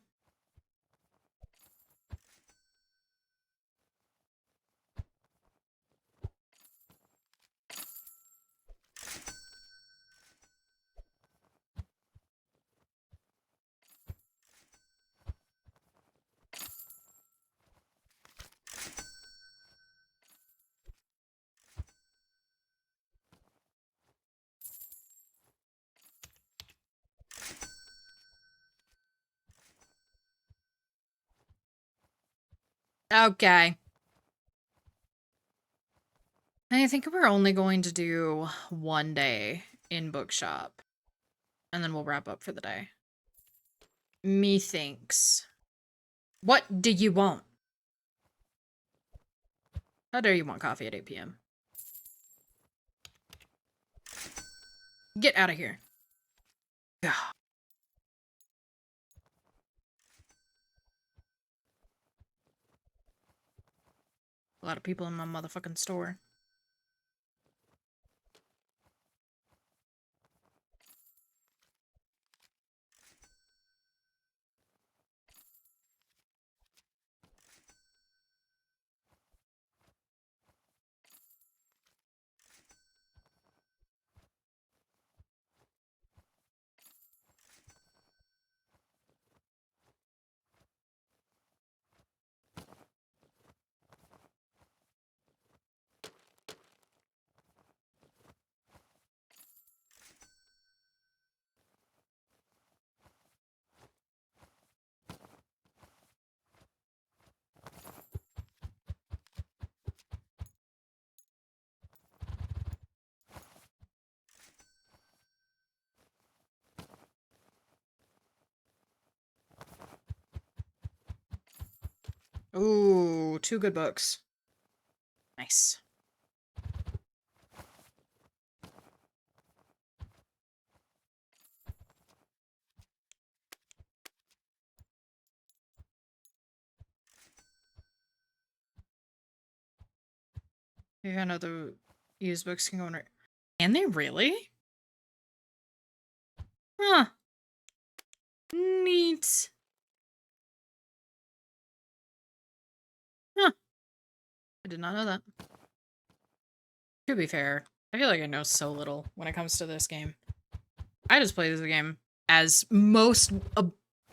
Okay. I think we're only going to do one day in bookshop. And then we'll wrap up for the day. Methinks. What do you want? How dare you want coffee at 8 p.m.? Get out of here. Ugh. A lot of people in my motherfucking store. Ooh, 2 good books. Nice. Yeah, no, the used books can go in right. Can they really? Huh. Neat. Huh. I did not know that. To be fair, I feel like I know so little when it comes to this game. I just play this game as most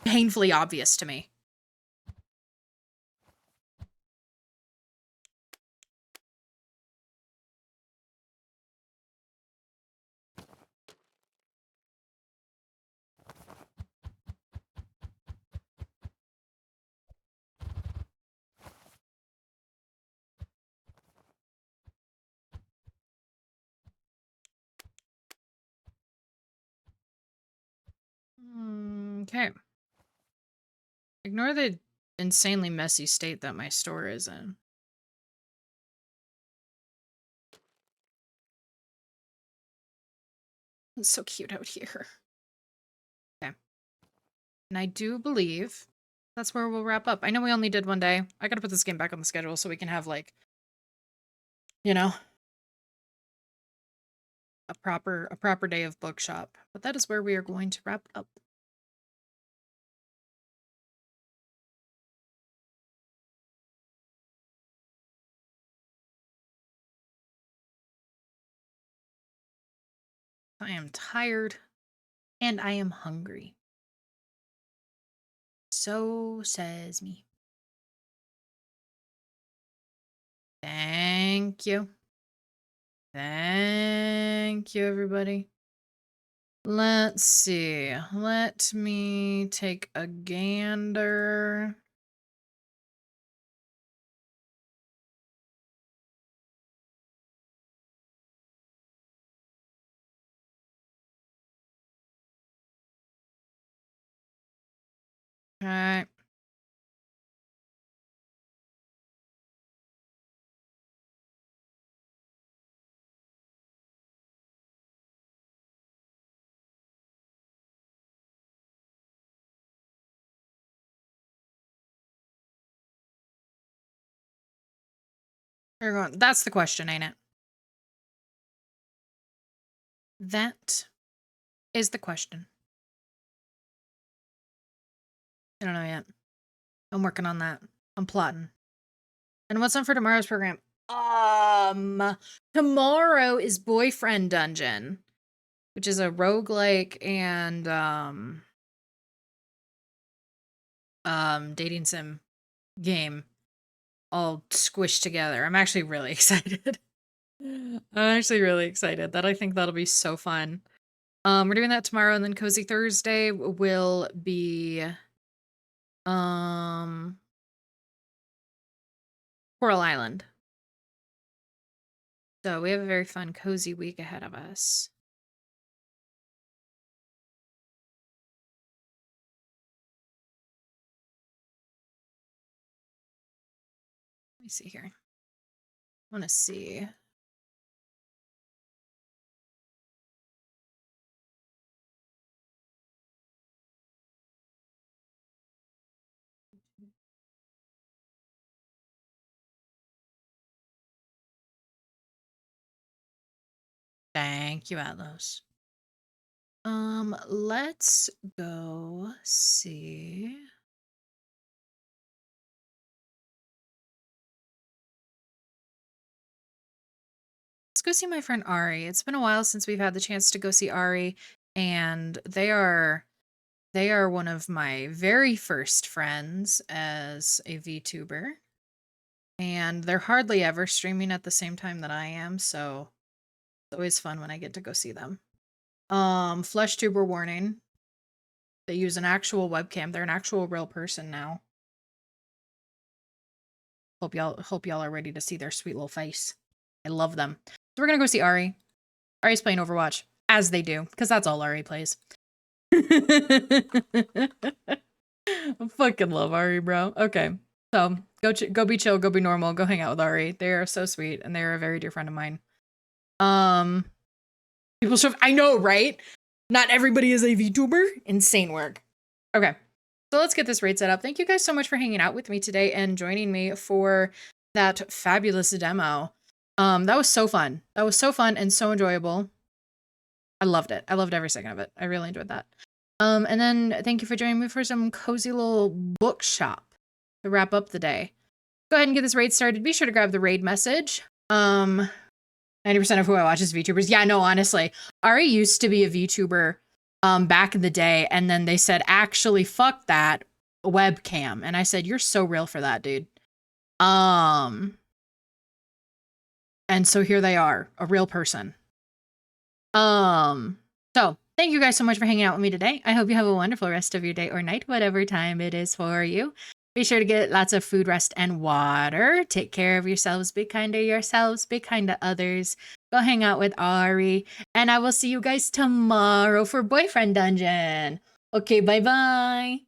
painfully obvious to me. Okay. Ignore the insanely messy state that my store is in. It's so cute out here. Okay. And I do believe that's where we'll wrap up. I know we only did one day. I gotta put this game back on the schedule so we can have, like, you know, a proper day of bookshop. But that is where we are going to wrap up. I am tired and I am hungry. So says me. Thank you. Thank you, everybody. Let's see. Let me take a gander. All right. We're going. That's the question, ain't it? That is the question. I don't know yet. I'm working on that. I'm plotting. And what's on for tomorrow's program? Tomorrow is Boyfriend Dungeon, which is a roguelike and dating sim game all squished together. I'm actually really excited. I'm actually really excited that I think that'll be so fun. We're doing that tomorrow, and then Cozy Thursday will be Coral Island. So we have a very fun, cozy week ahead of us. Let me see here. I want to see. Thank you, Atlas. Let's go see. Let's go see my friend Ari. It's been a while since we've had the chance to go see Ari, and they are one of my very first friends as a VTuber. And they're hardly ever streaming at the same time that I am, so it's always fun when I get to go see them. FleshTuber warning. They use an actual webcam. They're an actual real person now. Hope y'all are ready to see their sweet little face. I love them. So we're gonna go see Ari. Ari's playing Overwatch, as they do, because that's all Ari plays. I fucking love Ari, bro. Okay, so Go be chill, go be normal, go hang out with Ari. They are so sweet, and they are a very dear friend of mine. People show, I know, right? Not everybody is a VTuber. Insane work. Okay, so let's get this raid set up. Thank you guys so much for hanging out with me today and joining me for that fabulous demo. That was so fun. That was so fun and so enjoyable. I loved it. I loved every second of it. I really enjoyed that. And then thank you for joining me for some cozy little bookshop to wrap up the day. Go ahead and get this raid started. Be sure to grab the raid message. 90% of who I watch is VTubers. Yeah, no, honestly. Ari used to be a VTuber back in the day, and then they said, actually, fuck that, webcam. And I said, you're so real for that, dude. And so here they are, a real person. So thank you guys so much for hanging out with me today. I hope you have a wonderful rest of your day or night, whatever time it is for you. Be sure to get lots of food, rest, and water. Take care of yourselves. Be kind to yourselves. Be kind to others. Go hang out with Ari. And I will see you guys tomorrow for Boyfriend Dungeon. Okay, bye-bye.